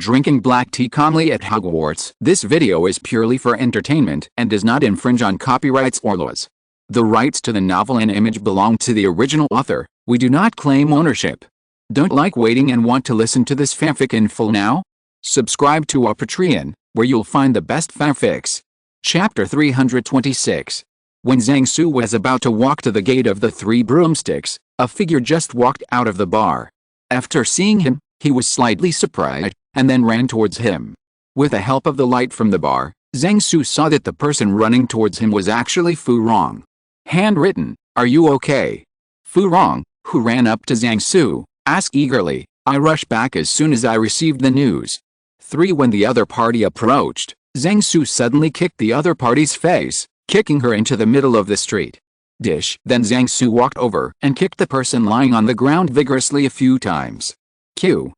drinking black tea calmly at Hogwarts. This video is purely for entertainment and does not infringe on copyrights or laws. The rights to the novel and image belong to the original author. We do not claim ownership. Don't like waiting and want to listen to this fanfic in full now? Subscribe to our Patreon, where you'll find the best fanfics. Chapter 326. When Zhang Su was about to walk to the gate of the Three Broomsticks, a figure just walked out of the bar. After seeing him, he was slightly surprised, and then ran towards him. With the help of the light from the bar, Zhang Su saw that the person running towards him was actually Fu Rong. Handwritten, "Are you okay?" Fu Rong, who ran up to Zhang Su, asked eagerly. "I rushed back as soon as I received the news." 3. When the other party approached, Zhang Su suddenly kicked the other party's face, kicking her into the middle of the street. Then Zhang Su walked over and kicked the person lying on the ground vigorously a few times.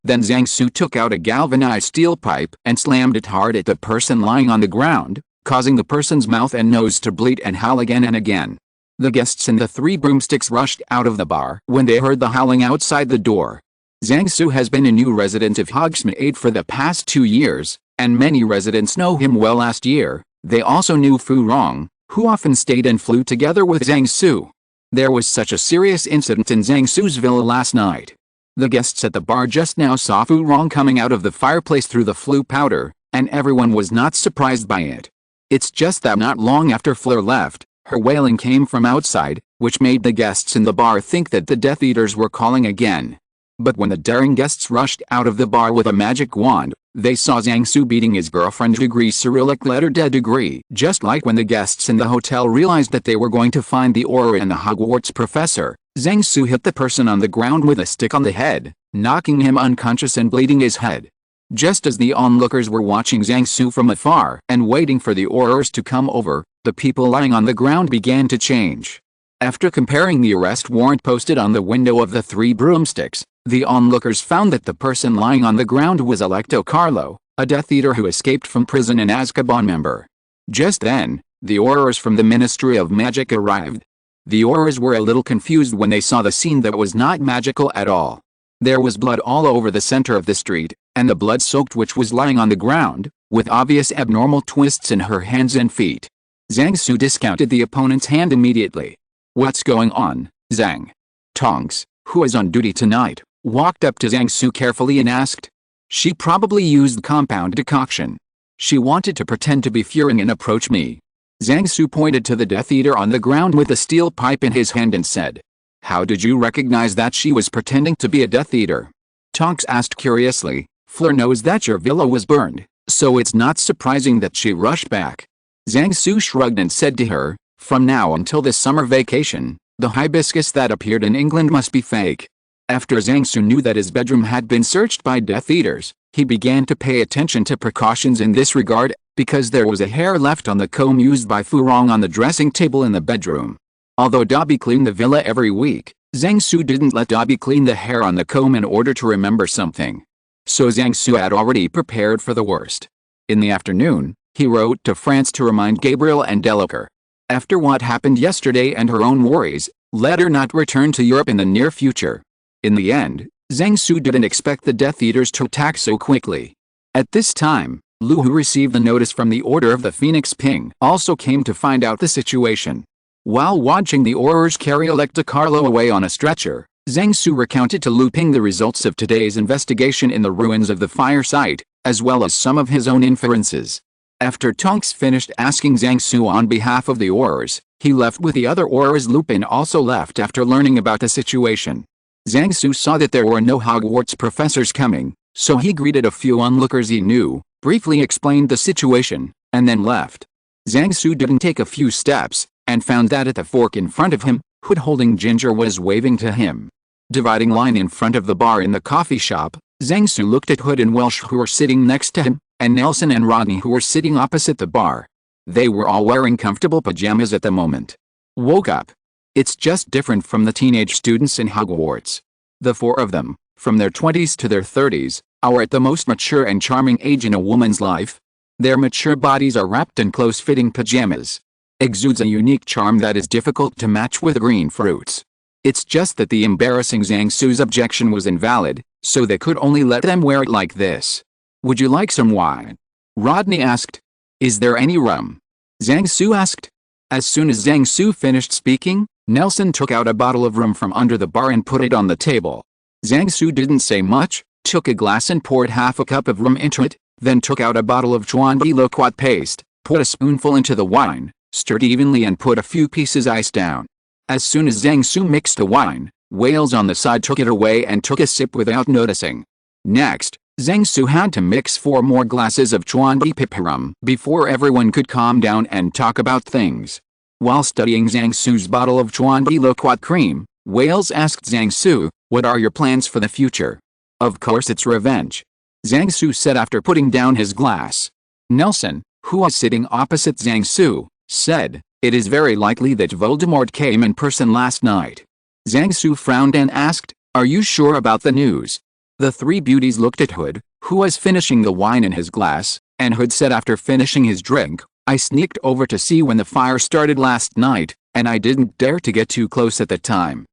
Then Zhang Su took out a galvanized steel pipe and slammed it hard at the person lying on the ground, causing the person's mouth and nose to bleed and howl again and again. The guests and the Three Broomsticks rushed out of the bar when they heard the howling outside the door. Zhang Su has been a new resident of Hogsmeade for the past 2 years, and many residents know him well. Last year, they also knew Fu Rong, who often stayed and flew together with Zhang Su. There was such a serious incident in Zhang Su's villa last night. The guests at the bar just now saw Fu Rong coming out of the fireplace through the flue powder, and everyone was not surprised by it. It's just that not long after Fleur left, her wailing came from outside, which made the guests in the bar think that the Death Eaters were calling again. But when the daring guests rushed out of the bar with a magic wand, they saw Zhang Su beating his girlfriend degree Cyrillic letter D degree. Just like when the guests in the hotel realized that they were going to find the aura and the Hogwarts professor, Zhang Su hit the person on the ground with a stick on the head, knocking him unconscious and bleeding his head. Just as the onlookers were watching Zhang Su from afar and waiting for the aurors to come over, the people lying on the ground began to change. After comparing the arrest warrant posted on the window of the Three Broomsticks, the onlookers found that the person lying on the ground was Electo Carlo, a Death Eater who escaped from prison and Azkaban member. Just then, the aurors from the Ministry of Magic arrived. The aurors were a little confused when they saw the scene that was not magical at all. There was blood all over the center of the street, and the blood-soaked witch was lying on the ground, with obvious abnormal twists in her hands and feet. Zhang Su discounted the opponent's hand immediately. "What's going on, Zhang?" Tonks, who is on duty tonight, walked up to Zhang Su carefully and asked. "She probably used compound decoction. She wanted to pretend to be Furing and approach me." Zhang Su pointed to the Death Eater on the ground with a steel pipe in his hand and said, "How did you recognize that she was pretending to be a Death Eater?" Tonks asked curiously. "Fleur knows that your villa was burned, so it's not surprising that she rushed back." Zhang Su shrugged and said to her, "From now until this summer vacation, the hibiscus that appeared in England must be fake." After Zhang Su knew that his bedroom had been searched by Death Eaters, he began to pay attention to precautions in this regard, because there was a hair left on the comb used by Fu Rong on the dressing table in the bedroom. Although Dobby cleaned the villa every week, Zhang Su didn't let Dobby clean the hair on the comb in order to remember something. So Zhang Su had already prepared for the worst. In the afternoon, he wrote to France to remind Gabriel and Delacour. After what happened yesterday and her own worries, let her not return to Europe in the near future. In the end, Zhang Su didn't expect the Death Eaters to attack so quickly. At this time, Lu, who received the notice from the Order of the Phoenix Ping, also came to find out the situation. While watching the aurors carry Electa Carlo away on a stretcher, Zhang Su recounted to Lu Ping the results of today's investigation in the ruins of the fire site, as well as some of his own inferences. After Tonks finished asking Zhang Su on behalf of the aurors, he left with the other aurors. Lupin also left after learning about the situation. Zhang Su saw that there were no Hogwarts professors coming, so he greeted a few onlookers he knew, briefly explained the situation, and then left. Zhang Su didn't take a few steps, and found that at the fork in front of him, Hood holding Ginger was waving to him. Dividing line in front of the bar in the coffee shop, Zhang Su looked at Hood and Welsh, who were sitting next to him, and Nelson and Rodney, who were sitting opposite the bar. They were all wearing comfortable pajamas at the moment. Woke up. It's just different from the teenage students in Hogwarts. The 4 of them, from their 20s to their 30s, are at the most mature and charming age in a woman's life. Their mature bodies are wrapped in close-fitting pajamas. Exudes a unique charm that is difficult to match with green fruits. It's just that the embarrassing Zhang Su's objection was invalid, so they could only let them wear it like this. Would you like some wine? Rodney asked. Is there any rum? Zhang Su asked. As soon as Zhang Su finished speaking, Nelson took out a bottle of rum from under the bar and put it on the table. Zhang Su didn't say much, took a glass and poured half a cup of rum into it, then took out a bottle of Chuanbi loquat paste, put a spoonful into the wine, stirred evenly and put a few pieces ice down. As soon as Zhang Su mixed the wine, Wales on the side took it away and took a sip without noticing. Next, Zhang Su had to mix 4 more glasses of Chuanbi pipirum before everyone could calm down and talk about things. While studying Zhang Su's bottle of Chuanbi loquat cream, Wales asked Zhang Su, "What are your plans for the future?" "Of course it's revenge," Zhang Su said after putting down his glass. Nelson, who was sitting opposite Zhang Su, said, "It is very likely that Voldemort came in person last night." Zhang Su frowned and asked, "Are you sure about the news?" The 3 beauties looked at Hood, who was finishing the wine in his glass, and Hood said after finishing his drink, "I sneaked over to see when the fire started last night, and I didn't dare to get too close at the time."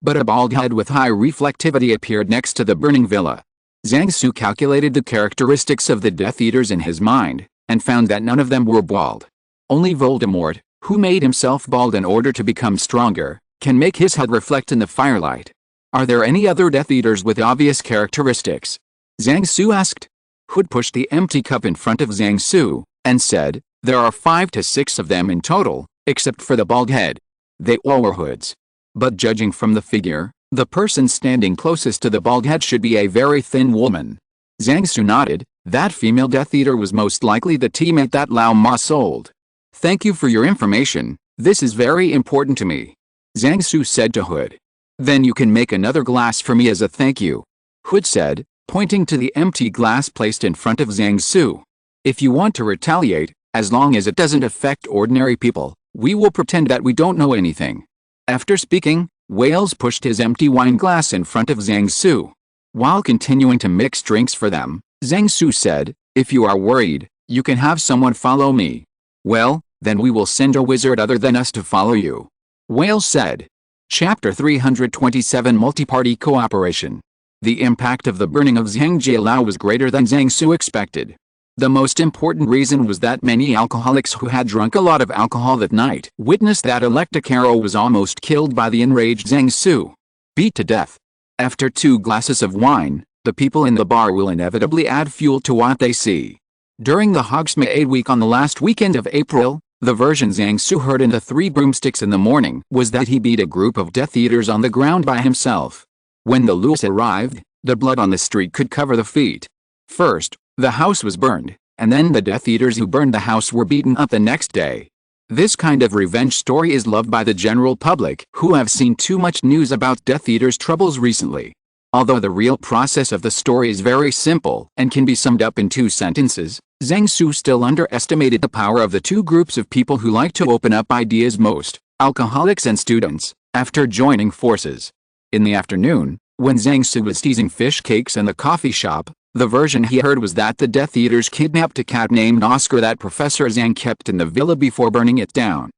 But a bald head with high reflectivity appeared next to the burning villa. Zhang Su calculated the characteristics of the Death Eaters in his mind, and found that none of them were bald. Only Voldemort, who made himself bald in order to become stronger, can make his head reflect in the firelight. "Are there any other Death Eaters with obvious characteristics?" Zhang Su asked. Hood pushed the empty cup in front of Zhang Su, and said, "There are 5 to 6 of them in total, except for the bald head. They all were Hoods. But judging from the figure, the person standing closest to the bald head should be a very thin woman." Zhang Su nodded. That female Death Eater was most likely the teammate that Lao Ma sold. "Thank you for your information, this is very important to me," Zhang Su said to Hood. "Then you can make another glass for me as a thank you," Hood said, pointing to the empty glass placed in front of Zhang Su. "If you want to retaliate, as long as it doesn't affect ordinary people, we will pretend that we don't know anything." After speaking, Wales pushed his empty wine glass in front of Zhang Su. While continuing to mix drinks for them, Zhang Su said, "If you are worried, you can have someone follow me." "Well, then we will send a wizard other than us to follow you," Wales said. Chapter 327 Multi-Party Cooperation. The impact of the burning of Zhang-Jie-Lao was greater than Zhang Su expected. The most important reason was that many alcoholics who had drunk a lot of alcohol that night witnessed that Electicaro was almost killed by the enraged Zhang Su. Beat to death. After 2 glasses of wine, the people in the bar will inevitably add fuel to what they see. During the Hogsmeade week on the last weekend of April, the version Zhang Su heard in the 3 broomsticks in the morning was that he beat a group of Death Eaters on the ground by himself. When the Lewis arrived, the blood on the street could cover the feet. First, the house was burned, and then the Death Eaters who burned the house were beaten up the next day. This kind of revenge story is loved by the general public who have seen too much news about Death Eaters' troubles recently. Although the real process of the story is very simple and can be summed up in 2 sentences, Zhang Su still underestimated the power of the 2 groups of people who like to open up ideas most, alcoholics and students, after joining forces. In the afternoon, when Zhang Su was teasing fish cakes in the coffee shop, the version he heard was that the Death Eaters kidnapped a cat named Oscar that Professor Zhang kept in the villa before burning it down.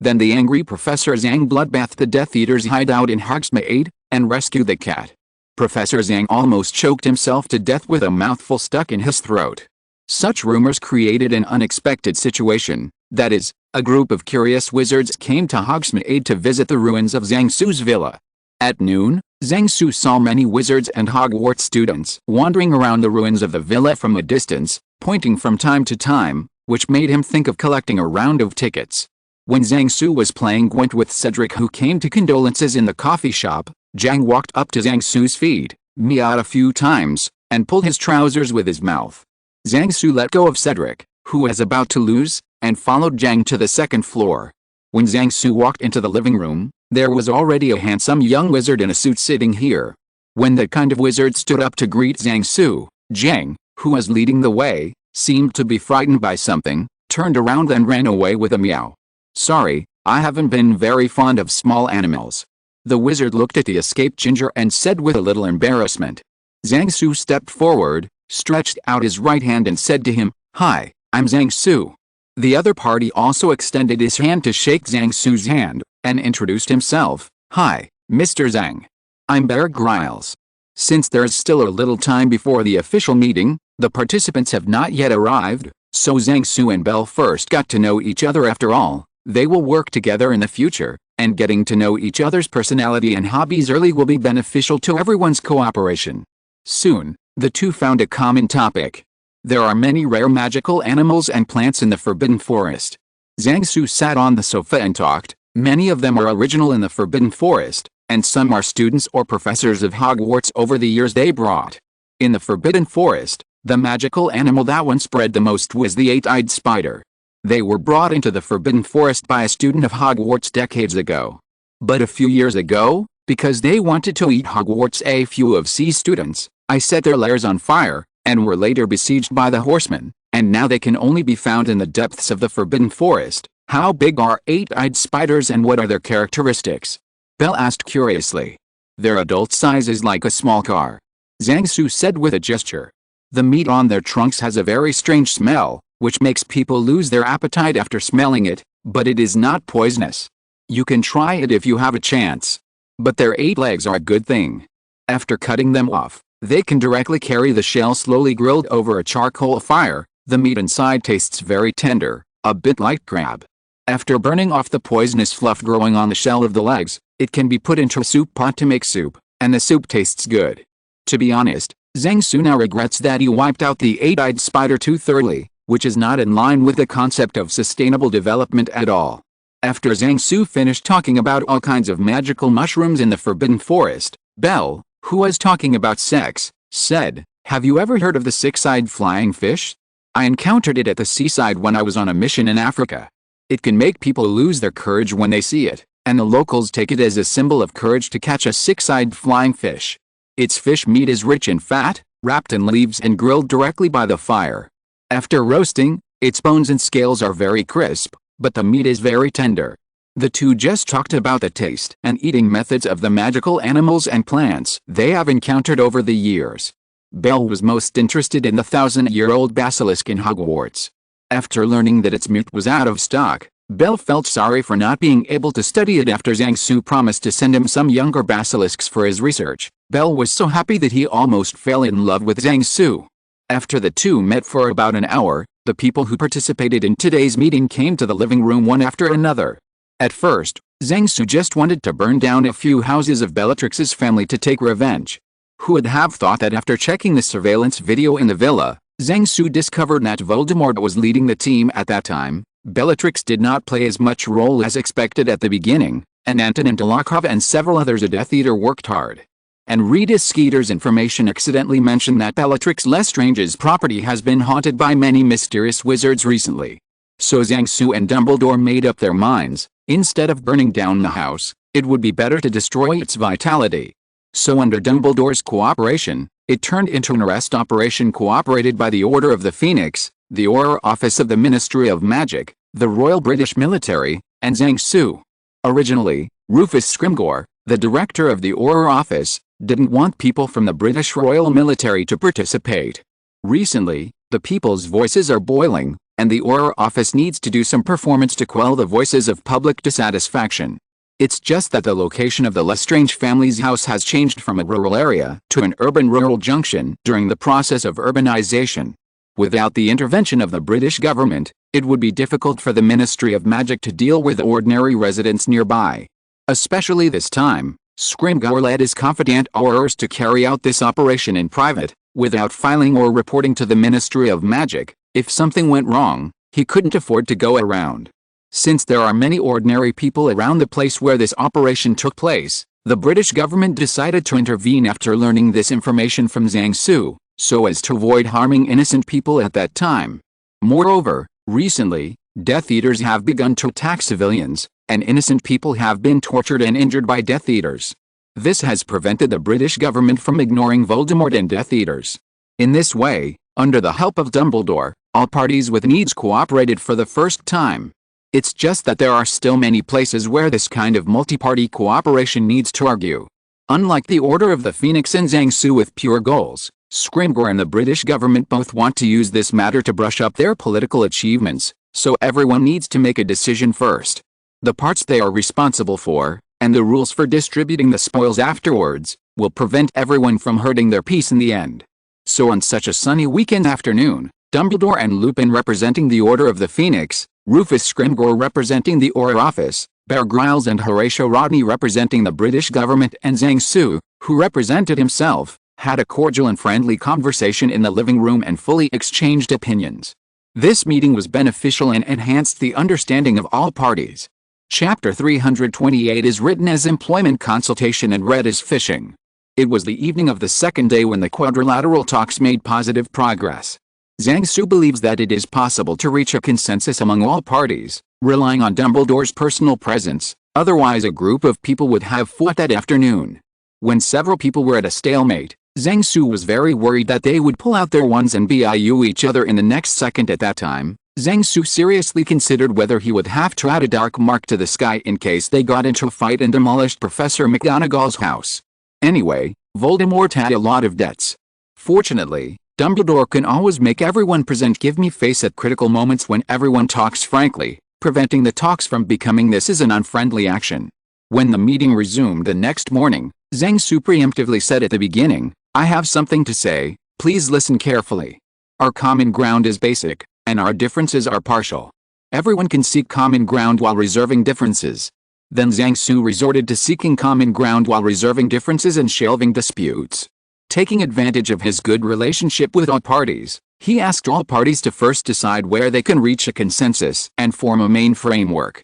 Then the angry Professor Zhang bloodbathed the Death Eaters' hideout in Hogsmeade, and rescued the cat. Professor Zhang almost choked himself to death with a mouthful stuck in his throat. Such rumors created an unexpected situation, that is, a group of curious wizards came to Hogsmeade to visit the ruins of Zhang Su's villa. At noon, Zhang Su saw many wizards and Hogwarts students wandering around the ruins of the villa from a distance, pointing from time to time, which made him think of collecting a round of tickets. When Zhang Su was playing Gwent with Cedric who came to condolences in the coffee shop, Zhang walked up to Zhang Su's feet, meowed a few times, and pulled his trousers with his mouth. Zhang Su let go of Cedric, who was about to lose, and followed Zhang to the 2nd floor. When Zhang Su walked into the living room, there was already a handsome young wizard in a suit sitting here. When that kind of wizard stood up to greet Zhang Su, Zhang, who was leading the way, seemed to be frightened by something, turned around and ran away with a meow. "Sorry, I haven't been very fond of small animals." The wizard looked at the escaped ginger and said with a little embarrassment. Zhang Su stepped forward, stretched out his right hand and said to him, "Hi, I'm Zhang Su." The other party also extended his hand to shake Zhang Su's hand, and introduced himself. "Hi, Mr. Zhang. I'm Bear Grylls." Since there's still a little time before the official meeting, the participants have not yet arrived, so Zhang Su and Belle first got to know each other. After all, they will work together in the future, and getting to know each other's personality and hobbies early will be beneficial to everyone's cooperation. Soon, the two found a common topic. There are many rare magical animals and plants in the Forbidden Forest. Zhang Su sat on the sofa and talked. Many of them are original in the Forbidden Forest, and some are students or professors of Hogwarts over the years they brought. In the Forbidden Forest, the magical animal that one spread the most was the eight-eyed spider. They were brought into the Forbidden Forest by a student of Hogwarts decades ago. But a few years ago, because they wanted to eat Hogwarts, a few of C students, I set their lairs on fire, and were later besieged by the horsemen, and now they can only be found in the depths of the Forbidden Forest. How big are eight-eyed spiders and what are their characteristics? Belle asked curiously. Their adult size is like a small car. Zhang Su said with a gesture. The meat on their trunks has a very strange smell, which makes people lose their appetite after smelling it, but it is not poisonous. You can try it if you have a chance. But their 8 legs are a good thing. After cutting them off, they can directly carry the shell slowly grilled over a charcoal fire. The meat inside tastes very tender, a bit like crab. After burning off the poisonous fluff growing on the shell of the legs, it can be put into a soup pot to make soup, and the soup tastes good. To be honest, Zhang Su now regrets that he wiped out the eight-eyed spider too thoroughly, which is not in line with the concept of sustainable development at all. After Zhang Su finished talking about all kinds of magical mushrooms in the Forbidden Forest, Belle, who was talking about sex, said, "Have you ever heard of the six-eyed flying fish? I encountered it at the seaside when I was on a mission in Africa. It can make people lose their courage when they see it, and the locals take it as a symbol of courage to catch a six-eyed flying fish. Its fish meat is rich in fat, wrapped in leaves and grilled directly by the fire. After roasting, its bones and scales are very crisp, but the meat is very tender." The two just talked about the taste and eating methods of the magical animals and plants they have encountered over the years. Belle was most interested in the 1,000-year-old basilisk in Hogwarts. After learning that its meat was out of stock, Belle felt sorry for not being able to study it after Zhang Su promised to send him some younger basilisks for his research. Belle was so happy that he almost fell in love with Zhang Su. After the two met for about an hour, the people who participated in today's meeting came to the living room one after another. At first, Zhang Su just wanted to burn down a few houses of Bellatrix's family to take revenge. Who would have thought that after checking the surveillance video in the villa, Zhang Su discovered that Voldemort was leading the team at that time. Bellatrix did not play as much role as expected at the beginning, and Antonin Dolokhov and several others a Death Eater worked hard. And Rita Skeeter's information accidentally mentioned that Bellatrix Lestrange's property has been haunted by many mysterious wizards recently. So Zhang Su and Dumbledore made up their minds, instead of burning down the house, it would be better to destroy its vitality. So under Dumbledore's cooperation, it turned into an arrest operation cooperated by the Order of the Phoenix, the Auror Office of the Ministry of Magic, the Royal British Military, and Zhang Su. Originally, Rufus Scrimgeour, the director of the Auror Office, didn't want people from the British Royal Military to participate. Recently, the people's voices are boiling, and the Auror Office needs to do some performance to quell the voices of public dissatisfaction. It's just that the location of the Lestrange family's house has changed from a rural area to an urban-rural junction during the process of urbanization. Without the intervention of the British government, it would be difficult for the Ministry of Magic to deal with ordinary residents nearby. Especially this time, Scrimgeour led his confidant Aurors to carry out this operation in private, without filing or reporting to the Ministry of Magic. If something went wrong, he couldn't afford to go around. Since there are many ordinary people around the place where this operation took place, the British government decided to intervene after learning this information from Zhang Su, so as to avoid harming innocent people at that time. Moreover, recently, Death Eaters have begun to attack civilians, and innocent people have been tortured and injured by Death Eaters. This has prevented the British government from ignoring Voldemort and Death Eaters. In this way, under the help of Dumbledore, all parties with needs cooperated for the first time. It's just that there are still many places where this kind of multi-party cooperation needs to argue. Unlike the Order of the Phoenix and Zhang Su with pure goals, Scrimgeour and the British government both want to use this matter to brush up their political achievements, so everyone needs to make a decision first. The parts they are responsible for, and the rules for distributing the spoils afterwards, will prevent everyone from hurting their peace in the end. So on such a sunny weekend afternoon, Dumbledore and Lupin representing the Order of the Phoenix, Rufus Scrimgeour representing the Auror Office, Bear Grylls and Horatio Rodney representing the British government, and Zhang Su, who represented himself, had a cordial and friendly conversation in the living room and fully exchanged opinions. This meeting was beneficial and enhanced the understanding of all parties. Chapter 328 is written as employment consultation and read as fishing. It was the evening of the second day when the quadrilateral talks made positive progress. Zhang Su believes that it is possible to reach a consensus among all parties, relying on Dumbledore's personal presence, otherwise a group of people would have fought that afternoon. When several people were at a stalemate, Zhang Su was very worried that they would pull out their wands and BIU each other in the next second. At that time, Zhang Su seriously considered whether he would have to add a dark mark to the sky in case they got into a fight and demolished Professor McGonagall's house. Anyway, Voldemort had a lot of debts. Fortunately, Dumbledore can always make everyone present give me face at critical moments when everyone talks frankly, preventing the talks from becoming this is an unfriendly action. When the meeting resumed the next morning, Zhang Su preemptively said at the beginning, "I have something to say, please listen carefully. Our common ground is basic, and our differences are partial. Everyone can seek common ground while reserving differences." Then Zhang Su resorted to seeking common ground while reserving differences and shelving disputes. Taking advantage of his good relationship with all parties, he asked all parties to first decide where they can reach a consensus and form a main framework.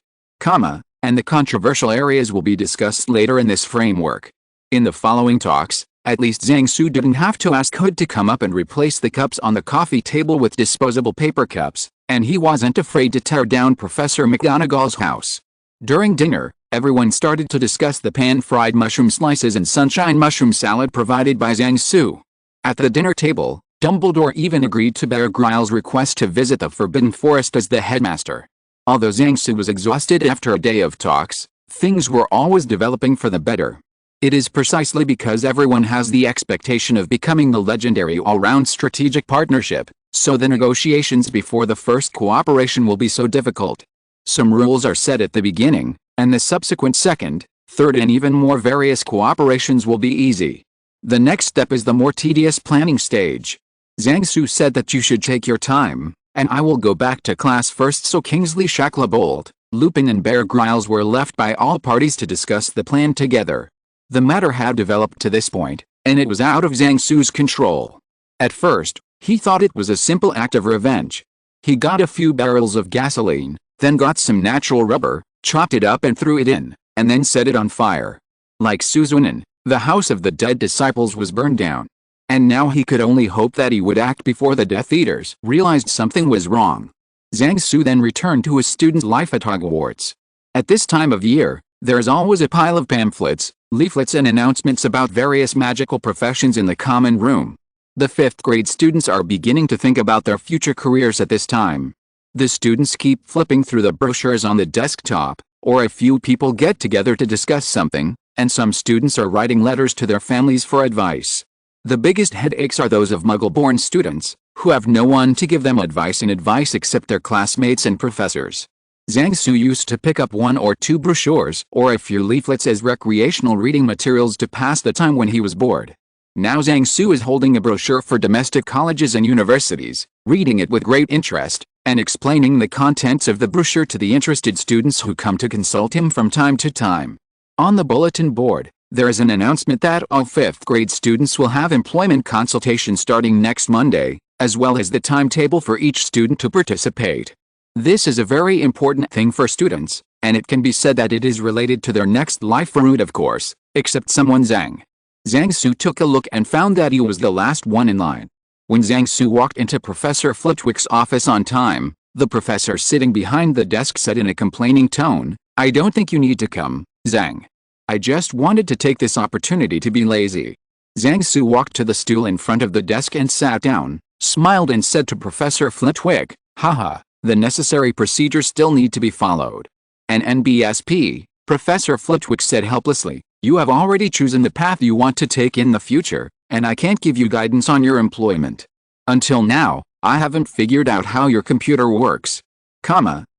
And the controversial areas will be discussed later in this framework. In the following talks, at least Zhang Su didn't have to ask Hood to come up and replace the cups on the coffee table with disposable paper cups, and he wasn't afraid to tear down Professor McGonagall's house. During dinner, everyone started to discuss the pan-fried mushroom slices and sunshine mushroom salad provided by Zhang Su. At the dinner table, Dumbledore even agreed to Bear Grylls' request to visit the Forbidden Forest as the headmaster. Although Zhang Su was exhausted after a day of talks, things were always developing for the better. It is precisely because everyone has the expectation of becoming the legendary all-round strategic partnership, so the negotiations before the first cooperation will be so difficult. Some rules are set at the beginning, and the subsequent second, third and even more various cooperations will be easy. The next step is the more tedious planning stage. Zhang Su said that you should take your time, and I will go back to class first. So Kingsley Shacklebolt, Lupin and Bear Grylls were left by all parties to discuss the plan together. The matter had developed to this point, and it was out of Zhang Su's control. At first, he thought it was a simple act of revenge. He got a few barrels of gasoline, then got some natural rubber, chopped it up and threw it in, and then set it on fire. Like Suzunan, the house of the dead disciples was burned down. And now he could only hope that he would act before the Death Eaters realized something was wrong. Zhang Su then returned to his student life at Hogwarts. At this time of year, there is always a pile of pamphlets, leaflets and announcements about various magical professions in the common room. The 5th grade students are beginning to think about their future careers at this time. The students keep flipping through the brochures on the desktop, or a few people get together to discuss something, and some students are writing letters to their families for advice. The biggest headaches are those of Muggle-born students, who have no one to give them advice except their classmates and professors. Zhang Su used to pick up 1 or 2 brochures or a few leaflets as recreational reading materials to pass the time when he was bored. Now Zhang Su is holding a brochure for domestic colleges and universities, reading it with great interest, and explaining the contents of the brochure to the interested students who come to consult him from time to time. On the bulletin board, there is an announcement that all 5th grade students will have employment consultation starting next Monday, as well as the timetable for each student to participate. This is a very important thing for students, and it can be said that it is related to their next life route, of course, except someone Zhang. Zhang Su took a look and found that he was the last one in line. When Zhang Su walked into Professor Flitwick's office on time, the professor sitting behind the desk said in a complaining tone, "I don't think you need to come, Zhang. I just wanted to take this opportunity to be lazy." Zhang Su walked to the stool in front of the desk and sat down, smiled and said to Professor Flitwick, "Haha, the necessary procedures still need to be followed." "An NBSP," Professor Flitwick said helplessly, "you have already chosen the path you want to take in the future, and I can't give you guidance on your employment. Until now, I haven't figured out how your computer works.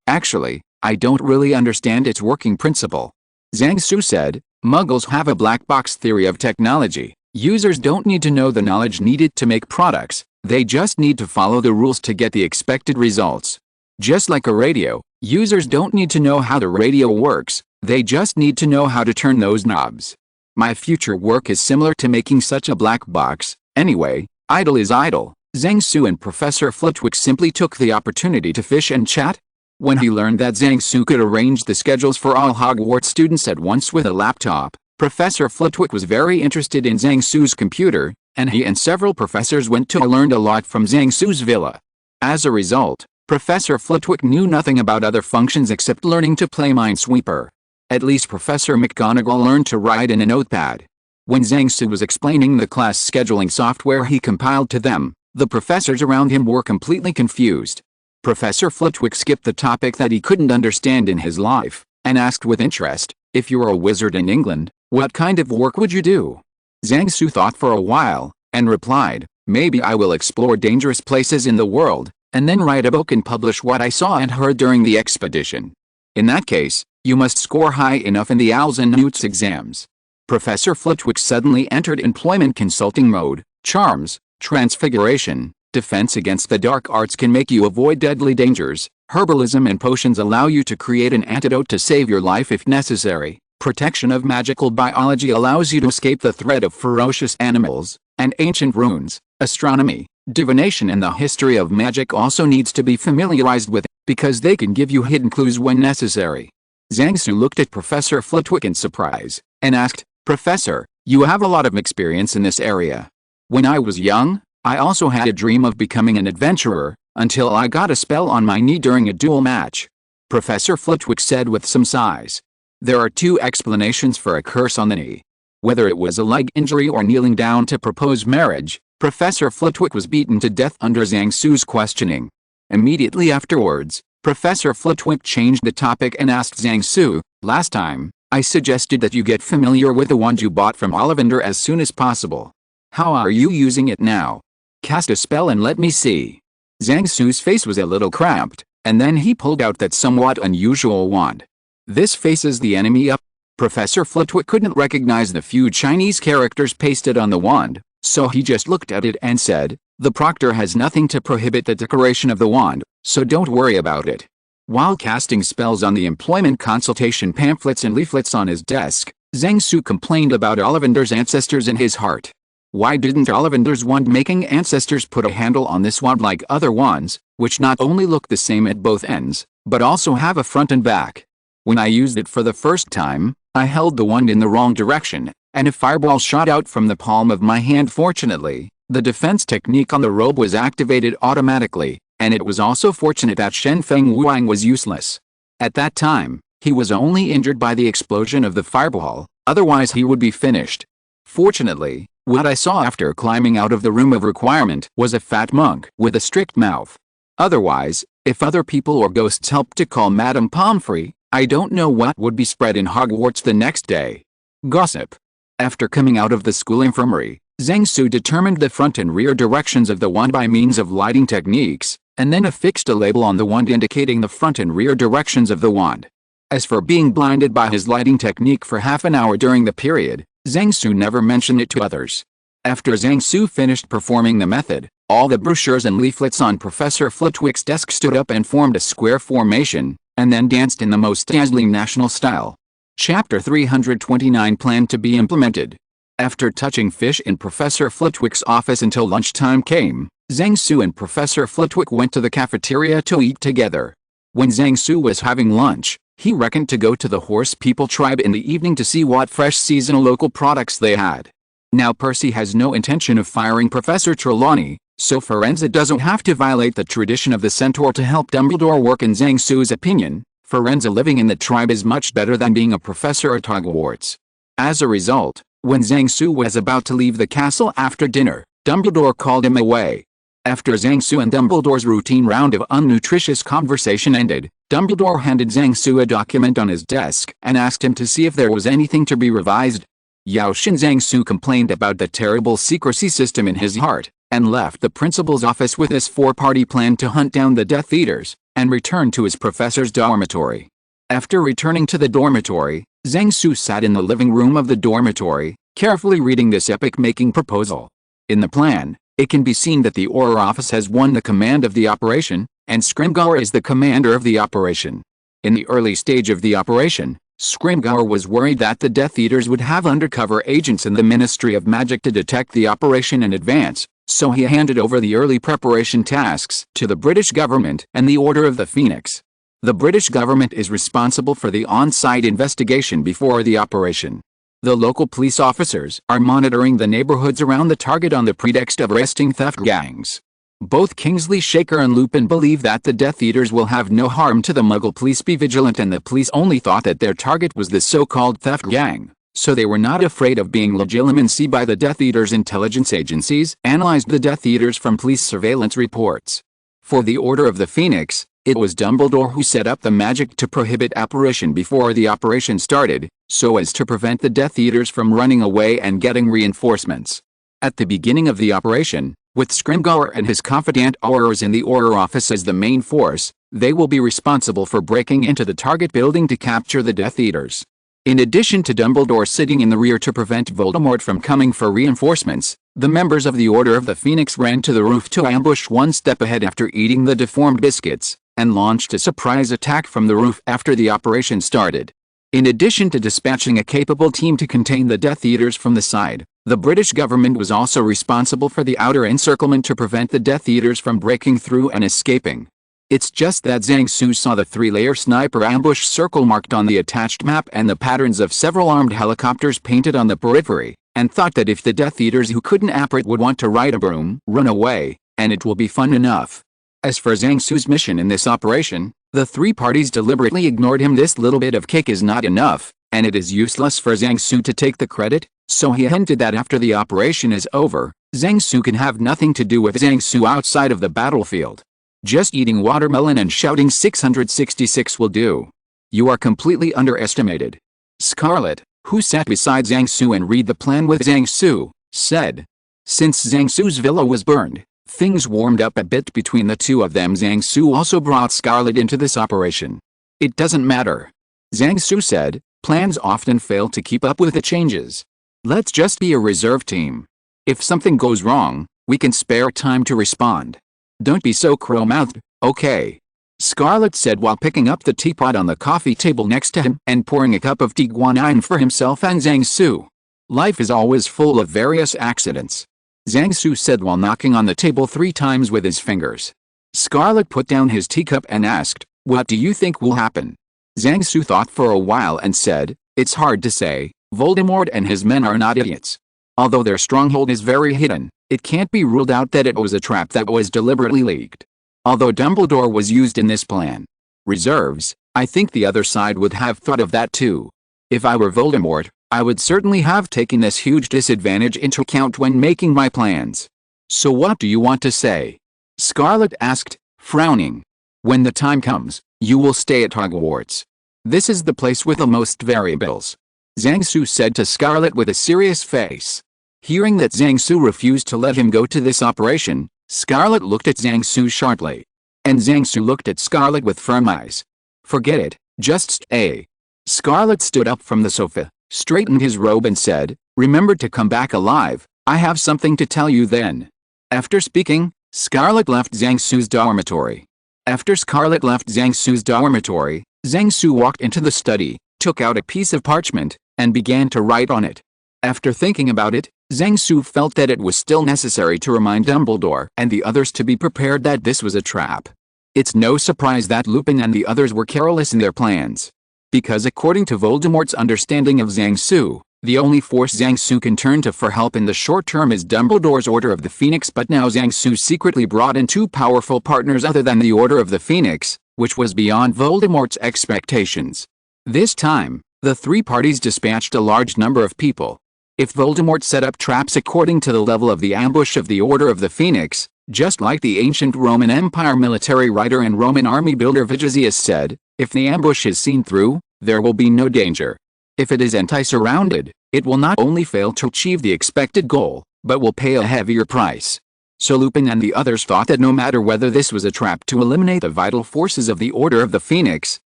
Actually, I don't really understand its working principle." Zhang Su said, Muggles have a black box theory of technology. Users don't need to know the knowledge needed to make products, they just need to follow the rules to get the expected results. Just like a radio, users don't need to know how the radio works, they just need to know how to turn those knobs. My future work is similar to making such a black box. Anyway, idle is idle. Zhang Su and Professor Flitwick simply took the opportunity to fish and chat. When he learned that Zhang Su could arrange the schedules for all Hogwarts students at once with a laptop, Professor Flitwick was very interested in Zhang Su's computer, and he and several professors went to learn a lot from Zhang Su's villa. As a result, Professor Flitwick knew nothing about other functions except learning to play Minesweeper. At least Professor McGonagall learned to write in a notepad. When Zhang Su was explaining the class scheduling software he compiled to them, the professors around him were completely confused. Professor Flitwick skipped the topic that he couldn't understand in his life, and asked with interest, "If you were a wizard in England, what kind of work would you do?" Zhang Su thought for a while, and replied, "Maybe I will explore dangerous places in the world, and then write a book and publish what I saw and heard during the expedition. In that case, you must score high enough in the Owls and Newts exams." Professor Flitwick suddenly entered employment consulting mode. Charms, transfiguration, defense against the dark arts can make you avoid deadly dangers. Herbalism and potions allow you to create an antidote to save your life if necessary. Protection of magical biology allows you to escape the threat of ferocious animals. And ancient runes, astronomy, divination and the history of magic also needs to be familiarized with, because they can give you hidden clues when necessary. Zhang Su looked at Professor Flitwick in surprise, and asked, "Professor, you have a lot of experience in this area. When I was young, I also had a dream of becoming an adventurer, until I got a spell on my knee during a duel match." Professor Flitwick said with some sighs. There are two explanations for a curse on the knee. Whether it was a leg injury or kneeling down to propose marriage, Professor Flitwick was beaten to death under Zhang Su's questioning. Immediately afterwards, Professor Flitwick changed the topic and asked Zhang Su, "Last time, I suggested that you get familiar with the wand you bought from Ollivander as soon as possible. How are you using it now? Cast a spell and let me see." Zhang Su's face was a little cramped, and then he pulled out that somewhat unusual wand. "This faces the enemy up." Professor Flitwick couldn't recognize the few Chinese characters pasted on the wand, so he just looked at it and said, "The proctor has nothing to prohibit the decoration of the wand, so don't worry about it." While casting spells on the employment consultation pamphlets and leaflets on his desk, Zhang Su complained about Ollivander's ancestors in his heart. Why didn't Ollivander's wand-making ancestors put a handle on this wand like other wands, which not only look the same at both ends, but also have a front and back? When I used it for the first time, I held the wand in the wrong direction, and a fireball shot out from the palm of my hand. Fortunately, the defense technique on the robe was activated automatically, and it was also fortunate that Shen Feng Wuang was useless. At that time, he was only injured by the explosion of the fireball, otherwise he would be finished. Fortunately, what I saw after climbing out of the room of requirement was a fat monk with a strict mouth. Otherwise, if other people or ghosts helped to call Madame Pomfrey, I don't know what would be spread in Hogwarts the next day. Gossip. After coming out of the school infirmary, Zhang Su determined the front and rear directions of the wand by means of lighting techniques, and then affixed a label on the wand indicating the front and rear directions of the wand. As for being blinded by his lighting technique for half an hour during the period, Zhang Su never mentioned it to others. After Zhang Su finished performing the method, all the brochures and leaflets on Professor Flitwick's desk stood up and formed a square formation, and then danced in the most dazzling national style. Chapter 329 planned to be implemented. After touching fish in Professor Flitwick's office until lunchtime came, Zhang Su and Professor Flitwick went to the cafeteria to eat together. When Zhang Su was having lunch, he reckoned to go to the Horse People tribe in the evening to see what fresh seasonal local products they had. Now Percy has no intention of firing Professor Trelawney, so Firenze doesn't have to violate the tradition of the centaur to help Dumbledore work. In Zhang Su's opinion, Firenze living in the tribe is much better than being a professor at Hogwarts. As a result, when Zhang Su was about to leave the castle after dinner, Dumbledore called him away. After Zhang Su and Dumbledore's routine round of unnutritious conversation ended, Dumbledore handed Zhang Su a document on his desk and asked him to see if there was anything to be revised. Yao Xin. Zhang Su complained about the terrible secrecy system in his heart, and left the principal's office with his four-party plan to hunt down the Death Eaters, and returned to his professor's dormitory. After returning to the dormitory, Zhang Su sat in the living room of the dormitory, carefully reading this epic-making proposal. In the plan, it can be seen that the Auror office has won the command of the operation, and Scrimgeour is the commander of the operation. In the early stage of the operation, Scrimgeour was worried that the Death Eaters would have undercover agents in the Ministry of Magic to detect the operation in advance, so he handed over the early preparation tasks to the British government and the Order of the Phoenix. The British government is responsible for the on-site investigation before the operation. The local police officers are monitoring the neighborhoods around the target on the pretext of arresting theft gangs. Both Kingsley Shaker and Lupin believe that the Death Eaters will have no harm to the Muggle police. Be vigilant, and the police only thought that their target was the so-called theft gang, so they were not afraid of being legitimacy by the Death Eaters. Intelligence agencies analyzed the Death Eaters from police surveillance reports. For the Order of the Phoenix, it was Dumbledore who set up the magic to prohibit apparition before the operation started, so as to prevent the Death Eaters from running away and getting reinforcements. At the beginning of the operation, with Scrimgeour and his confidant Aurors in the Auror office as the main force, they will be responsible for breaking into the target building to capture the Death Eaters. In addition to Dumbledore sitting in the rear to prevent Voldemort from coming for reinforcements, the members of the Order of the Phoenix ran to the roof to ambush one step ahead after eating the deformed biscuits, and launched a surprise attack from the roof after the operation started. In addition to dispatching a capable team to contain the Death Eaters from the side, the British government was also responsible for the outer encirclement to prevent the Death Eaters from breaking through and escaping. It's just that Zhang Su saw the three-layer sniper ambush circle marked on the attached map and the patterns of several armed helicopters painted on the periphery, and thought that if the Death Eaters who couldn't apparate would want to ride a broom, run away, and it will be fun enough. As for Zhang Su's mission in this operation, the three parties deliberately ignored him. This little bit of cake is not enough, and it is useless for Zhang Su to take the credit, so he hinted that after the operation is over, Zhang Su can have nothing to do with Zhang Su outside of the battlefield. Just eating watermelon and shouting 666 will do. You are completely underestimated. Scarlet, who sat beside Zhang Su and read the plan with Zhang Su, said. Since Zhang Su's villa was burned, things warmed up a bit between the two of them. Zhang Su also brought Scarlet into this operation. It doesn't matter. Zhang Su said, plans often fail to keep up with the changes. Let's just be a reserve team. If something goes wrong, we can spare time to respond. Don't be so crow-mouthed, okay? Scarlet said while picking up the teapot on the coffee table next to him and pouring a cup of tea guanine for himself and Zhang Su. Life is always full of various accidents. Zhang Su said while knocking on the table 3 times with his fingers. Scarlet put down his teacup and asked, what do you think will happen? Zhang Su thought for a while and said, it's hard to say. Voldemort and his men are not idiots. Although their stronghold is very hidden, it can't be ruled out that it was a trap that was deliberately leaked. Although Dumbledore was used in this plan. Reserves, I think the other side would have thought of that too. If I were Voldemort, I would certainly have taken this huge disadvantage into account when making my plans. So what do you want to say? Scarlet asked, frowning. When the time comes, you will stay at Hogwarts. This is the place with the most variables. Zhang Su said to Scarlet with a serious face. Hearing that Zhang Su refused to let him go to this operation, Scarlet looked at Zhang Su sharply. And Zhang Su looked at Scarlet with firm eyes. Forget it, just stay. Scarlet stood up from the sofa, straightened his robe and said, remember to come back alive, I have something to tell you then. After speaking, Scarlet left Zhang Su's dormitory. After Scarlet left Zhang Su's dormitory, Zhang Su walked into the study, took out a piece of parchment, and began to write on it. After thinking about it, Zhang Su felt that it was still necessary to remind Dumbledore and the others to be prepared that this was a trap. It's no surprise that Lupin and the others were careless in their plans. Because according to Voldemort's understanding of Zhang Su, the only force Zhang Su can turn to for help in the short term is Dumbledore's Order of the Phoenix, but now Zhang Su secretly brought in 2 powerful partners other than the Order of the Phoenix, which was beyond Voldemort's expectations. This time, the 3 parties dispatched a large number of people. If Voldemort set up traps according to the level of the ambush of the Order of the Phoenix, just like the ancient Roman Empire military writer and Roman army builder Vigesius said, if the ambush is seen through, there will be no danger. If it is anti-surrounded, it will not only fail to achieve the expected goal, but will pay a heavier price. So Lupin and the others thought that no matter whether this was a trap to eliminate the vital forces of the Order of the Phoenix,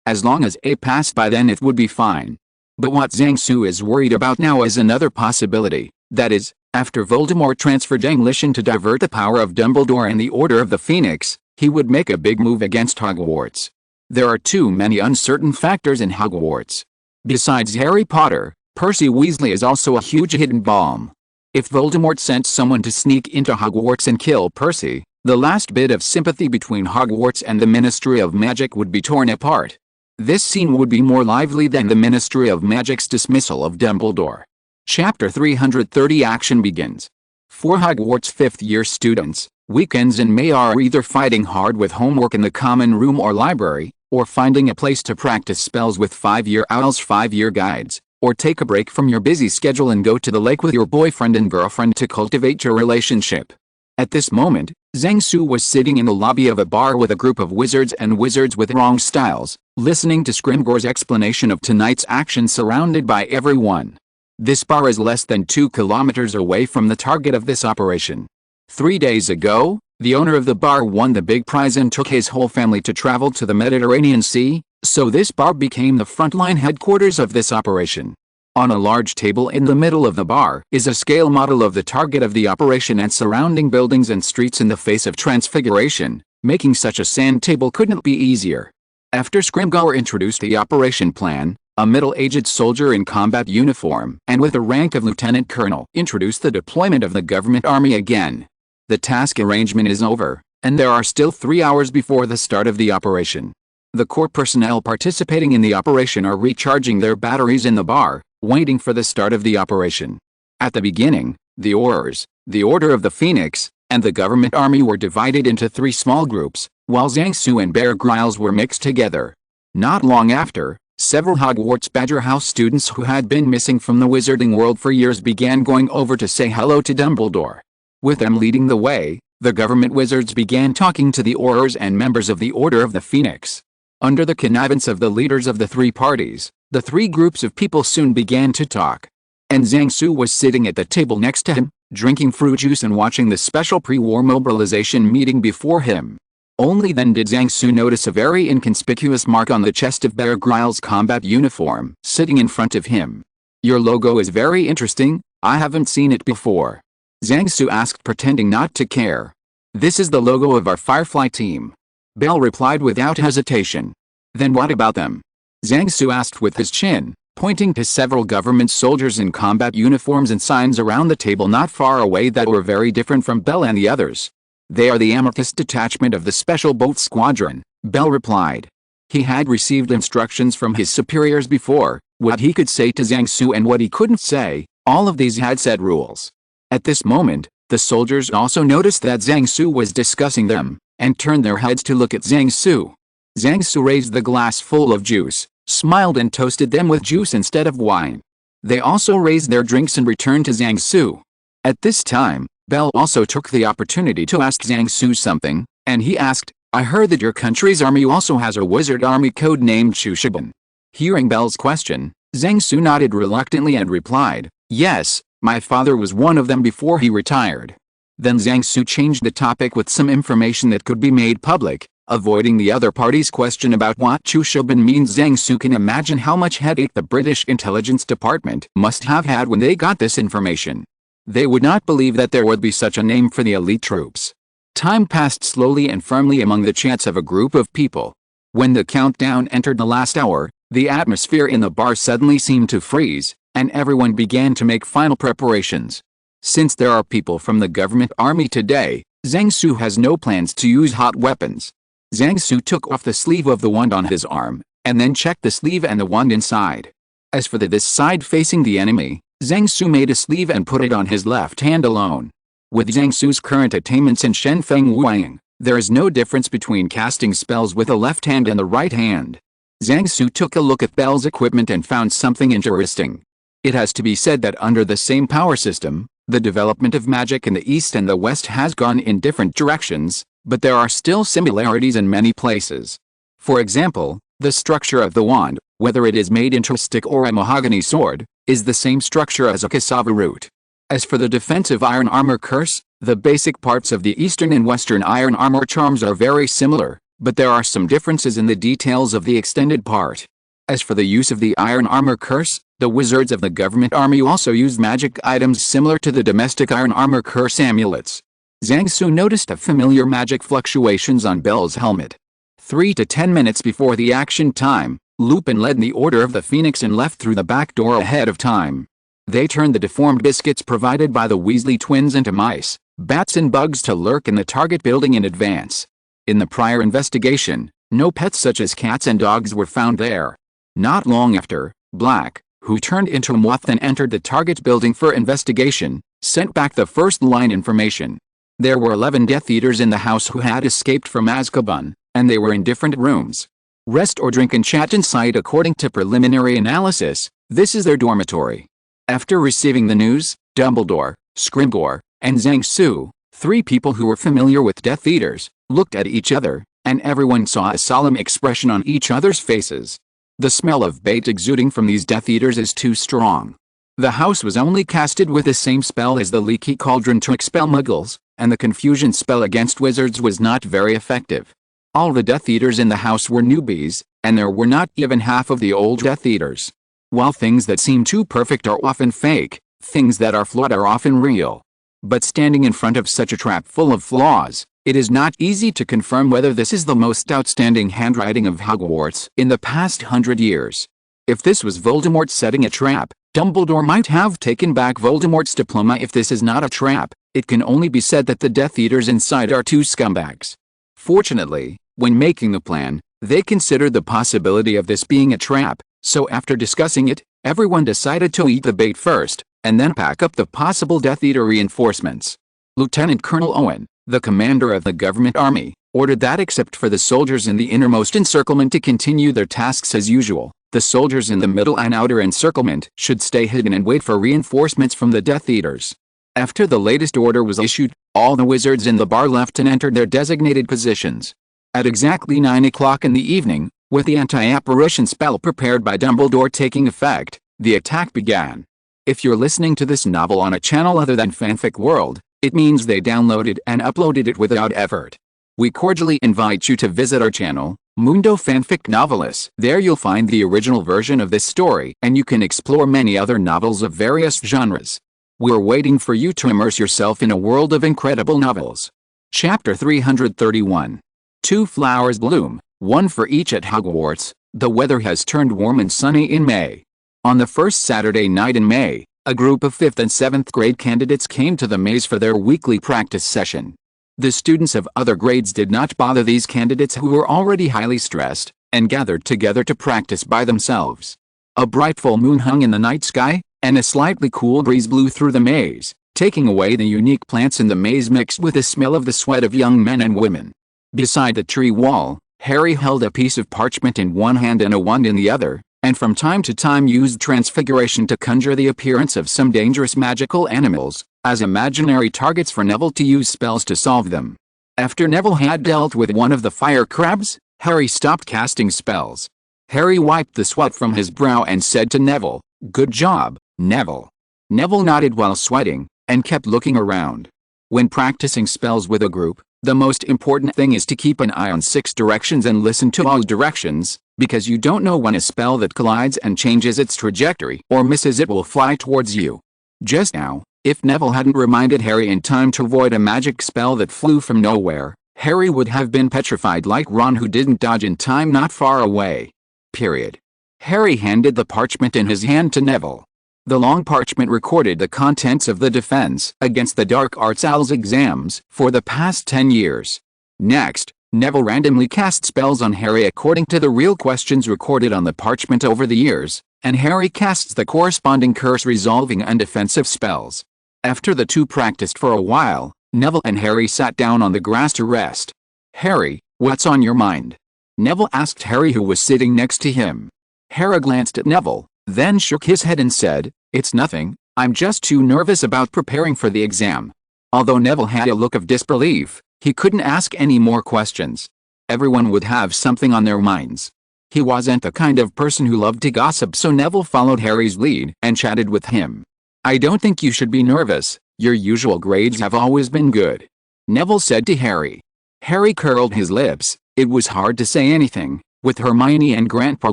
as long as it passed by then it would be fine. But what Zhang Su is worried about now is another possibility, that is, after Voldemort transferred English to divert the power of Dumbledore and the Order of the Phoenix, he would make a big move against Hogwarts. There are too many uncertain factors in Hogwarts. Besides Harry Potter, Percy Weasley is also a huge hidden bomb. If Voldemort sent someone to sneak into Hogwarts and kill Percy, the last bit of sympathy between Hogwarts and the Ministry of Magic would be torn apart. This scene would be more lively than the Ministry of Magic's dismissal of Dumbledore. Chapter 330 Action begins. For Hogwarts 5th-year students, weekends in May are either fighting hard with homework in the common room or library, or finding a place to practice spells with 5-year owls 5-year guides, or take a break from your busy schedule and go to the lake with your boyfriend and girlfriend to cultivate your relationship. At this moment, Zhang Su was sitting in the lobby of a bar with a group of wizards and wizards with wrong styles, listening to Scrimgeour's explanation of tonight's action surrounded by everyone. This bar is less than 2 kilometers away from the target of this operation. 3 days ago, the owner of the bar won the big prize and took his whole family to travel to the Mediterranean Sea, so this bar became the frontline headquarters of this operation. On a large table in the middle of the bar is a scale model of the target of the operation and surrounding buildings and streets in the face of transfiguration. Making such a sand table couldn't be easier. After Scrimgeour introduced the operation plan, a middle-aged soldier in combat uniform and with the rank of lieutenant colonel introduced the deployment of the government army again. The task arrangement is over, and there are still 3 hours before the start of the operation. The core personnel participating in the operation are recharging their batteries in the bar, waiting for the start of the operation. At the beginning, the Aurors, the Order of the Phoenix, and the government army were divided into 3 small groups, while Zhang Su and Bear Grylls were mixed together. Not long after, several Hogwarts Badger House students who had been missing from the wizarding world for years began going over to say hello to Dumbledore. With them leading the way, the government wizards began talking to the Aurors and members of the Order of the Phoenix. Under the connivance of the leaders of the 3 parties, the 3 groups of people soon began to talk. And Zhang Su was sitting at the table next to him, drinking fruit juice and watching the special pre-war mobilization meeting before him. Only then did Zhang Su notice a very inconspicuous mark on the chest of Bear Grylls' combat uniform sitting in front of him. "Your logo is very interesting, I haven't seen it before," Zhang Su asked, pretending not to care. "This is the logo of our Firefly team," Bell replied without hesitation. "Then what about them?" Zhang Su asked with his chin, pointing to several government soldiers in combat uniforms and signs around the table not far away that were very different from Bell and the others. "They are the Amethyst detachment of the Special Boat Squadron," Bell replied. He had received instructions from his superiors before, what he could say to Zhang Su and what he couldn't say, all of these had set rules. At this moment, the soldiers also noticed that Zhang Su was discussing them, and turned their heads to look at Zhang Su. Zhang Su raised the glass full of juice, smiled and toasted them with juice instead of wine. They also raised their drinks and returned to Zhang Su. At this time, Bell also took the opportunity to ask Zhang Su something, and he asked, "I heard that your country's army also has a wizard army code named Chushiban." Hearing Bell's question, Zhang Su nodded reluctantly and replied, "Yes, my father was one of them before he retired." Then Zhang Su changed the topic with some information that could be made public, avoiding the other party's question about what Chushiban means. Zhang Su can imagine how much headache the British Intelligence Department must have had when they got this information. They would not believe that there would be such a name for the elite troops. Time passed slowly and firmly among the chants of a group of people. When the countdown entered the last hour, the atmosphere in the bar suddenly seemed to freeze, and everyone began to make final preparations. Since there are people from the government army today, Zhang Su has no plans to use hot weapons. Zhang Su took off the sleeve of the wand on his arm, and then checked the sleeve and the wand inside. As for this side facing the enemy, Zhang Su made a sleeve and put it on his left hand alone. With Zhang Su's current attainments in Shenfeng Wuang, there is no difference between casting spells with the left hand and the right hand. Zhang Su took a look at Bell's equipment and found something interesting. It has to be said that under the same power system, the development of magic in the East and the West has gone in different directions, but there are still similarities in many places. For example, the structure of the wand, whether it is made into a stick or a mahogany sword, is the same structure as a cassava root. As for the defensive iron armor curse, the basic parts of the Eastern and Western iron armor charms are very similar, but there are some differences in the details of the extended part. As for the use of the iron armor curse, the wizards of the government army also used magic items similar to the domestic iron armor curse amulets. Zhang Su noticed the familiar magic fluctuations on Belle's helmet. 3 to 10 minutes before the action time, Lupin led the Order of the Phoenix and left through the back door ahead of time. They turned the deformed biscuits provided by the Weasley twins into mice, bats and bugs to lurk in the target building in advance. In the prior investigation, no pets such as cats and dogs were found there. Not long after, Black, who turned into a moth and entered the target building for investigation, sent back the first line information. There were 11 Death Eaters in the house who had escaped from Azkaban, and they were in different rooms. Rest or drink and chat inside according to preliminary analysis. This is their dormitory. After receiving the news, Dumbledore, Scrimgeour, and Zhang Su, 3 people who were familiar with Death Eaters, looked at each other, and everyone saw a solemn expression on each other's faces. The smell of bait exuding from these Death Eaters is too strong. The house was only casted with the same spell as the leaky cauldron to expel muggles, and the confusion spell against wizards was not very effective. All the Death Eaters in the house were newbies, and there were not even half of the old Death Eaters. While things that seem too perfect are often fake, things that are flawed are often real. But standing in front of such a trap full of flaws, it is not easy to confirm whether this is the most outstanding handwriting of Hogwarts in the past 100 years. If this was Voldemort setting a trap, Dumbledore might have taken back Voldemort's diploma. If this is not a trap, it can only be said that the Death Eaters inside are 2 scumbags. Fortunately, when making the plan, they considered the possibility of this being a trap, so after discussing it, everyone decided to eat the bait first, and then pack up the possible Death Eater reinforcements. Lieutenant Colonel Owen, the commander of the government army, ordered that except for the soldiers in the innermost encirclement to continue their tasks as usual, the soldiers in the middle and outer encirclement should stay hidden and wait for reinforcements from the Death Eaters. After the latest order was issued, all the wizards in the bar left and entered their designated positions. At exactly 9 o'clock in the evening, with the anti-apparition spell prepared by Dumbledore taking effect, the attack began. If you're listening to this novel on a channel other than Fanfic World, it means they downloaded and uploaded it without effort. We cordially invite you to visit our channel, Mundo Fanfic Novelis. There you'll find the original version of this story, and you can explore many other novels of various genres. We're waiting for you to immerse yourself in a world of incredible novels. Chapter 331. 2 flowers bloom, 1 for each at Hogwarts. The weather has turned warm and sunny in May. On the first Saturday night in May, a group of 5th and 7th grade candidates came to the maze for their weekly practice session. The students of other grades did not bother these candidates who were already highly stressed, and gathered together to practice by themselves. A bright full moon hung in the night sky, and a slightly cool breeze blew through the maze, taking away the unique plants in the maze mixed with the smell of the sweat of young men and women. Beside the tree wall, Harry held a piece of parchment in one hand and a wand in the other, and from time to time used transfiguration to conjure the appearance of some dangerous magical animals, as imaginary targets for Neville to use spells to solve them. After Neville had dealt with one of the fire crabs, Harry stopped casting spells. Harry wiped the sweat from his brow and said to Neville, "Good job, Neville." Neville nodded while sweating, and kept looking around. When practicing spells with a group, the most important thing is to keep an eye on 6 directions and listen to all directions, because you don't know when a spell that collides and changes its trajectory or misses it will fly towards you. Just now, if Neville hadn't reminded Harry in time to avoid a magic spell that flew from nowhere, Harry would have been petrified like Ron, who didn't dodge in time not far away. Period. Harry handed the parchment in his hand to Neville. The long parchment recorded the contents of the Defense Against the Dark Arts ALS exams for the past 10 years. Next, Neville randomly cast spells on Harry according to the real questions recorded on the parchment over the years, and Harry casts the corresponding curse-resolving and defensive spells. After the two practiced for a while, Neville and Harry sat down on the grass to rest. "Harry, what's on your mind?" Neville asked Harry, who was sitting next to him. Harry glanced at Neville, then shook his head and said, "It's nothing, I'm just too nervous about preparing for the exam." Although Neville had a look of disbelief, he couldn't ask any more questions. Everyone would have something on their minds. He wasn't the kind of person who loved to gossip, so Neville followed Harry's lead and chatted with him. "I don't think you should be nervous, your usual grades have always been good," Neville said to Harry. Harry curled his lips. It was hard to say anything, With Hermione and Grandpa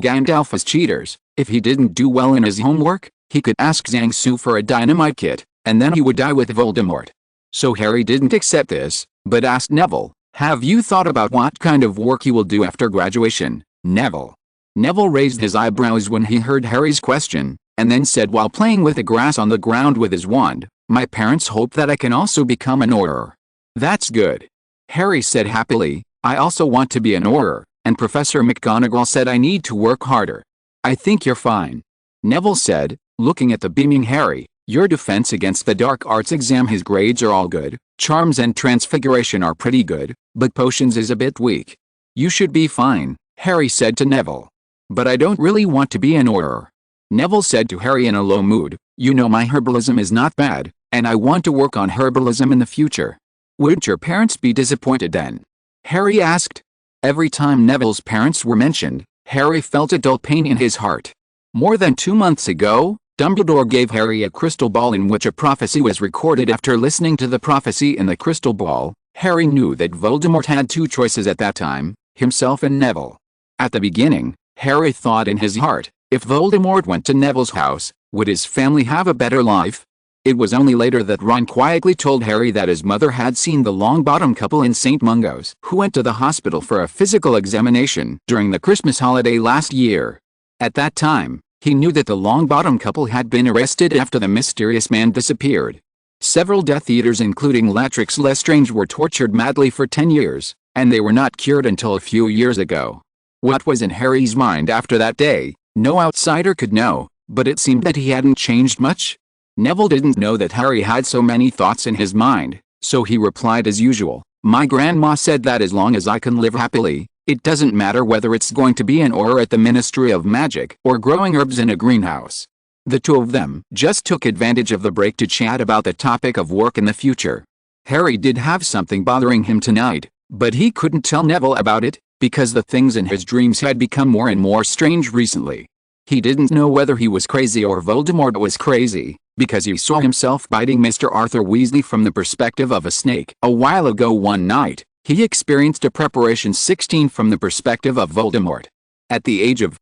Gandalf as cheaters, if he didn't do well in his homework, he could ask Zhang-Su for a dynamite kit, and then he would die with Voldemort. So Harry didn't accept this, but asked Neville, "Have you thought about what kind of work you will do after graduation, Neville?" Neville raised his eyebrows when he heard Harry's question, and then said while playing with the grass on the ground with his wand, "My parents hope that I can also become an Auror." "That's good," Harry said happily. "I also want to be an Auror, and Professor McGonagall said I need to work harder." "I think you're fine," Neville said, looking at the beaming Harry. "Your defense against the dark arts exam, his grades are all good, charms and transfiguration are pretty good, but potions is a bit weak." "You should be fine," Harry said to Neville. "But I don't really want to be an Auror," Neville said to Harry in a low mood. "You know my herbalism is not bad, and I want to work on herbalism in the future." "Wouldn't your parents be disappointed then?" Harry asked. Every time Neville's parents were mentioned, Harry felt a dull pain in his heart. More than 2 months ago, Dumbledore gave Harry a crystal ball in which a prophecy was recorded. After listening to the prophecy in the crystal ball, Harry knew that Voldemort had 2 choices at that time, himself and Neville. At the beginning, Harry thought in his heart, if Voldemort went to Neville's house, would his family have a better life? It was only later that Ron quietly told Harry that his mother had seen the Longbottom couple in St. Mungo's, who went to the hospital for a physical examination during the Christmas holiday last year. At that time, he knew that the Longbottom couple had been arrested after the mysterious man disappeared. Several Death Eaters including Latrix Lestrange were tortured madly for 10 years, and they were not cured until a few years ago. What was in Harry's mind after that day, no outsider could know, but it seemed that he hadn't changed much. Neville didn't know that Harry had so many thoughts in his mind, so he replied as usual, "My grandma said that as long as I can live happily, it doesn't matter whether it's going to be an Auror at the Ministry of Magic or growing herbs in a greenhouse." The two of them just took advantage of the break to chat about the topic of work in the future. Harry did have something bothering him tonight, but he couldn't tell Neville about it, because the things in his dreams had become more and more strange recently. He didn't know whether he was crazy or Voldemort was crazy, because he saw himself biting Mr. Arthur Weasley from the perspective of a snake. A while ago one night, he experienced a preparation 16 from the perspective of Voldemort. At the age of,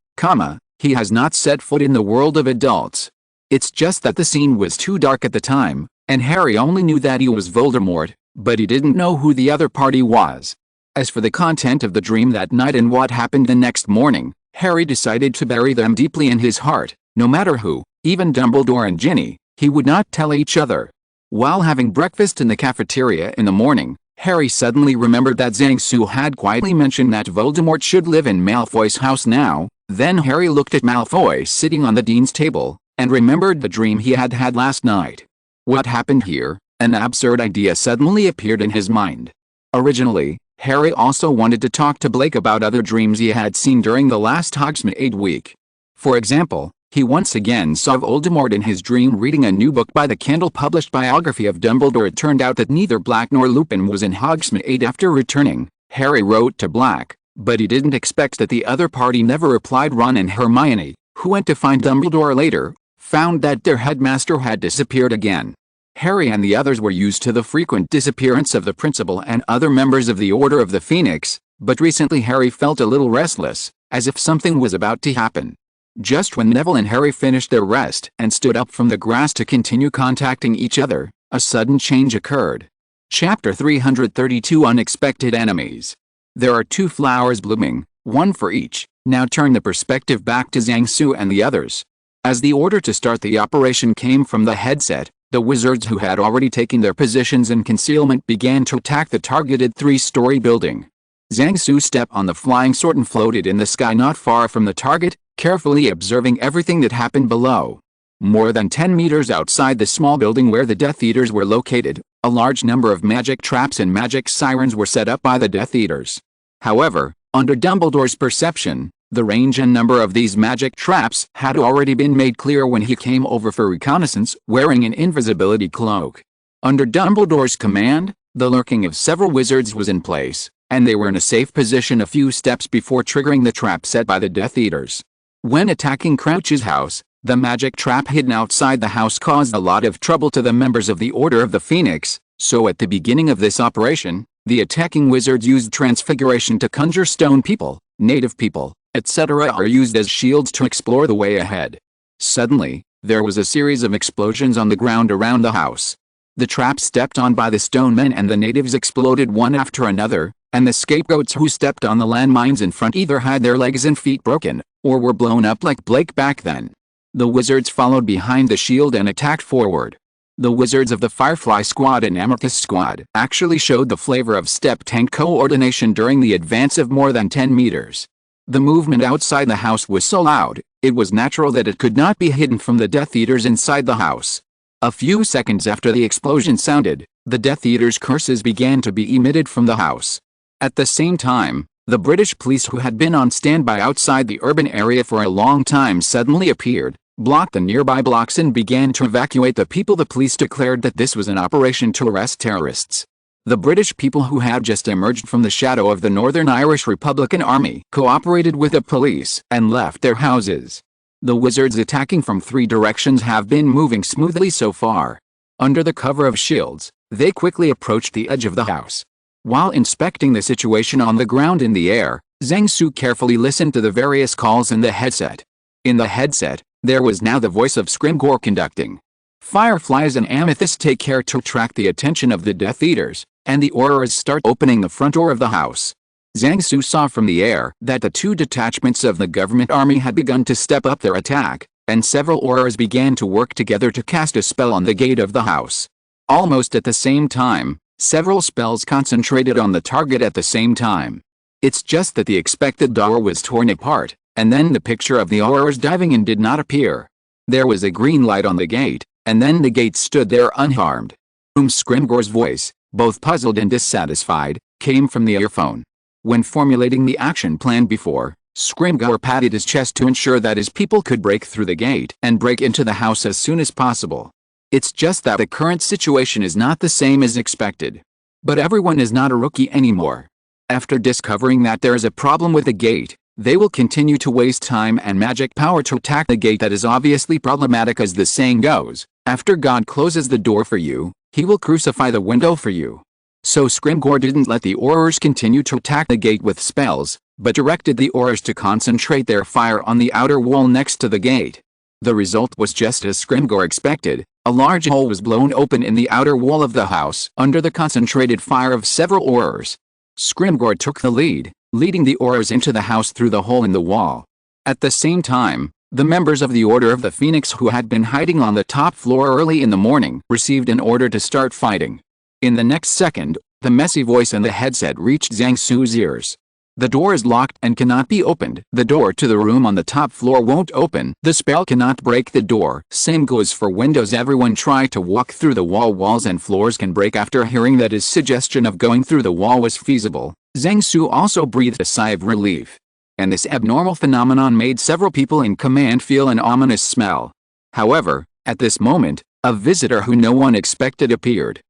he has not set foot in the world of adults. It's just that the scene was too dark at the time, and Harry only knew that he was Voldemort, but he didn't know who the other party was. As for the content of the dream that night and what happened the next morning, Harry decided to bury them deeply in his heart, no matter who, even Dumbledore and Ginny, he would not tell each other. While having breakfast in the cafeteria in the morning, Harry suddenly remembered that Zhang-Su had quietly mentioned that Voldemort should live in Malfoy's house now. Then Harry looked at Malfoy sitting on the dean's table, and remembered the dream he had had last night. What happened here? An absurd idea suddenly appeared in his mind. Originally, Harry also wanted to talk to Blake about other dreams he had seen during the last Hogsmeade week. For example, he once again saw Voldemort in his dream reading a new book by the Kindle-published biography of Dumbledore. It turned out that neither Black nor Lupin was in Hogsmeade after returning. Harry wrote to Black, but he didn't expect that the other party never replied. Ron and Hermione, who went to find Dumbledore later, found that their headmaster had disappeared again. Harry and the others were used to the frequent disappearance of the principal and other members of the Order of the Phoenix, but recently Harry felt a little restless, as if something was about to happen. Just when Neville and Harry finished their rest and stood up from the grass to continue contacting each other, a sudden change occurred. Chapter 332 Unexpected Enemies. There are 2 flowers blooming, one for each. Now turn the perspective back to Zhang-Su and the others. As the order to start the operation came from the headset, the wizards who had already taken their positions in concealment began to attack the targeted 3-story building. Zhang-Su stepped on the flying sword and floated in the sky not far from the target, carefully observing everything that happened below. More than 10 meters outside the small building where the Death Eaters were located, a large number of magic traps and magic sirens were set up by the Death Eaters. However, under Dumbledore's perception, the range and number of these magic traps had already been made clear when he came over for reconnaissance wearing an invisibility cloak. Under Dumbledore's command, the lurking of several wizards was in place, and they were in a safe position a few steps before triggering the trap set by the Death Eaters. When attacking Crouch's house, the magic trap hidden outside the house caused a lot of trouble to the members of the Order of the Phoenix, so at the beginning of this operation, the attacking wizards used transfiguration to conjure stone people, native people, etc. are used as shields to explore the way ahead. Suddenly, there was a series of explosions on the ground around the house. The traps stepped on by the stone men and the natives exploded one after another, and the scapegoats who stepped on the landmines in front either had their legs and feet broken, or were blown up like Blake back then. The wizards followed behind the shield and attacked forward. The wizards of the Firefly Squad and Amethyst Squad actually showed the flavor of step-tank coordination during the advance of more than 10 meters. The movement outside the house was so loud, it was natural that it could not be hidden from the Death Eaters inside the house. A few seconds after the explosion sounded, the Death Eaters' curses began to be emitted from the house. At the same time, the British police who had been on standby outside the urban area for a long time suddenly appeared, blocked the nearby blocks and began to evacuate the people. The police declared that this was an operation to arrest terrorists. The British people who had just emerged from the shadow of the Northern Irish Republican Army cooperated with the police and left their houses. The wizards attacking from 3 directions have been moving smoothly so far. Under the cover of shields, they quickly approached the edge of the house. While inspecting the situation on the ground in the air, Zhang Su carefully listened to the various calls in the headset. In the headset, there was now the voice of Scrimgeour conducting. Fireflies and Amethyst take care to attract the attention of the Death Eaters, and the Aurors start opening the front door of the house. Zhang Su saw from the air that the 2 detachments of the government army had begun to step up their attack, and several Aurors began to work together to cast a spell on the gate of the house. Almost at the same time, several spells concentrated on the target at the same time. It's just that the expected door was torn apart, and then the picture of the Aurors diving in did not appear. There was a green light on the gate, and then the gate stood there unharmed. Scrimgeour's voice, both puzzled and dissatisfied, came from the earphone. When formulating the action plan before, Scrimgeour patted his chest to ensure that his people could break through the gate and break into the house as soon as possible. It's just that the current situation is not the same as expected. But everyone is not a rookie anymore. After discovering that there is a problem with the gate, they will continue to waste time and magic power to attack the gate that is obviously problematic. As the saying goes, after God closes the door for you, he will crucify the window for you. So Scrimgeour didn't let the Aurors continue to attack the gate with spells, but directed the Aurors to concentrate their fire on the outer wall next to the gate. The result was just as Scrimgeour expected. A large hole was blown open in the outer wall of the house under the concentrated fire of several Aurors. Scrimgeour took the lead, leading the Aurors into the house through the hole in the wall. At the same time, the members of the Order of the Phoenix who had been hiding on the top floor early in the morning received an order to start fighting. In the next second, the messy voice in the headset reached Zhang Su's ears. The door is locked and cannot be opened. The door to the room on the top floor won't open. The spell cannot break the door. Same goes for windows. Everyone try to walk through the wall. Walls and floors can break. After hearing that his suggestion of going through the wall was feasible, Zhang Su also breathed a sigh of relief. And this abnormal phenomenon made several people in command feel an ominous smell. However, at this moment, a visitor who no one expected appeared.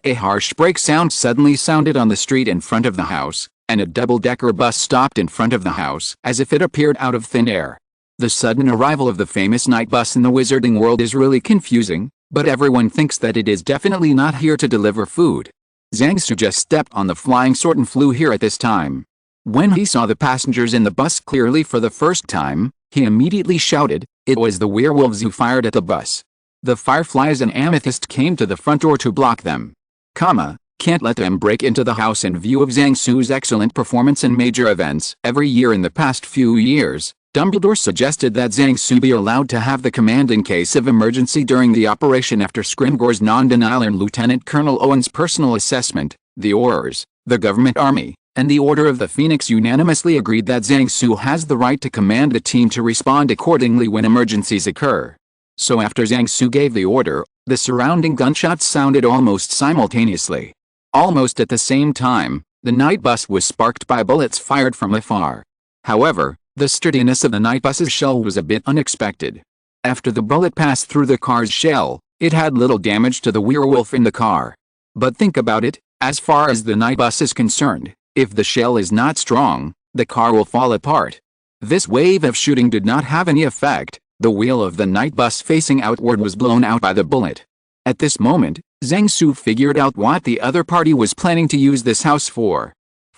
A harsh brake sound suddenly sounded on the street in front of the house, and a double-decker bus stopped in front of the house as if it appeared out of thin air. The sudden arrival of the famous night bus in the wizarding world is really confusing, but everyone thinks that it is definitely not here to deliver food. Zhang Su just stepped on the flying sword and flew here at this time. When he saw the passengers in the bus clearly for the first time, he immediately shouted. It was the werewolves who fired at the bus. The Fireflies and Amethyst came to the front door to block them. Can't let them break into the house. In view of Zhang Su's excellent performance in major events every year in the past few years, Dumbledore suggested that Zhang Su be allowed to have the command in case of emergency during the operation. After Scrimgeour's non-denial and Lieutenant Colonel Owen's personal assessment, the Aurors, the government army, and the Order of the Phoenix unanimously agreed that Zhang Su has the right to command the team to respond accordingly when emergencies occur. So after Zhang Su gave the order, the surrounding gunshots sounded almost simultaneously. Almost at the same time, the night bus was sparked by bullets fired from afar. However, the sturdiness of the night bus's shell was a bit unexpected. After the bullet passed through the car's shell, it had little damage to the werewolf in the car. But think about it, as far as the night bus is concerned, if the shell is not strong, the car will fall apart. This wave of shooting did not have any effect. The wheel of the night bus facing outward was blown out by the bullet. At this moment, Zhang Su figured out what the other party was planning to use this house for.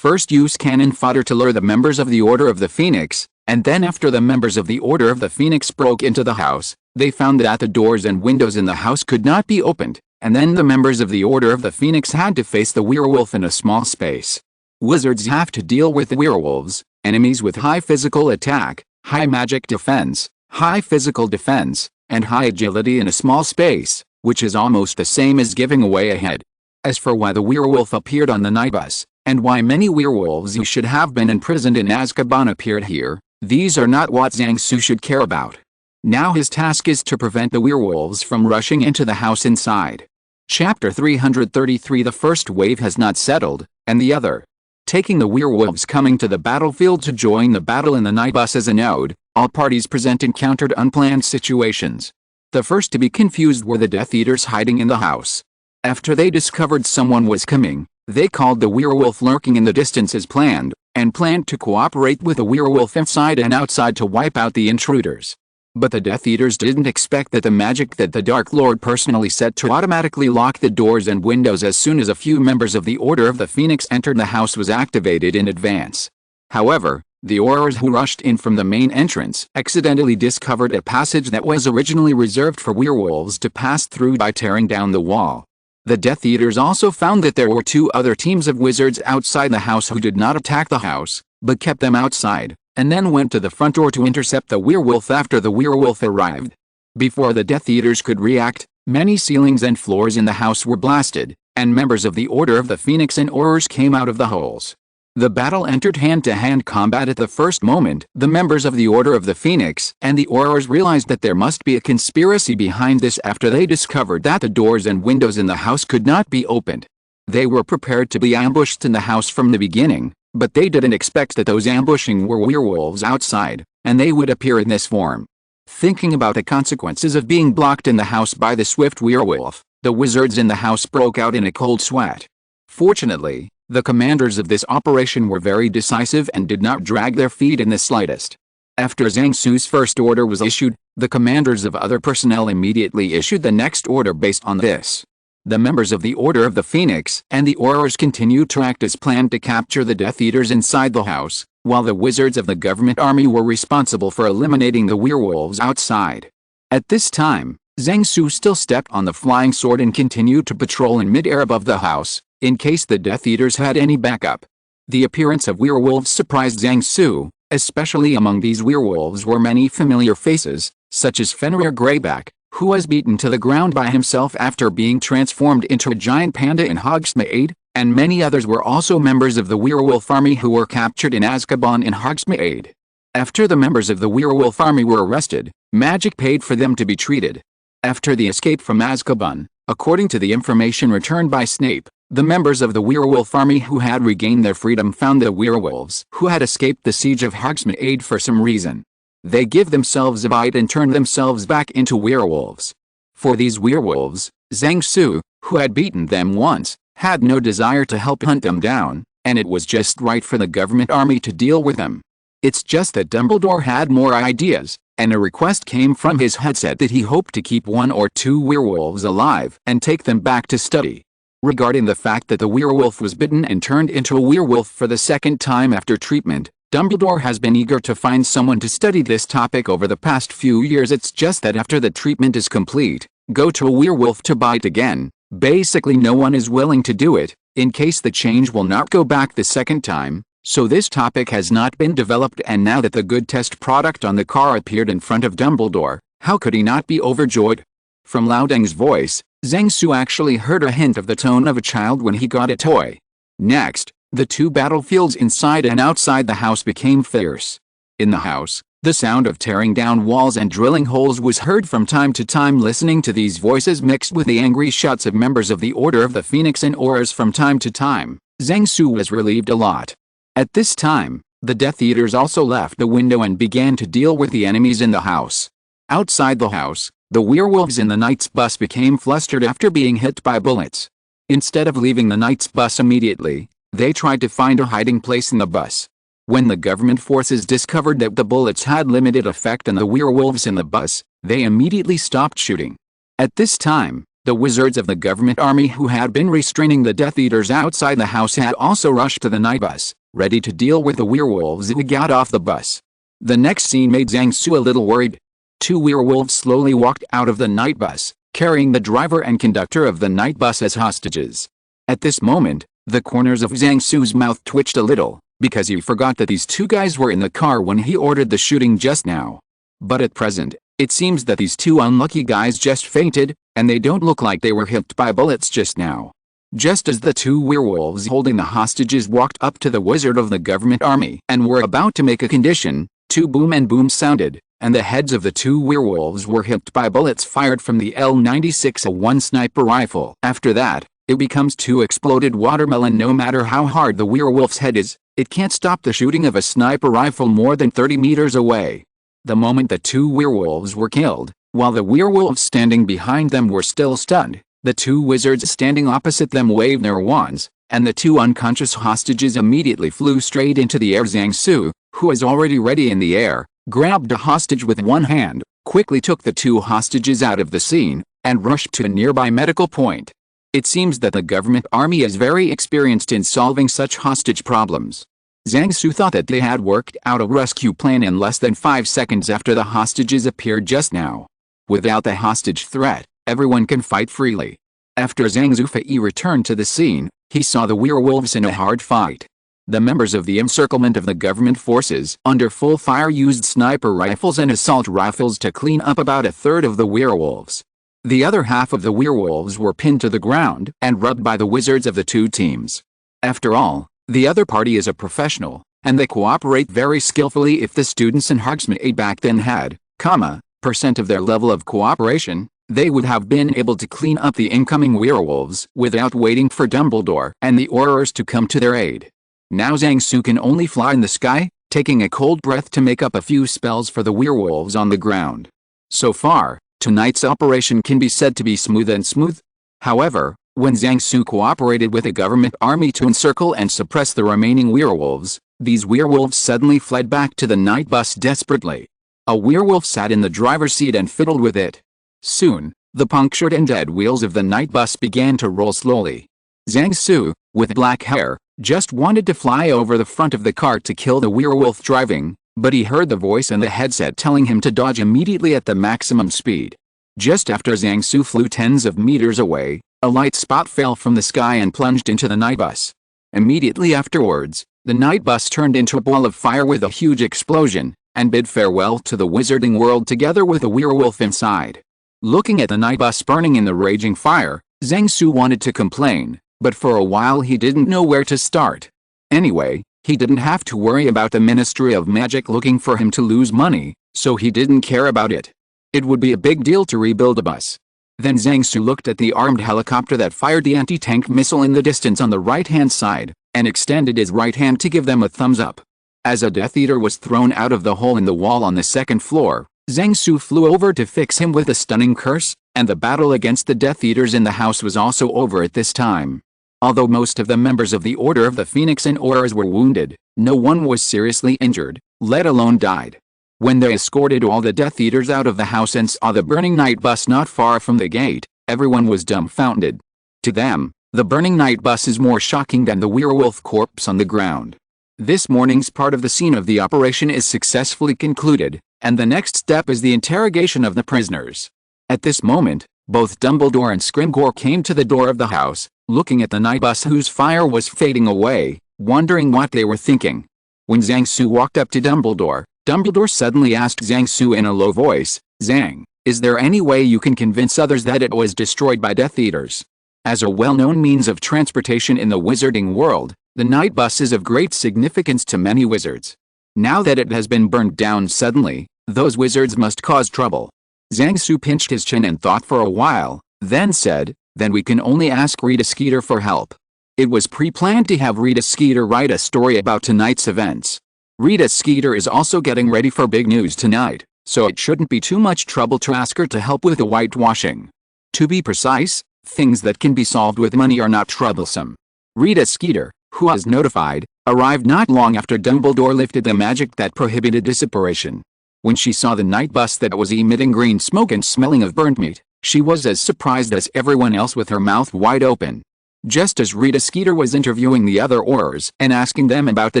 first use cannon fodder to lure the members of the Order of the Phoenix, and then after the members of the Order of the Phoenix broke into the house, they found that the doors and windows in the house could not be opened, and then the members of the Order of the Phoenix had to face the werewolf in a small space. Wizards have to deal with the werewolves, enemies with high physical attack, high magic defense, high physical defense, and high agility in a small space, which is almost the same as giving away a head. As for why the werewolf appeared on the night bus, and why many werewolves who should have been imprisoned in Azkaban appeared here, these are not what Zhang Su should care about. Now his task is to prevent the werewolves from rushing into the house inside. Chapter 333. The first wave has not settled, and the other. Taking the werewolves coming to the battlefield to join the battle in the night bus as a node, all parties present encountered unplanned situations. The first to be confused were the Death Eaters hiding in the house. After they discovered someone was coming, they called the werewolf lurking in the distance as planned, and planned to cooperate with the werewolf inside and outside to wipe out the intruders. But the Death Eaters didn't expect that the magic that the Dark Lord personally set to automatically lock the doors and windows as soon as a few members of the Order of the Phoenix entered the house was activated in advance. However, the Aurors who rushed in from the main entrance accidentally discovered a passage that was originally reserved for werewolves to pass through by tearing down the wall. The Death Eaters also found that there were two other teams of wizards outside the house who did not attack the house, but kept them outside, and then went to the front door to intercept the werewolf after the werewolf arrived. Before the Death Eaters could react, many ceilings and floors in the house were blasted, and members of the Order of the Phoenix and Aurors came out of the holes. The battle entered hand-to-hand combat at the first moment. The members of the Order of the Phoenix and the Aurors realized that there must be a conspiracy behind this after they discovered that the doors and windows in the house could not be opened. They were prepared to be ambushed in the house from the beginning, but they didn't expect that those ambushing were werewolves outside, and they would appear in this form. Thinking about the consequences of being blocked in the house by the swift werewolf, the wizards in the house broke out in a cold sweat. Fortunately, the commanders of this operation were very decisive and did not drag their feet in the slightest. After Zhang Su's first order was issued, the commanders of other personnel immediately issued the next order based on this. The members of the Order of the Phoenix and the Aurors continued to act as planned to capture the Death Eaters inside the house, while the wizards of the government army were responsible for eliminating the werewolves outside. At this time, Zhang Su still stepped on the flying sword and continued to patrol in mid-air above the house, in case the Death Eaters had any backup. The appearance of werewolves surprised Zhang Su, especially among these werewolves were many familiar faces, such as Fenrir Greyback, who was beaten to the ground by himself after being transformed into a giant panda in Hogsmeade, and many others were also members of the werewolf army who were captured in Azkaban in Hogsmeade. After the members of the werewolf army were arrested, magic paid for them to be treated. After the escape from Azkaban, according to the information returned by Snape, the members of the werewolf army who had regained their freedom found the werewolves who had escaped the siege of Hogsmeade for some reason. They give themselves a bite and turn themselves back into werewolves. For these werewolves, Zhang Su, who had beaten them once, had no desire to help hunt them down, and it was just right for the government army to deal with them. It's just that Dumbledore had more ideas, and a request came from his headset that he hoped to keep one or two werewolves alive and take them back to study. Regarding the fact that the werewolf was bitten and turned into a werewolf for the second time after treatment, Dumbledore has been eager to find someone to study this topic over the past few years. It's just that after the treatment is complete, go to a werewolf to bite again. Basically no one is willing to do it, in case the change will not go back the second time, so this topic has not been developed, and now that the good test product on the car appeared in front of Dumbledore, how could he not be overjoyed? From Loudeng's voice, Zhang Su actually heard a hint of the tone of a child when he got a toy. Next, the two battlefields inside and outside the house became fierce. In the house, the sound of tearing down walls and drilling holes was heard from time to time. Listening to these voices mixed with the angry shouts of members of the Order of the Phoenix and Aurors from time to time, Zhang Su was relieved a lot. At this time, the Death Eaters also left the window and began to deal with the enemies in the house. Outside the house, the werewolves in the Knight's bus became flustered after being hit by bullets. Instead of leaving the Knight's bus immediately, they tried to find a hiding place in the bus. When the government forces discovered that the bullets had limited effect on the werewolves in the bus, they immediately stopped shooting. At this time, The wizards of the government army who had been restraining the Death Eaters outside the house had also rushed to the night bus, ready to deal with the werewolves who got off the bus. The next scene made Zhang Su a little worried. 2 werewolves slowly walked out of the night bus, carrying the driver and conductor of the night bus as hostages. At this moment, the corners of Zhang Su's mouth twitched a little, because he forgot that these 2 guys were in the car when he ordered the shooting just now. But at present, it seems that these 2 unlucky guys just fainted, and they don't look like they were hit by bullets just now. Just as the 2 werewolves holding the hostages walked up to the wizard of the government army and were about to make a condition, 2 boom and boom sounded, and the heads of the 2 werewolves were hit by bullets fired from the L96A1 sniper rifle. After that, it becomes 2 exploded watermelon. No matter how hard the werewolf's head is, it can't stop the shooting of a sniper rifle more than 30 meters away. The moment the 2 werewolves were killed, while the werewolves standing behind them were still stunned, the 2 wizards standing opposite them waved their wands, and the 2 unconscious hostages immediately flew straight into the air. Zhang Su, who was already ready in the air, grabbed a hostage with one hand, quickly took the 2 hostages out of the scene, and rushed to a nearby medical point. It seems that the government army is very experienced in solving such hostage problems. Zhang Su thought that they had worked out a rescue plan in less than 5 seconds after the hostages appeared just now. Without the hostage threat, everyone can fight freely. After Zhang Zufei returned to the scene, he saw the werewolves in a hard fight. The members of the encirclement of the government forces under full fire used sniper rifles and assault rifles to clean up about a third of the werewolves. The other half of the werewolves were pinned to the ground and rubbed by the wizards of the 2 teams. After all, the other party is a professional, and they cooperate very skillfully. If the students in Hogsmeade back then had, % of their level of cooperation, they would have been able to clean up the incoming werewolves without waiting for Dumbledore and the Aurors to come to their aid. Now Zhang Su can only fly in the sky, taking a cold breath to make up a few spells for the werewolves on the ground. So far, tonight's operation can be said to be smooth. However, when Zhang Su cooperated with the government army to encircle and suppress the remaining werewolves, these werewolves suddenly fled back to the night bus desperately. A werewolf sat in the driver's seat and fiddled with it. Soon, the punctured and dead wheels of the night bus began to roll slowly. Zhang Su, with black hair, just wanted to fly over the front of the car to kill the werewolf driving, but he heard the voice in the headset telling him to dodge immediately at the maximum speed. Just after Zhang Su flew tens of meters away, a light spot fell from the sky and plunged into the night bus. Immediately afterwards, the night bus turned into a ball of fire with a huge explosion, and bid farewell to the wizarding world together with a werewolf inside. Looking at the night bus burning in the raging fire, Zhang Su wanted to complain, but for a while he didn't know where to start. Anyway, he didn't have to worry about the Ministry of Magic looking for him to lose money, so he didn't care about it. It would be a big deal to rebuild a bus. Then Zhang Su looked at the armed helicopter that fired the anti-tank missile in the distance on the right-hand side, and extended his right hand to give them a thumbs up. As a Death Eater was thrown out of the hole in the wall on the 2nd floor, Zhang Su flew over to fix him with a stunning curse, and the battle against the Death Eaters in the house was also over at this time. Although most of the members of the Order of the Phoenix and Aurors were wounded, no one was seriously injured, let alone died. When they escorted all the Death Eaters out of the house and saw the burning night bus not far from the gate, everyone was dumbfounded. To them, the burning night bus is more shocking than the werewolf corpse on the ground. This morning's part of the scene of the operation is successfully concluded, and the next step is the interrogation of the prisoners. At this moment, both Dumbledore and Scrimgeour came to the door of the house, looking at the night bus whose fire was fading away, wondering what they were thinking. When Zhang Su walked up to Dumbledore, Dumbledore suddenly asked Zhang Su in a low voice, "Zhang, is there any way you can convince others that it was destroyed by Death Eaters?" As a well-known means of transportation in the wizarding world, the night bus is of great significance to many wizards. Now that it has been burned down suddenly, those wizards must cause trouble. Zhang Su pinched his chin and thought for a while, then said, "Then we can only ask Rita Skeeter for help." It was pre-planned to have Rita Skeeter write a story about tonight's events. Rita Skeeter is also getting ready for big news tonight, so it shouldn't be too much trouble to ask her to help with the whitewashing. To be precise, things that can be solved with money are not troublesome. Rita Skeeter, who was notified, arrived not long after Dumbledore lifted the magic that prohibited disapparition. When she saw the night bus that was emitting green smoke and smelling of burnt meat, She was as surprised as everyone else with her mouth wide open. Just as Rita Skeeter was interviewing the other Aurors and asking them about the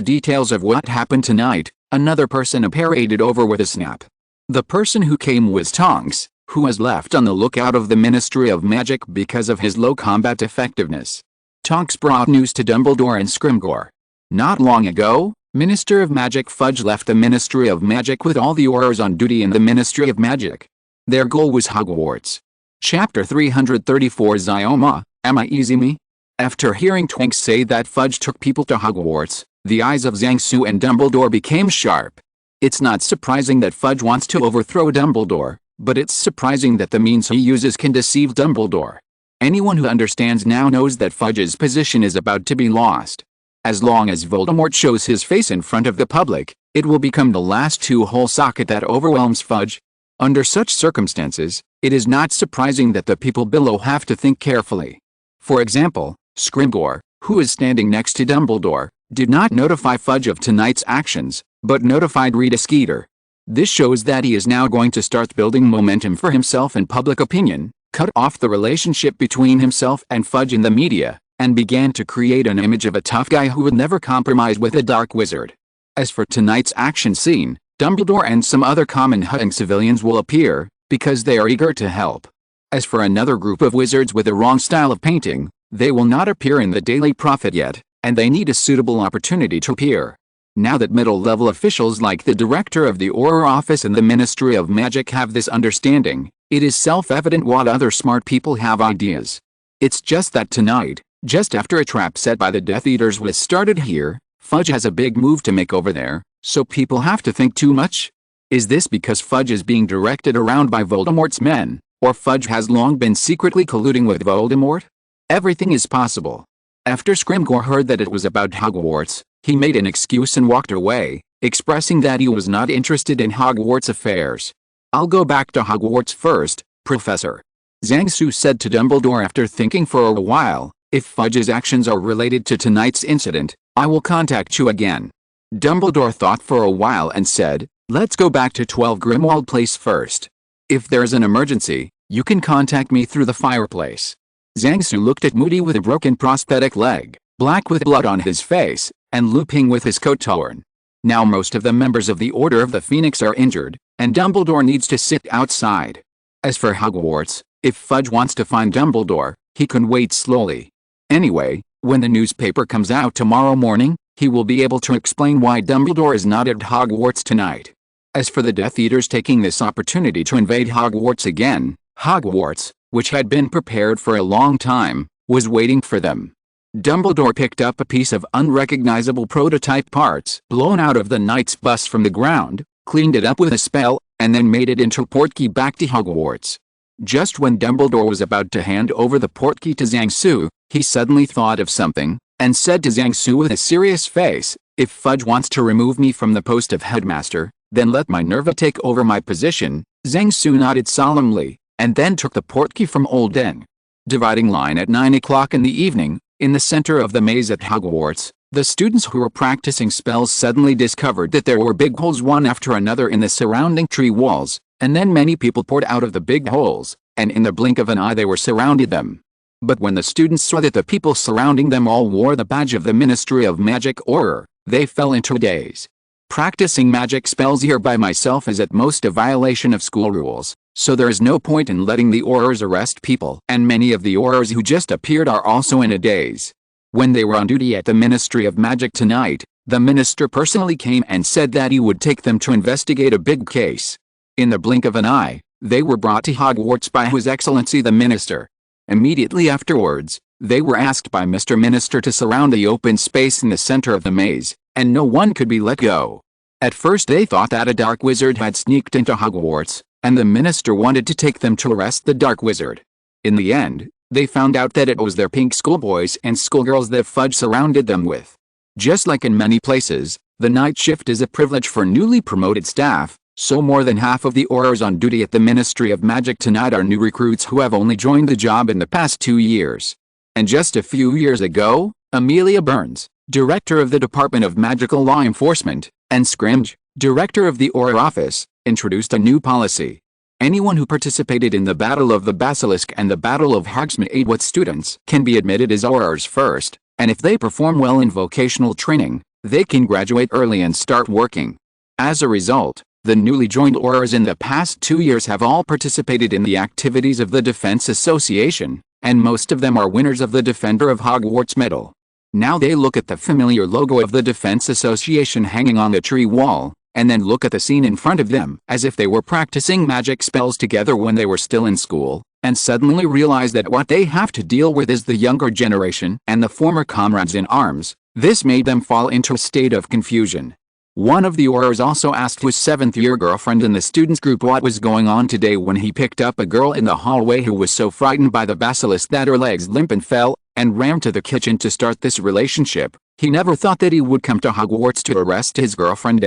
details of what happened tonight, another person paraded over with a snap. The person who came was Tonks, who was left on the lookout of the Ministry of Magic because of his low combat effectiveness. Tonks brought news to Dumbledore and Scrimgeour. Not long ago, Minister of Magic Fudge left the Ministry of Magic with all the Aurors on duty in the Ministry of Magic. Their goal was Hogwarts. Chapter 334 Zyoma, Am I Easy Me? After hearing Twinks say that Fudge took people to Hogwarts, the eyes of Zhang-Su and Dumbledore became sharp. It's not surprising that Fudge wants to overthrow Dumbledore, but it's surprising that the means he uses can deceive Dumbledore. Anyone who understands now knows that Fudge's position is about to be lost. As long as Voldemort shows his face in front of the public, it will become the last two-hole socket that overwhelms Fudge. Under such circumstances, it is not surprising that the people below have to think carefully. For example, Scrimgeour, who is standing next to Dumbledore, did not notify Fudge of tonight's actions, but notified Rita Skeeter. This shows that he is now going to start building momentum for himself in public opinion, cut off the relationship between himself and Fudge in the media, and began to create an image of a tough guy who would never compromise with a dark wizard. As for tonight's action scene, Dumbledore and some other common-hunting civilians will appear, because they are eager to help. As for another group of wizards with a wrong style of painting, they will not appear in the Daily Prophet yet, and they need a suitable opportunity to appear. Now that middle-level officials like the director of the Auror Office and the Ministry of Magic have this understanding, it is self-evident what other smart people have ideas. It's just that tonight, just after a trap set by the Death Eaters was started here, Fudge has a big move to make over there, so people have to think too much? Is this because Fudge is being directed around by Voldemort's men, or Fudge has long been secretly colluding with Voldemort? Everything is possible. After Scrimgeour heard that it was about Hogwarts, he made an excuse and walked away, expressing that he was not interested in Hogwarts affairs. I'll go back to Hogwarts first, Professor. Zhang-Su said to Dumbledore after thinking for a while. If Fudge's actions are related to tonight's incident, I will contact you again. Dumbledore thought for a while and said, let's go back to 12 Grimwald Place first. If there's an emergency, you can contact me through the fireplace. Zhang-Su looked at Moody with a broken prosthetic leg, black with blood on his face, and Lupin with his coat torn. Now most of the members of the Order of the Phoenix are injured, and Dumbledore needs to sit outside. As for Hogwarts, if Fudge wants to find Dumbledore, he can wait slowly. Anyway, when the newspaper comes out tomorrow morning, he will be able to explain why Dumbledore is not at Hogwarts tonight. As for the Death Eaters taking this opportunity to invade Hogwarts again, Hogwarts, which had been prepared for a long time, was waiting for them. Dumbledore picked up a piece of unrecognizable prototype parts blown out of the Knight's bus from the ground, cleaned it up with a spell, and then made it into a portkey back to Hogwarts. Just when Dumbledore was about to hand over the portkey to Zhang-Su, he suddenly thought of something, and said to Zhang-Su with a serious face, if Fudge wants to remove me from the post of headmaster, then let Minerva take over my position. Zhang-Su nodded solemnly, and then took the portkey from Old Den. Dividing line at 9 o'clock in the evening, in the center of the maze at Hogwarts, the students who were practicing spells suddenly discovered that there were big holes one after another in the surrounding tree walls, and then many people poured out of the big holes, and in the blink of an eye they were surrounded them. But when the students saw that the people surrounding them all wore the badge of the Ministry of Magic Auror, they fell into a daze. Practicing magic spells here by myself is at most a violation of school rules, so there is no point in letting the Aurors arrest people, and many of the Aurors who just appeared are also in a daze. When they were on duty at the Ministry of Magic tonight, the minister personally came and said that he would take them to investigate a big case. In the blink of an eye, they were brought to Hogwarts by His Excellency the Minister. Immediately afterwards, they were asked by Mr. Minister to surround the open space in the center of the maze, and no one could be let go. At first they thought that a dark wizard had sneaked into Hogwarts, and the minister wanted to take them to arrest the dark wizard. In the end, they found out that it was their pink schoolboys and schoolgirls that Fudge surrounded them with. Just like in many places, the night shift is a privilege for newly promoted staff, so more than half of the Aurors on duty at the Ministry of Magic tonight are new recruits who have only joined the job in the past 2 years. And just a few years ago, Amelia Burns, director of the Department of Magical Law Enforcement, and Scrimge, director of the Auror Office, introduced a new policy. Anyone who participated in the Battle of the Basilisk and the Battle of Hogsmeade with students can be admitted as Aurors first, and if they perform well in vocational training, they can graduate early and start working. As a result, the newly joined Aurors in the past 2 years have all participated in the activities of the Defense Association, and most of them are winners of the Defender of Hogwarts medal. Now they look at the familiar logo of the Defense Association hanging on the tree wall, and then look at the scene in front of them as if they were practicing magic spells together when they were still in school, and suddenly realize that what they have to deal with is the younger generation and the former comrades in arms. This made them fall into a state of confusion. One of the Aurors also asked his 7th-year girlfriend in the students group what was going on today when he picked up a girl in the hallway who was so frightened by the basilisk that her legs limp and fell, and ran to the kitchen to start this relationship. He never thought that he would come to Hogwarts to arrest his girlfriend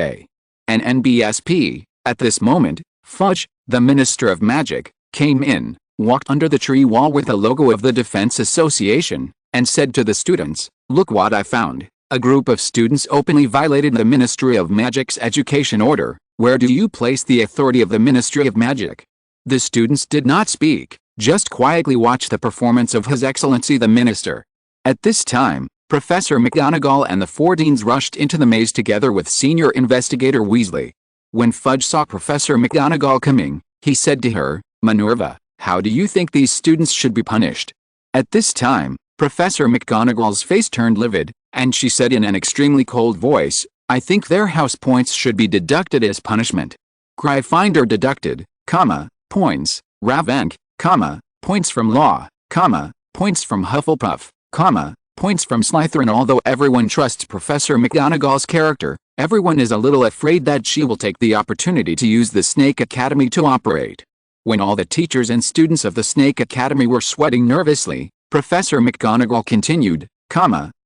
an NBSP. At this moment, Fudge, the Minister of Magic, came in, walked under the tree wall with the logo of the Defense Association, and said to the students, "Look what I found. A group of students openly violated the Ministry of Magic's education order. Where do you place the authority of the Ministry of Magic?" The students did not speak, just quietly watched the performance of His Excellency the Minister. At this time, Professor McGonagall and the 4 deans rushed into the maze together with Senior Investigator Weasley. When Fudge saw Professor McGonagall coming, he said to her, "Minerva, how do you think these students should be punished?" At this time, Professor McGonagall's face turned livid, and she said in an extremely cold voice, "I think their house points should be deducted as punishment. Gryffindor deducted, points, Ravenclaw, points from Law, points from Hufflepuff, points from Slytherin." Although everyone trusts Professor McGonagall's character, everyone is a little afraid that she will take the opportunity to use the Snake Academy to operate. When all the teachers and students of the Snake Academy were sweating nervously, Professor McGonagall continued,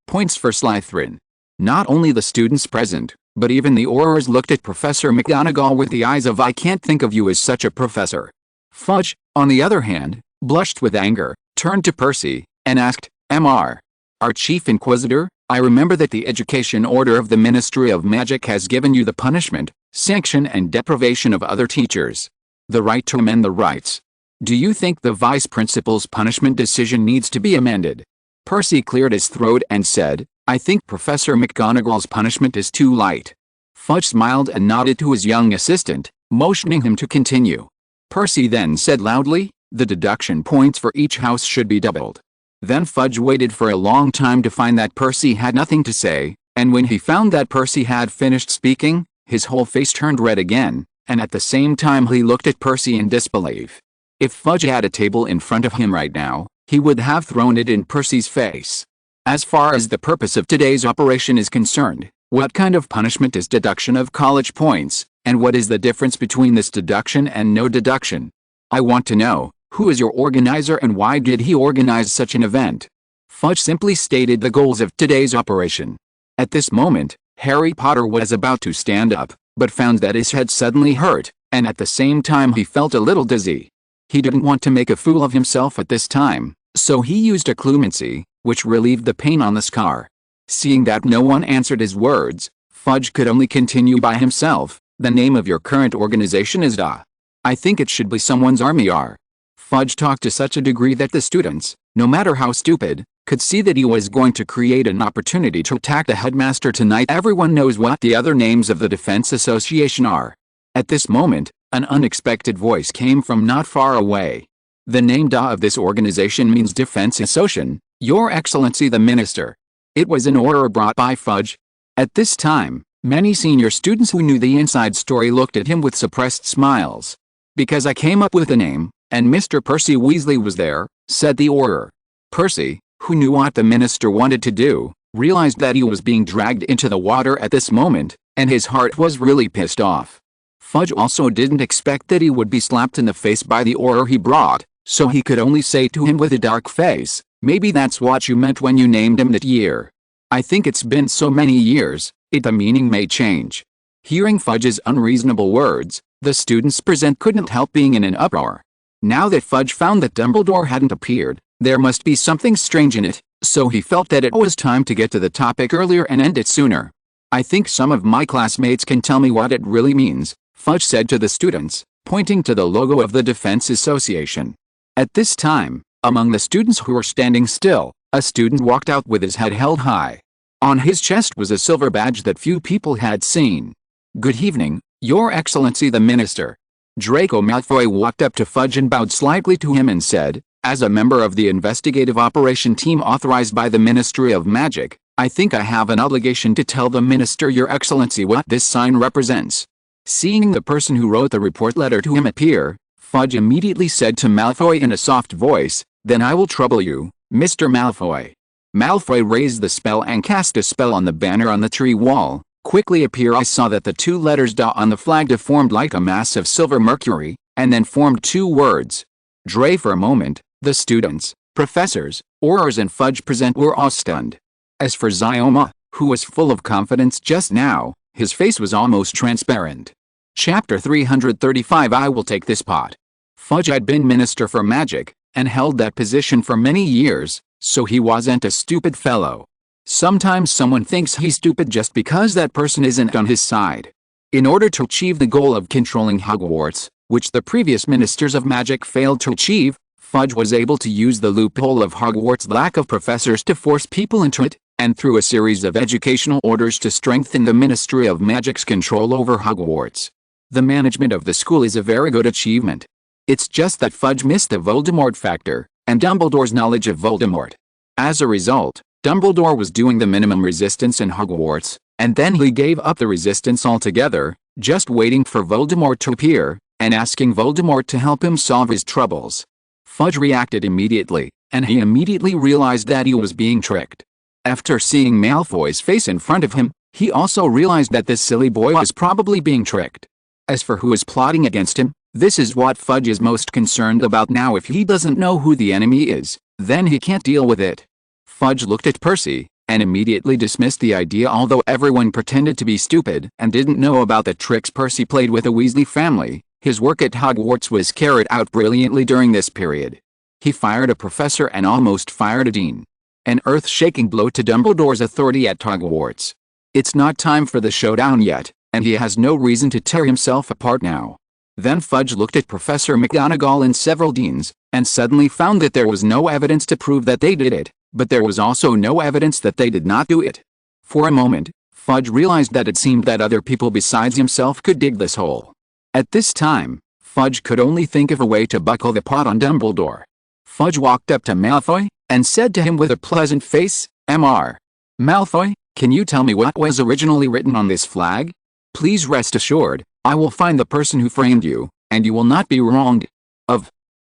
points for Slytherin. Not only the students present, but even the Aurors looked at Professor McGonagall with the eyes of "I can't think of you as such a professor." Fudge, on the other hand, blushed with anger, turned to Percy, and asked, "Mr. Our Chief Inquisitor, I remember that the education order of the Ministry of Magic has given you the punishment, sanction and deprivation of other teachers. The right to amend the rights. Do you think the Vice Principal's punishment decision needs to be amended?" Percy cleared his throat and said, "I think Professor McGonagall's punishment is too light." Fudge smiled and nodded to his young assistant, motioning him to continue. Percy then said loudly, "The deduction points for each house should be doubled." Then Fudge waited for a long time to find that Percy had nothing to say, and when he found that Percy had finished speaking, his whole face turned red again, and at the same time he looked at Percy in disbelief. If Fudge had a table in front of him right now, he would have thrown it in Percy's face. As far as the purpose of today's operation is concerned, what kind of punishment is deduction of college points, and what is the difference between this deduction and no deduction? I want to know, who is your organizer and why did he organize such an event? Fudge simply stated the goals of today's operation. At this moment, Harry Potter was about to stand up, but found that his head suddenly hurt, and at the same time he felt a little dizzy. He didn't want to make a fool of himself at this time, so he used a clemency, which relieved the pain on the scar. Seeing that no one answered his words, Fudge could only continue by himself. "The name of your current organization is DA. I think it should be someone's army R." Fudge talked to such a degree that the students, no matter how stupid, could see that he was going to create an opportunity to attack the headmaster tonight. Everyone knows what the other names of the Defense Association are. At this moment, an unexpected voice came from not far away. "The name DA of this organization means Defense Association, Your Excellency the Minister." It was an order brought by Fudge. At this time, many senior students who knew the inside story looked at him with suppressed smiles. "Because I came up with the name, and Mr. Percy Weasley was there," said the order. Percy, who knew what the minister wanted to do, realized that he was being dragged into the water at this moment, and his heart was really pissed off. Fudge also didn't expect that he would be slapped in the face by the order he brought, so he could only say to him with a dark face, "Maybe that's what you meant when you named him that year. I think it's been so many years, the meaning may change." Hearing Fudge's unreasonable words, the students present couldn't help being in an uproar. Now that Fudge found that Dumbledore hadn't appeared, there must be something strange in it, so he felt that it was time to get to the topic earlier and end it sooner. "I think some of my classmates can tell me what it really means," Fudge said to the students. pointing to the logo of the Defense Association. At this time, among the students who were standing still, a student walked out with his head held high. On his chest was a silver badge that few people had seen. "Good evening, Your Excellency the Minister." Draco Malfoy walked up to Fudge and bowed slightly to him and said, "As a member of the investigative operation team authorized by the Ministry of Magic, I think I have an obligation to tell the Minister, Your Excellency, what this sign represents." Seeing the person who wrote the report letter to him appear, Fudge immediately said to Malfoy in a soft voice, "Then I will trouble you, Mr. Malfoy." Malfoy raised the spell and cast a spell on the banner on the tree wall. Quickly appear. I saw that the two letters DA on the flag deformed like a mass of silver mercury, and then formed two words. Dre. For a moment, the students, professors, Aurors and Fudge present were all stunned. As for Xioma, who was full of confidence just now, his face was almost transparent. Chapter 335. I will take this pot. Fudge had been Minister for Magic, and held that position for many years, so he wasn't a stupid fellow. Sometimes someone thinks he's stupid just because that person isn't on his side. In order to achieve the goal of controlling Hogwarts, which the previous Ministers of Magic failed to achieve, Fudge was able to use the loophole of Hogwarts' lack of professors to force people into it, and through a series of educational orders to strengthen the Ministry of Magic's control over Hogwarts. The management of the school is a very good achievement. It's just that Fudge missed the Voldemort factor, and Dumbledore's knowledge of Voldemort. As a result, Dumbledore was doing the minimum resistance in Hogwarts, and then he gave up the resistance altogether, just waiting for Voldemort to appear, and asking Voldemort to help him solve his troubles. Fudge reacted immediately, and he immediately realized that he was being tricked. After seeing Malfoy's face in front of him, he also realized that this silly boy was probably being tricked. As for who is plotting against him, this is what Fudge is most concerned about now. If he doesn't know who the enemy is, then he can't deal with it. Fudge looked at Percy, and immediately dismissed the idea. Although everyone pretended to be stupid and didn't know about the tricks Percy played with the Weasley family, his work at Hogwarts was carried out brilliantly during this period. He fired a professor and almost fired a dean. An earth-shaking blow to Dumbledore's authority at Hogwarts. It's not time for the showdown yet, and he has no reason to tear himself apart now. Then Fudge looked at Professor McGonagall and several deans, and suddenly found that there was no evidence to prove that they did it, but there was also no evidence that they did not do it. For a moment, Fudge realized that it seemed that other people besides himself could dig this hole. At this time, Fudge could only think of a way to buckle the pot on Dumbledore. Fudge walked up to Malfoy, and said to him with a pleasant face, "Mr. Malfoy, can you tell me what was originally written on this flag? Please rest assured, I will find the person who framed you, and you will not be wronged."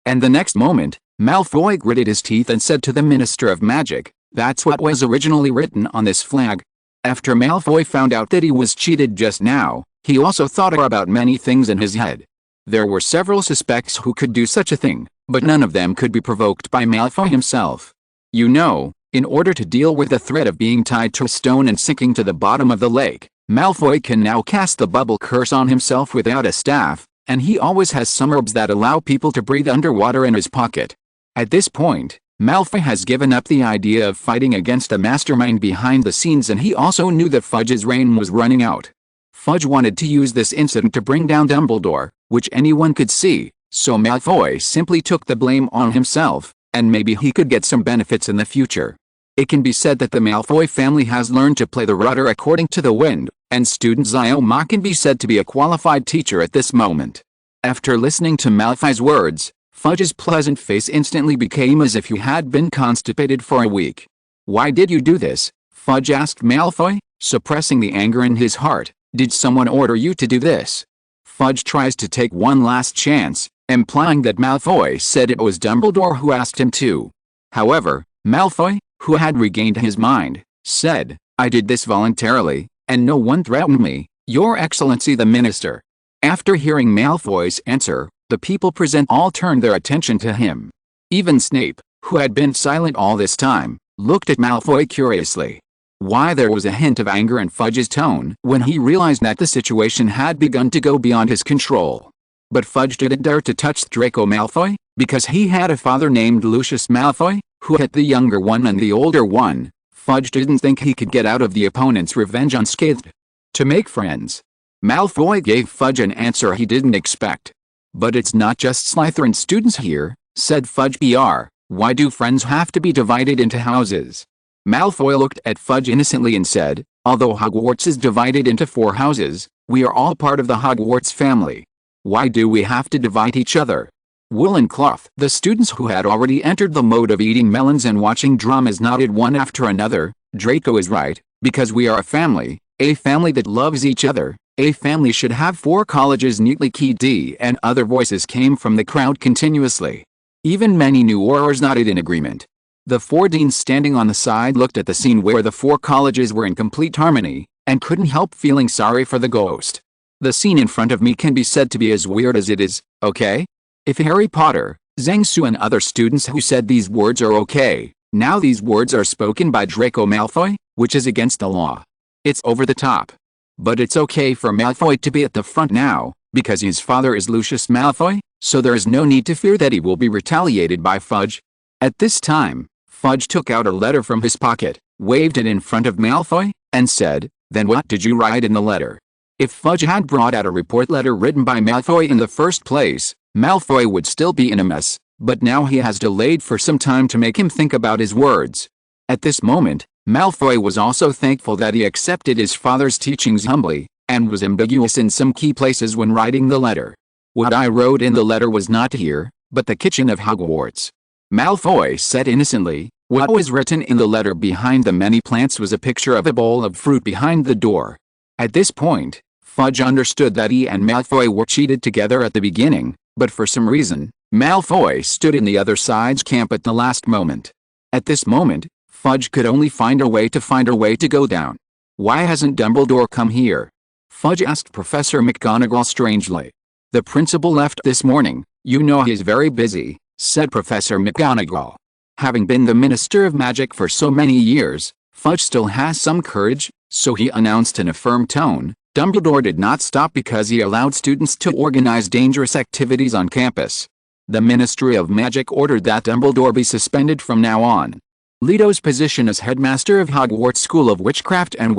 And the next moment, Malfoy gritted his teeth and said to the Minister of Magic, "That's what was originally written on this flag." After Malfoy found out that he was cheated just now, he also thought about many things in his head. There were several suspects who could do such a thing, but none of them could be provoked by Malfoy himself. You know, in order to deal with the threat of being tied to a stone and sinking to the bottom of the lake, Malfoy can now cast the bubble curse on himself without a staff, and he always has some herbs that allow people to breathe underwater in his pocket. At this point, Malfoy has given up the idea of fighting against a mastermind behind the scenes, and he also knew that Fudge's reign was running out. Fudge wanted to use this incident to bring down Dumbledore, which anyone could see, so Malfoy simply took the blame on himself, and maybe he could get some benefits in the future. It can be said that the Malfoy family has learned to play the rudder according to the wind, and student Xioma can be said to be a qualified teacher at this moment. After listening to Malfoy's words, Fudge's pleasant face instantly became as if he had been constipated for a week. "Why did you do this?" Fudge asked Malfoy, suppressing the anger in his heart. "Did someone order you to do this?" Fudge tries to take one last chance, implying that Malfoy said it was Dumbledore who asked him to. However, Malfoy, who had regained his mind, said, "I did this voluntarily, and no one threatened me, Your Excellency the Minister." After hearing Malfoy's answer, the people present all turned their attention to him. Even Snape, who had been silent all this time, looked at Malfoy curiously. Why there was a hint of anger in Fudge's tone when he realized that the situation had begun to go beyond his control. But Fudge didn't dare to touch Draco Malfoy, because he had a father named Lucius Malfoy, who hit the younger one and the older one. Fudge didn't think he could get out of the opponent's revenge unscathed. To make friends, Malfoy gave Fudge an answer he didn't expect. But it's not just Slytherin students here, said Fudge Br. Why do friends have to be divided into houses? Malfoy looked at Fudge innocently and said, although Hogwarts is divided into 4 houses, we are all part of the Hogwarts family. Why do we have to divide each other? Wool and cloth. The students who had already entered the mode of eating melons and watching dramas nodded one after another. Draco is right, because we are a family that loves each other. A family should have 4 colleges neatly keyed D, and other voices came from the crowd continuously. Even many new Aurors nodded in agreement. The 4 deans standing on the side looked at the scene where the 4 colleges were in complete harmony, and couldn't help feeling sorry for the ghost. The scene in front of me can be said to be as weird as it is, okay? If Harry Potter, Zhang Su and other students who said these words are okay, now these words are spoken by Draco Malfoy, which is against the law. It's over the top. But it's okay for Malfoy to be at the front now, because his father is Lucius Malfoy, so there is no need to fear that he will be retaliated by Fudge. At this time, Fudge took out a letter from his pocket, waved it in front of Malfoy, and said, "Then what did you write in the letter?" If Fudge had brought out a report letter written by Malfoy in the first place, Malfoy would still be in a mess, but now he has delayed for some time to make him think about his words. At this moment, Malfoy was also thankful that he accepted his father's teachings humbly, and was ambiguous in some key places when writing the letter. What I wrote in the letter was not here, but the kitchen of Hogwarts. Malfoy said innocently. What was written in the letter behind the many plants was a picture of a bowl of fruit behind the door. At this point, Fudge understood that he and Malfoy were cheated together at the beginning, but for some reason, Malfoy stood in the other side's camp at the last moment. At this moment, Fudge could only find a way to go down. Why hasn't Dumbledore come here? Fudge asked Professor McGonagall strangely. The principal left this morning. You know he's very busy, said Professor McGonagall. Having been the Minister of Magic for so many years, Fudge still has some courage, so he announced in a firm tone. Dumbledore did not stop because he allowed students to organize dangerous activities on campus. The Ministry of Magic ordered that Dumbledore be suspended from now on. Leto's position as headmaster of Hogwarts School of Witchcraft and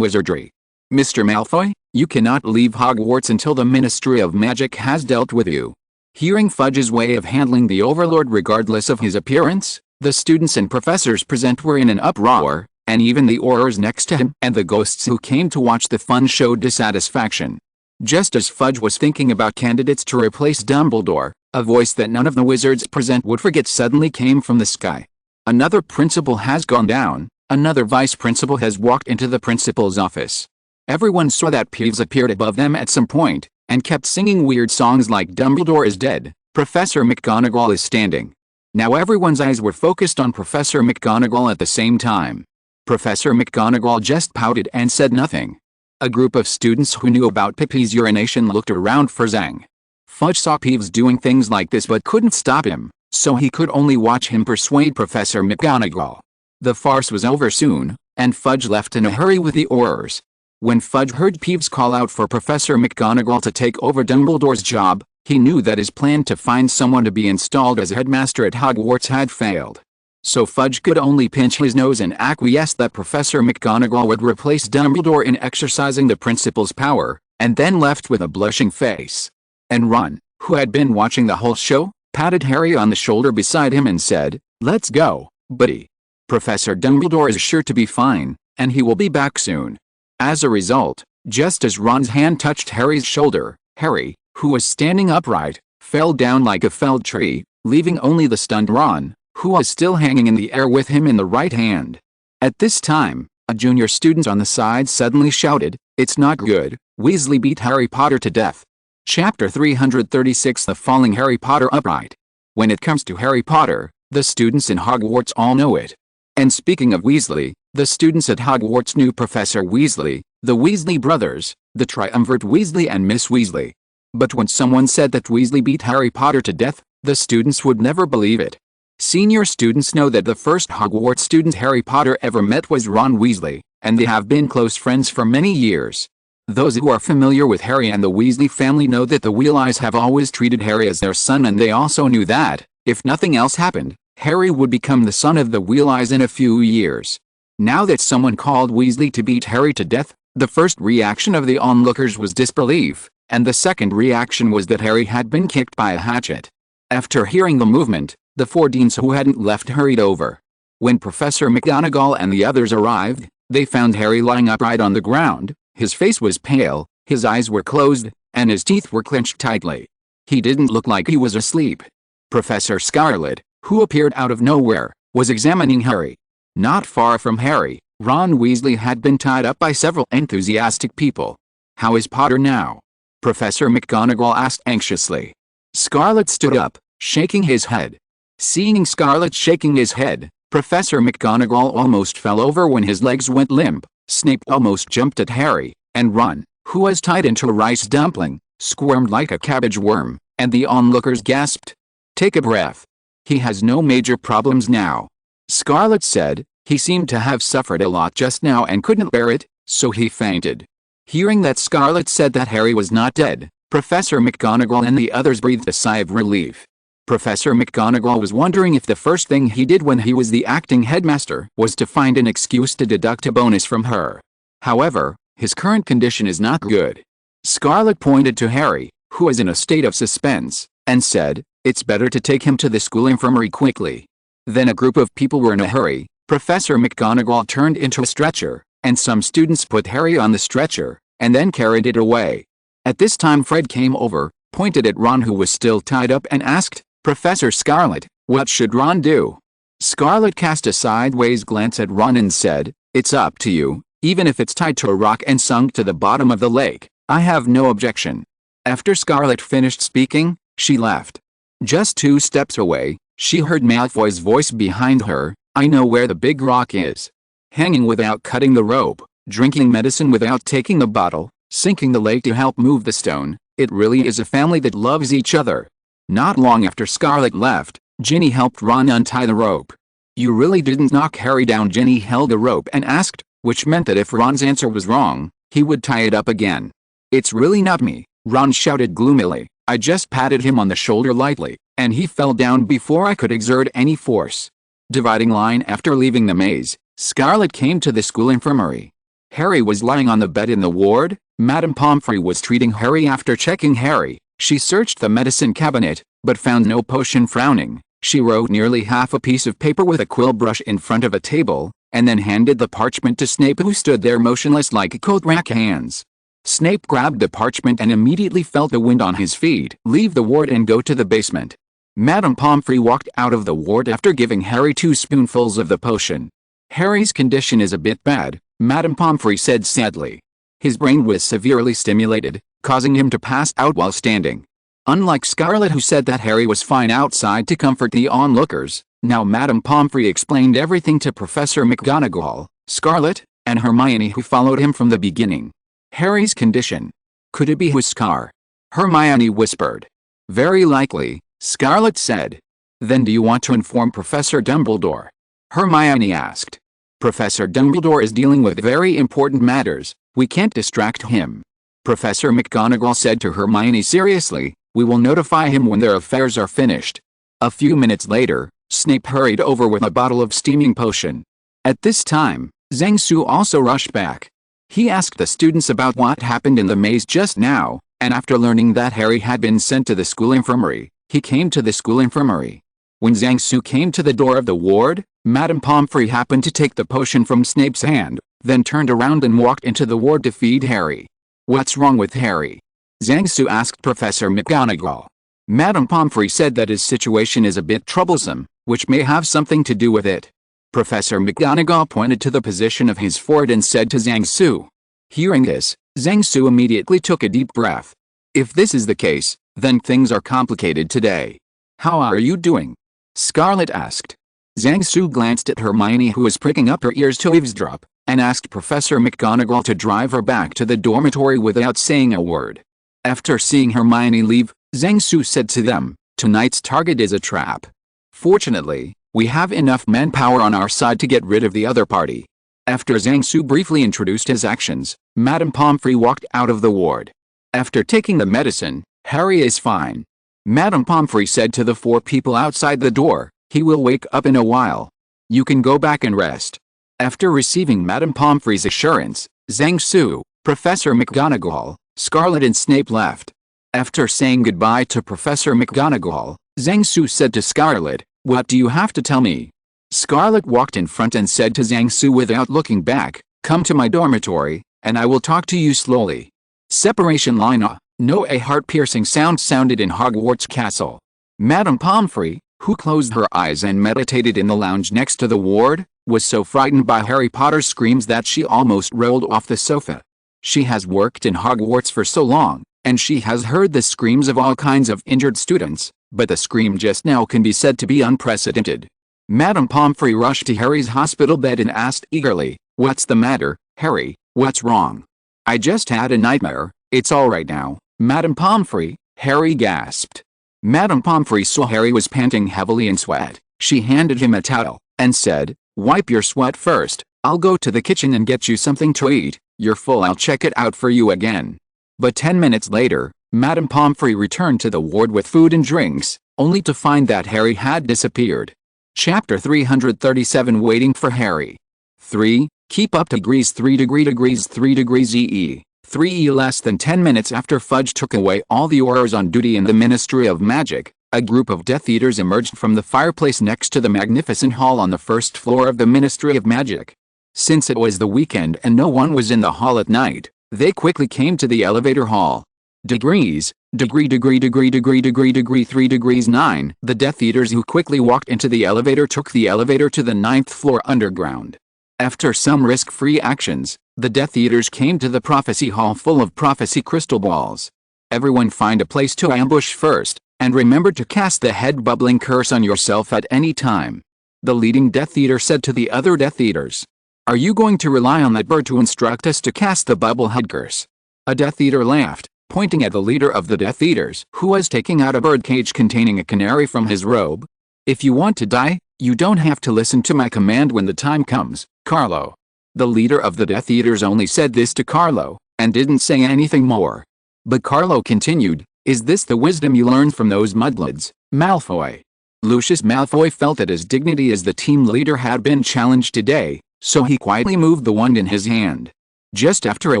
Wizardry. Mr. Malfoy, you cannot leave Hogwarts until the Ministry of Magic has dealt with you. Hearing Fudge's way of handling the Overlord regardless of his appearance, the students and professors present were in an uproar, and even the Aurors next to him and the ghosts who came to watch the fun showed dissatisfaction. Just as Fudge was thinking about candidates to replace Dumbledore, a voice that none of the wizards present would forget suddenly came from the sky. Another principal has gone down, another vice principal has walked into the principal's office. Everyone saw that Peeves appeared above them at some point, and kept singing weird songs like Dumbledore is dead, Professor McGonagall is standing. Now everyone's eyes were focused on Professor McGonagall at the same time. Professor McGonagall just pouted and said nothing. A group of students who knew about Pippi's urination looked around for Zhang. Fudge saw Peeves doing things like this but couldn't stop him, so he could only watch him persuade Professor McGonagall. The farce was over soon, and Fudge left in a hurry with the Aurors. When Fudge heard Peeves call out for Professor McGonagall to take over Dumbledore's job, he knew that his plan to find someone to be installed as headmaster at Hogwarts had failed. So Fudge could only pinch his nose and acquiesce that Professor McGonagall would replace Dumbledore in exercising the principal's power, and then left with a blushing face. And Ron, who had been watching the whole show, patted Harry on the shoulder beside him and said, "Let's go, buddy. Professor Dumbledore is sure to be fine, and he will be back soon." As a result, just as Ron's hand touched Harry's shoulder, Harry, who was standing upright, fell down like a felled tree, leaving only the stunned Ron, who was still hanging in the air with him in the right hand. At this time, a junior student on the side suddenly shouted, "It's not good, Weasley beat Harry Potter to death." Chapter 336 The Falling Harry Potter Upright. When it comes to Harry Potter, the students in Hogwarts all know it. And speaking of Weasley, the students at Hogwarts knew Professor Weasley, the Weasley brothers, the triumvirate Weasley and Miss Weasley. But when someone said that Weasley beat Harry Potter to death, the students would never believe it. Senior students know that the first Hogwarts student Harry Potter ever met was Ron Weasley, and they have been close friends for many years. Those who are familiar with Harry and the Weasley family know that the Weasleys have always treated Harry as their son, and they also knew that, if nothing else happened, Harry would become the son of the Weasleys in a few years. Now that someone called Weasley to beat Harry to death, the first reaction of the onlookers was disbelief, and the second reaction was that Harry had been kicked by a hatchet. After hearing the movement, the 4 deans who hadn't left hurried over. When Professor McGonagall and the others arrived, they found Harry lying upright on the ground. His face was pale, his eyes were closed, and his teeth were clenched tightly. He didn't look like he was asleep. Professor Scarlet, who appeared out of nowhere, was examining Harry. Not far from Harry, Ron Weasley had been tied up by several enthusiastic people. "How is Potter now?" Professor McGonagall asked anxiously. Scarlet stood up, shaking his head. Seeing Scarlet shaking his head, Professor McGonagall almost fell over when his legs went limp. Snape almost jumped at Harry, and Ron, who was tied into a rice dumpling, squirmed like a cabbage worm, and the onlookers gasped. "Take a breath. He has no major problems now," Scarlet said. "He seemed to have suffered a lot just now and couldn't bear it, so he fainted." Hearing that Scarlet said that Harry was not dead, Professor McGonagall and the others breathed a sigh of relief. Professor McGonagall was wondering if the first thing he did when he was the acting headmaster was to find an excuse to deduct a bonus from her. However, his current condition is not good. Scarlet pointed to Harry, who was in a state of suspense, and said, "It's better to take him to the school infirmary quickly." Then a group of people were in a hurry. Professor McGonagall turned into a stretcher, and some students put Harry on the stretcher, and then carried it away. At this time Fred came over, pointed at Ron who was still tied up and asked, "Professor Scarlet, what should Ron do?" Scarlet cast a sideways glance at Ron and said, "It's up to you, even if it's tied to a rock and sunk to the bottom of the lake, I have no objection." After Scarlet finished speaking, she left. Just 2 steps away, she heard Malfoy's voice behind her, "I know where the big rock is. Hanging without cutting the rope, drinking medicine without taking the bottle, sinking the lake to help move the stone, it really is a family that loves each other." Not long after Scarlet left, Ginny helped Ron untie the rope. "You really didn't knock Harry down?" Ginny held the rope and asked, which meant that if Ron's answer was wrong, he would tie it up again. "It's really not me," Ron shouted gloomily. "I just patted him on the shoulder lightly, and he fell down before I could exert any force." Dividing line after leaving the maze, Scarlet came to the school infirmary. Harry was lying on the bed in the ward. Madame Pomfrey was treating Harry. After checking Harry, she searched the medicine cabinet, but found no potion. Frowning, she wrote nearly half a piece of paper with a quill brush in front of a table, and then handed the parchment to Snape, who stood there motionless like a coat rack hands. Snape grabbed the parchment and immediately felt the wind on his feet. "Leave the ward and go to the basement." Madame Pomfrey walked out of the ward after giving Harry 2 spoonfuls of the potion. "Harry's condition is a bit bad," Madame Pomfrey said sadly. "His brain was severely stimulated, causing him to pass out while standing." Unlike Scarlet, who said that Harry was fine outside to comfort the onlookers, now Madame Pomfrey explained everything to Professor McGonagall, Scarlet, and Hermione, who followed him from the beginning. "Harry's condition. Could it be Huascar?" Hermione whispered. "Very likely," Scarlet said. "Then do you want to inform Professor Dumbledore?" Hermione asked. "Professor Dumbledore is dealing with very important matters, we can't distract him." Professor McGonagall said to Hermione seriously, "We will notify him when their affairs are finished." A few minutes later, Snape hurried over with a bottle of steaming potion. At this time, Zhang Su also rushed back. He asked the students about what happened in the maze just now, and after learning that Harry had been sent to the school infirmary, he came to the school infirmary. When Zhang Su came to the door of the ward, Madame Pomfrey happened to take the potion from Snape's hand, then turned around and walked into the ward to feed Harry. "What's wrong with Harry?" Zhang Su asked Professor McGonagall. Madame Pomfrey said that his situation is a bit troublesome, which may have something to do with it. Professor McGonagall pointed to the position of his forehead and said to Zhang Su. Hearing this, Zhang Su immediately took a deep breath. "If this is the case, then things are complicated today. How are you doing?" Scarlet asked. Zhang Su glanced at Hermione, who was pricking up her ears to eavesdrop, and asked Professor McGonagall to drive her back to the dormitory without saying a word. After seeing Hermione leave, Zhang Su said to them, "Tonight's target is a trap. Fortunately, we have enough manpower on our side to get rid of the other party." After Zhang Su briefly introduced his actions, Madame Pomfrey walked out of the ward. After taking the medicine, "Harry is fine," Madame Pomfrey said to the 4 people outside the door. "He will wake up in a while. You can go back and rest." After receiving Madame Pomfrey's assurance, Zhang Su, Professor McGonagall, Scarlet and Snape left. After saying goodbye to Professor McGonagall, Zhang-Su said to Scarlet, "What do you have to tell me?" Scarlet walked in front and said to Zhang-Su without looking back, "Come to my dormitory, and I will talk to you slowly." Separation line. No, a heart-piercing sound sounded in Hogwarts Castle. Madame Pomfrey, who closed her eyes and meditated in the lounge next to the ward, was so frightened by Harry Potter's screams that she almost rolled off the sofa. She has worked in Hogwarts for so long, and she has heard the screams of all kinds of injured students, but the scream just now can be said to be unprecedented. Madame Pomfrey rushed to Harry's hospital bed and asked eagerly, "What's the matter, Harry? What's wrong?" "I just had a nightmare. It's all right now, Madame Pomfrey," Harry gasped. Madame Pomfrey saw Harry was panting heavily in sweat. She handed him a towel, and said, "Wipe your sweat first. I'll go to the kitchen and get you something to eat. You're full. I'll check it out for you again." But 10 minutes later, Madame Pomfrey returned to the ward with food and drinks, only to find that Harry had disappeared. Chapter 337 Waiting for Harry. 3. Keep up degrees 3 degrees 3 degrees EE. 3E. Less than 10 minutes after Fudge took away all the Aurors on duty in the Ministry of Magic, a group of Death Eaters emerged from the fireplace next to the magnificent hall on the first floor of the Ministry of Magic. Since it was the weekend and no one was in the hall at night, they quickly came to the elevator hall. Degrees, degree 3 degrees 9. The Death Eaters who quickly walked into the elevator took the elevator to the 9th floor underground. After some risk-free actions, the Death Eaters came to the prophecy hall full of prophecy crystal balls. Everyone find a place to ambush first, and remember to cast the head-bubbling curse on yourself at any time. The leading Death Eater said to the other Death Eaters, "Are you going to rely on that bird to instruct us to cast the bubble head curse?" A Death Eater laughed, pointing at the leader of the Death Eaters, who was taking out a birdcage containing a canary from his robe. "If you want to die, you don't have to listen to my command when the time comes, Carlo." The leader of the Death Eaters only said this to Carlo, and didn't say anything more. But Carlo continued, "Is this the wisdom you learned from those mudbloods, Malfoy?" Lucius Malfoy felt that his dignity as the team leader had been challenged today, so he quietly moved the wand in his hand. Just after a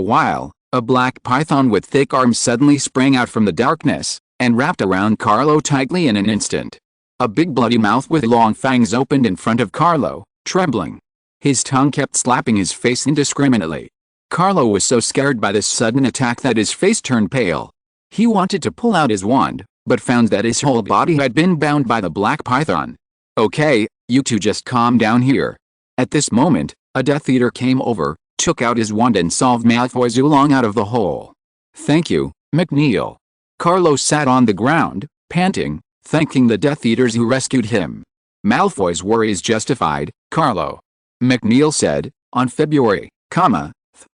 while, a black python with thick arms suddenly sprang out from the darkness, and wrapped around Carlo tightly in an instant. A big bloody mouth with long fangs opened in front of Carlo, trembling. His tongue kept slapping his face indiscriminately. Carlo was so scared by this sudden attack that his face turned pale. He wanted to pull out his wand, but found that his whole body had been bound by the black python. "Okay, you two just calm down here." At this moment, a Death Eater came over, took out his wand and solved Malfoy's oolong out of the hole. "Thank you, McNeil." Carlo sat on the ground, panting, thanking the Death Eaters who rescued him. "Malfoy's worry is justified, Carlo," McNeil said. "On February,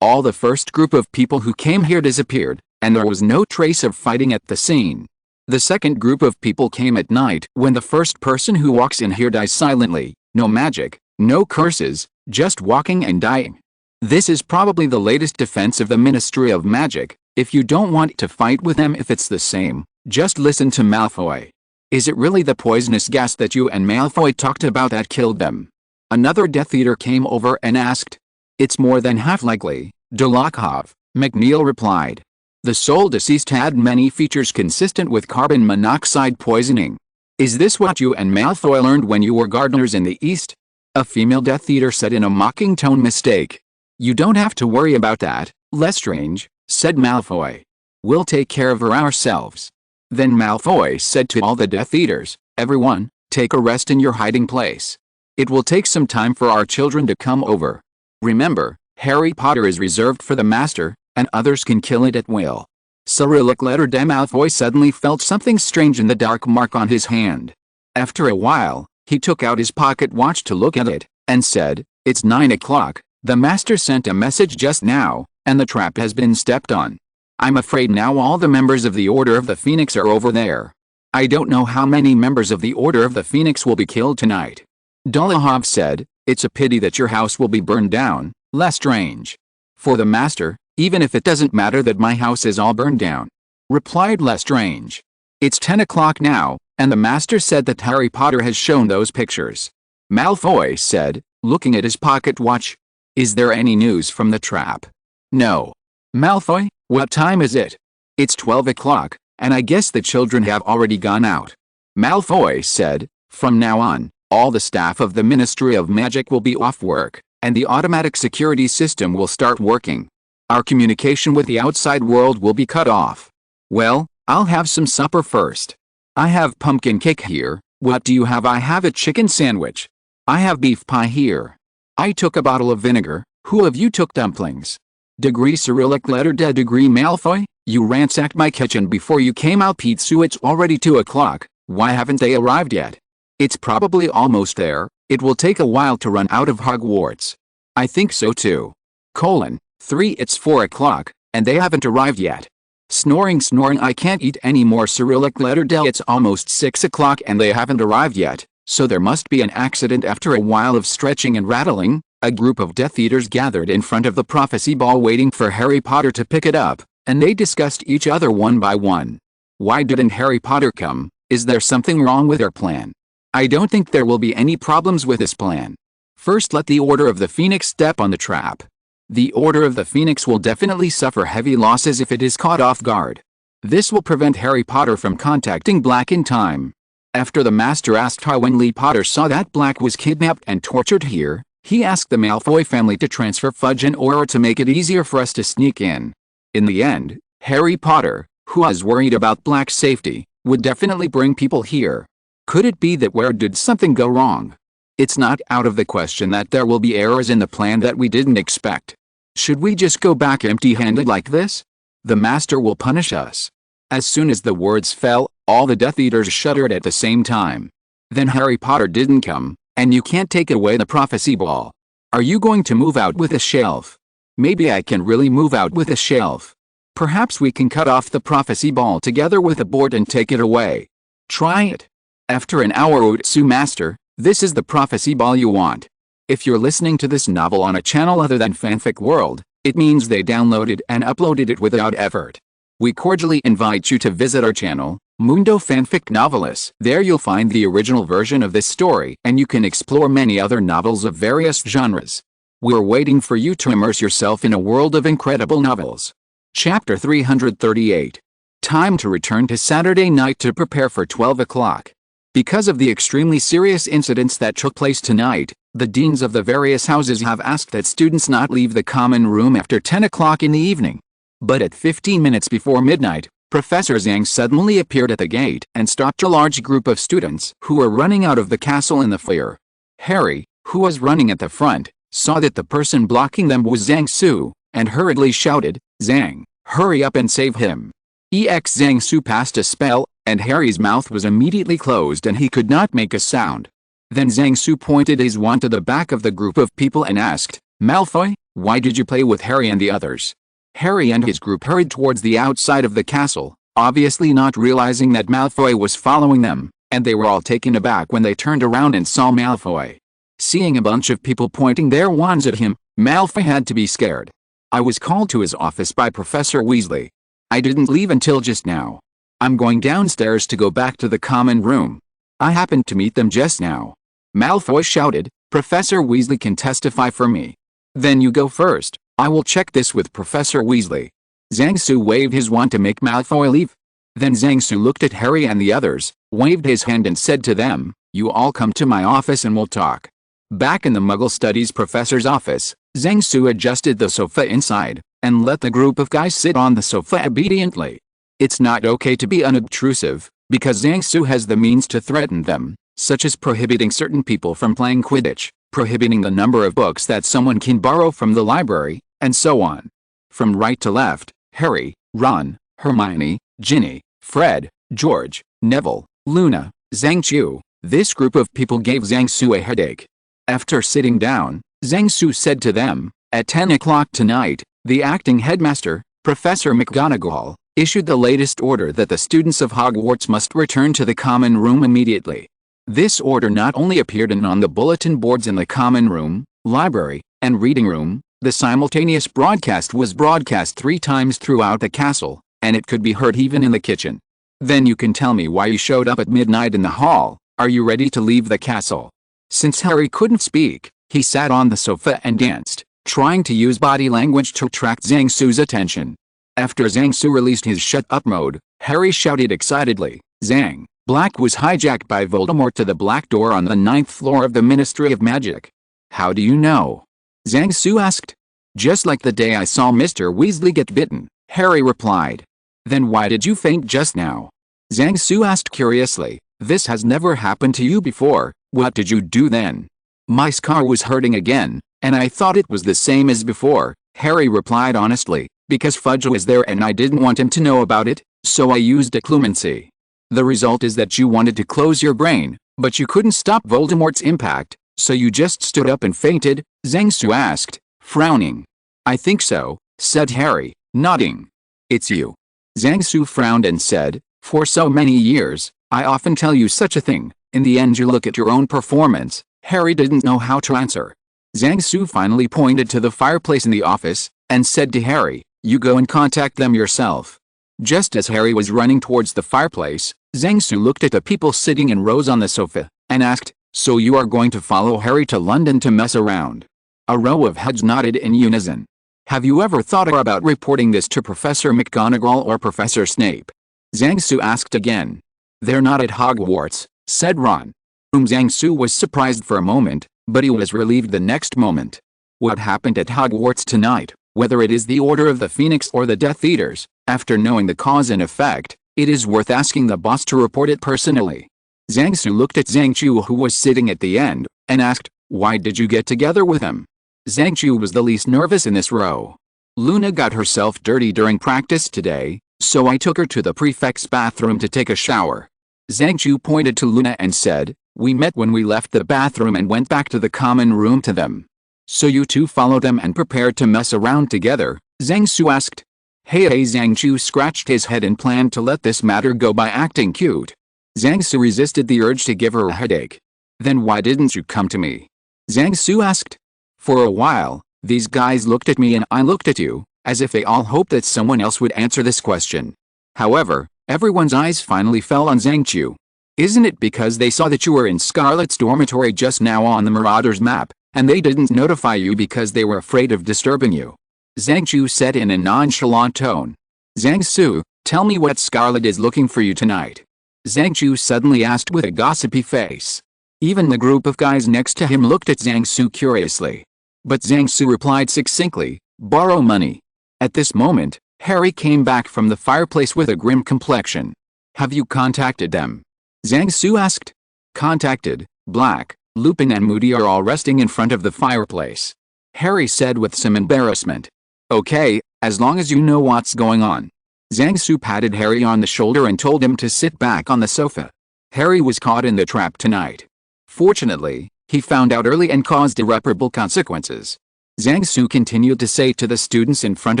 all the first group of people who came here disappeared, and there was no trace of fighting at the scene. The second group of people came at night when the first person who walks in here dies silently, no magic, no curses, just walking and dying. This is probably the latest defense of the Ministry of Magic. If you don't want to fight with them if it's the same, just listen to Malfoy. Is it really the poisonous gas that you and Malfoy talked about that killed them?" Another Death Eater came over and asked. "It's more than half likely, Dolokhov," McNeil replied. "The soul deceased had many features consistent with carbon monoxide poisoning." "Is this what you and Malfoy learned when you were gardeners in the East?" a female Death Eater said in a mocking tone. "Mistake. You don't have to worry about that, Lestrange," said Malfoy. "We'll take care of her ourselves." Then Malfoy said to all the Death Eaters, "Everyone, take a rest in your hiding place. It will take some time for our children to come over. Remember, Harry Potter is reserved for the Master, and others can kill it at will." Cyrillic letter D. Malfoy suddenly felt something strange in the dark mark on his hand. After a while, he took out his pocket watch to look at it, and said, "It's 9 o'clock, the Master sent a message just now, and the trap has been stepped on. I'm afraid now all the members of the Order of the Phoenix are over there. I don't know how many members of the Order of the Phoenix will be killed tonight." Dolokhov said, "It's a pity that your house will be burned down, Lestrange." "For the Master, even if it doesn't matter that my house is all burned down," replied Lestrange. "It's 10 o'clock now, and the Master said that Harry Potter has shown those pictures." Malfoy said, looking at his pocket watch. "Is there any news from the trap?" "No. Malfoy, what time is it? It's 12 o'clock, and I guess the children have already gone out. Malfoy said, from now on, all the staff of the Ministry of Magic will be off work, and the automatic security system will start working. Our communication with the outside world will be cut off. Well, I'll have some supper first. I have pumpkin cake here. What do you have? I have a chicken sandwich. I have beef pie here. I took a bottle of vinegar. Who of you took dumplings? Degree Cyrillic letter D. Degree Malfoy, you ransacked my kitchen before you came out. Pizzu, it's already 2 o'clock. Why haven't they arrived yet? It's probably almost there. It will take a while to run out of Hogwarts. I think so too. 3 It's 4 o'clock, and they haven't arrived yet. Snoring, I can't eat any more. Cyrillic letter D. It's almost 6 o'clock and they haven't arrived yet, so there must be an accident. After a while of stretching and rattling, a group of Death Eaters gathered in front of the prophecy ball waiting for Harry Potter to pick it up, and they discussed each other one by one. Why didn't Harry Potter come? Is there something wrong with our plan? I don't think there will be any problems with this plan. First, let the Order of the Phoenix step on the trap. The Order of the Phoenix will definitely suffer heavy losses if it is caught off guard. This will prevent Harry Potter from contacting Black in time. After the Master asked how when Lee Potter saw that Black was kidnapped and tortured here, he asked the Malfoy family to transfer Fudge and Aurora to make it easier for us to sneak in. In the end, Harry Potter, who was worried about Black's safety, would definitely bring people here. Could it be that where did something go wrong? It's not out of the question that there will be errors in the plan that we didn't expect. Should we just go back empty-handed like this? The Master will punish us. As soon as the words fell, all the Death Eaters shuddered at the same time. Then Harry Potter didn't come, and you can't take away the prophecy ball. Are you going to move out with a shelf? Maybe I can really move out with a shelf. Perhaps we can cut off the prophecy ball together with a board and take it away. Try it. After an hour, Utsu Master, this is the prophecy ball you want. If you're listening to this novel on a channel other than Fanfic World, it means they downloaded and uploaded it without effort. We cordially invite you to visit our channel, Mundo Fanfic Novelist. There you'll find the original version of this story, and you can explore many other novels of various genres. We're waiting for you to immerse yourself in a world of incredible novels. Chapter 338. Time to return to Saturday night to prepare for 12 o'clock. Because of the extremely serious incidents that took place tonight, the deans of the various houses have asked that students not leave the common room after 10 o'clock in the evening. But at 15 minutes before midnight, Professor Zhang suddenly appeared at the gate and stopped a large group of students who were running out of the castle in the foyer. Harry, who was running at the front, saw that the person blocking them was Zhang Su, and hurriedly shouted, "Zhang, hurry up and save him." Zhang Su passed a spell, and Harry's mouth was immediately closed and he could not make a sound. Then Zhang Su pointed his wand to the back of the group of people and asked, "Malfoy, why did you play with Harry and the others?" Harry and his group hurried towards the outside of the castle, obviously not realizing that Malfoy was following them, and they were all taken aback when they turned around and saw Malfoy. Seeing a bunch of people pointing their wands at him, Malfoy had to be scared. I was called to his office by Professor Weasley. I didn't leave until just now. I'm going downstairs to go back to the common room. I happened to meet them just now. Malfoy shouted, "Professor Weasley can testify for me." "Then you go first. I will check this with Professor Weasley." Zhang Su waved his wand to make Malfoy leave. Then Zhang Su looked at Harry and the others, waved his hand and said to them, "You all come to my office and we'll talk." Back in the Muggle Studies professor's office, Zhang Su adjusted the sofa inside, and let the group of guys sit on the sofa obediently. It's not okay to be unobtrusive, because Zhang Su has the means to threaten them, such as prohibiting certain people from playing Quidditch, prohibiting the number of books that someone can borrow from the library, and so on. From right to left, Harry, Ron, Hermione, Ginny, Fred, George, Neville, Luna, Zhang Chu. This group of people gave Zhang Su a headache. After sitting down, Zhang Su said to them, "At 10 o'clock tonight, the acting headmaster, Professor McGonagall, issued the latest order that the students of Hogwarts must return to the common room immediately." This order not only appeared on the bulletin boards in the common room, library, and reading room, the simultaneous broadcast was broadcast 3 times throughout the castle, and it could be heard even in the kitchen. "Then you can tell me why you showed up at midnight in the hall. Are you ready to leave the castle?" Since Harry couldn't speak, he sat on the sofa and danced, trying to use body language to attract Zhang Su's attention. After Zhang Su released his shut-up mode, Harry shouted excitedly, "Zhang, Black was hijacked by Voldemort to the Black Door on the 9th floor of the Ministry of Magic." "How do you know?" Zhang Su asked. "Just like the day I saw Mr. Weasley get bitten," Harry replied. "Then why did you faint just now?" Zhang Su asked curiously. "This has never happened to you before. What did you do then?" "My scar was hurting again, and I thought it was the same as before," Harry replied honestly, "because Fudge was there and I didn't want him to know about it, so I used diplomacy. The result is that you wanted to close your brain, but you couldn't stop Voldemort's impact, so you just stood up and fainted?" Zhang Su asked, frowning. "I think so," said Harry, nodding. "It's you." Zhang Su frowned and said, "For so many years, I often tell you such a thing. In the end you look at your own performance." Harry didn't know how to answer. Zhang Su finally pointed to the fireplace in the office, and said to Harry, "You go and contact them yourself." Just as Harry was running towards the fireplace, Zhang Su looked at the people sitting in rows on the sofa, and asked, "So you are going to follow Harry to London to mess around?" A row of heads nodded in unison. "Have you ever thought about reporting this to Professor McGonagall or Professor Snape?" Zhang Su asked again. "They're not at Hogwarts," said Ron. Zhang Su was surprised for a moment, but he was relieved the next moment. "What happened at Hogwarts tonight, whether it is the Order of the Phoenix or the Death Eaters, after knowing the cause and effect, it is worth asking the boss to report it personally." Zhang Su looked at Zhang Chu, who was sitting at the end, and asked, "Why did you get together with him?" Zhang Chu was the least nervous in this row. "Luna got herself dirty during practice today, so I took her to the prefect's bathroom to take a shower." Zhang Chu pointed to Luna and said, "We met when we left the bathroom and went back to the common room to them." "So you two followed them and prepared to mess around together?" Zhang Su asked. Hey, Zhang Chu scratched his head and planned to let this matter go by acting cute. Zhang Su resisted the urge to give her a headache. "Then why didn't you come to me?" Zhang Su asked. "For a while, these guys looked at me and I looked at you, as if they all hoped that someone else would answer this question. However, everyone's eyes finally fell on Zhang Chu. Isn't it because they saw that you were in Scarlet's dormitory just now on the Marauders map, and they didn't notify you because they were afraid of disturbing you?" Zhang Chu said in a nonchalant tone. "Zhang Su, tell me what Scarlet is looking for you tonight?" Zhang Chu suddenly asked with a gossipy face. Even the group of guys next to him looked at Zhang Su curiously. But Zhang Su replied succinctly, "Borrow money." At this moment, Harry came back from the fireplace with a grim complexion. "Have you contacted them?" Zhang Su asked. "Contacted, Black, Lupin and Moody are all resting in front of the fireplace," Harry said with some embarrassment. "Okay, as long as you know what's going on." Zhang Su patted Harry on the shoulder and told him to sit back on the sofa. Harry was caught in the trap tonight. Fortunately, he found out early and caused irreparable consequences. Zhang Su continued to say to the students in front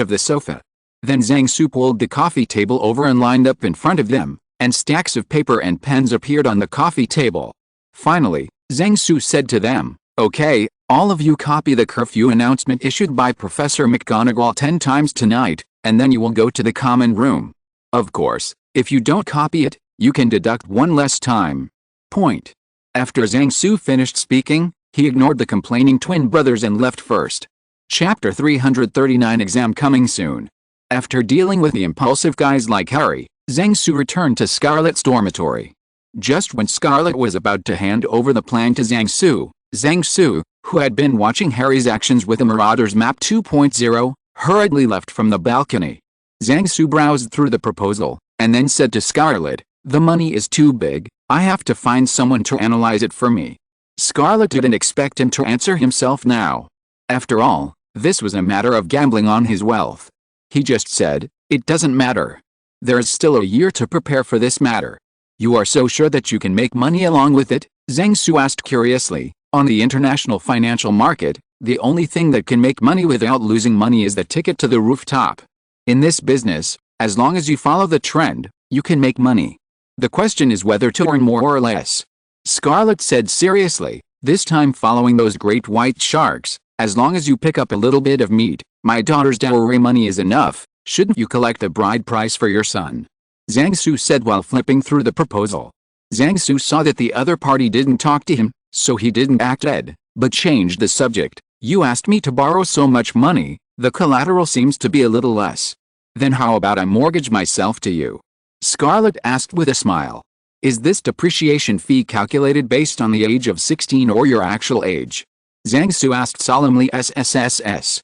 of the sofa. Then Zhang Su pulled the coffee table over and lined up in front of them, and stacks of paper and pens appeared on the coffee table. Finally, Zhang Su said to them, "Okay, all of you copy the curfew announcement issued by Professor McGonagall 10 times tonight, and then you will go to the common room. Of course, if you don't copy it, you can deduct one less time. Point." After Zhang Su finished speaking, he ignored the complaining twin brothers and left first. Chapter 339 Exam coming soon. After dealing with the impulsive guys like Harry, Zhang Su returned to Scarlet's dormitory. Just when Scarlet was about to hand over the plan to Zhang Su, who had been watching Harry's actions with the Marauders Map 2.0, hurriedly left from the balcony. Zhang Su browsed through the proposal, and then said to Scarlet, "The money is too big, I have to find someone to analyze it for me." Scarlet didn't expect him to answer himself now. After all, this was a matter of gambling on his wealth. He just said, "It doesn't matter. There's still a year to prepare for this matter." "You are so sure that you can make money along with it?" Zhang Su asked curiously. On the international financial market, the only thing that can make money without losing money is the ticket to the rooftop. In this business, as long as you follow the trend, you can make money. The question is whether to earn more or less. Scarlet said seriously, this time following those great white sharks, "As long as you pick up a little bit of meat, my daughter's dowry money is enough. Shouldn't you collect a bride price for your son?" Zhang Su said while flipping through the proposal. Zhang Su saw that the other party didn't talk to him, so he didn't act dead, but changed the subject. You asked me to borrow so much money, the collateral seems to be a little less. Then how about I mortgage myself to you? Scarlet asked with a smile. Is this depreciation fee calculated based on the age of 16 or your actual age? Zhang asked solemnly. SSSS.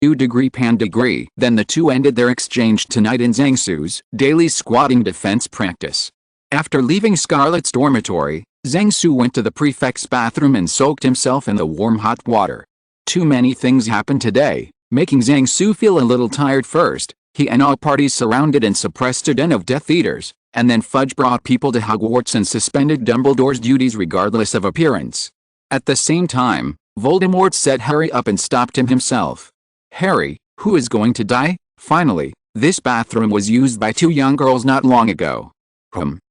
U degree pan degree. Then the two ended their exchange tonight in Zhang daily squatting defense practice. After leaving Scarlet's dormitory, Zhang went to the prefect's bathroom and soaked himself in the warm hot water. Too many things happened today, making Zhang feel a little tired. First, he and all parties surrounded and suppressed a den of Death Eaters, and then Fudge brought people to Hogwarts and suspended Dumbledore's duties regardless of appearance. At the same time, Voldemort set Harry up and stopped him himself. Harry, who is going to die? Finally, this bathroom was used by two young girls not long ago.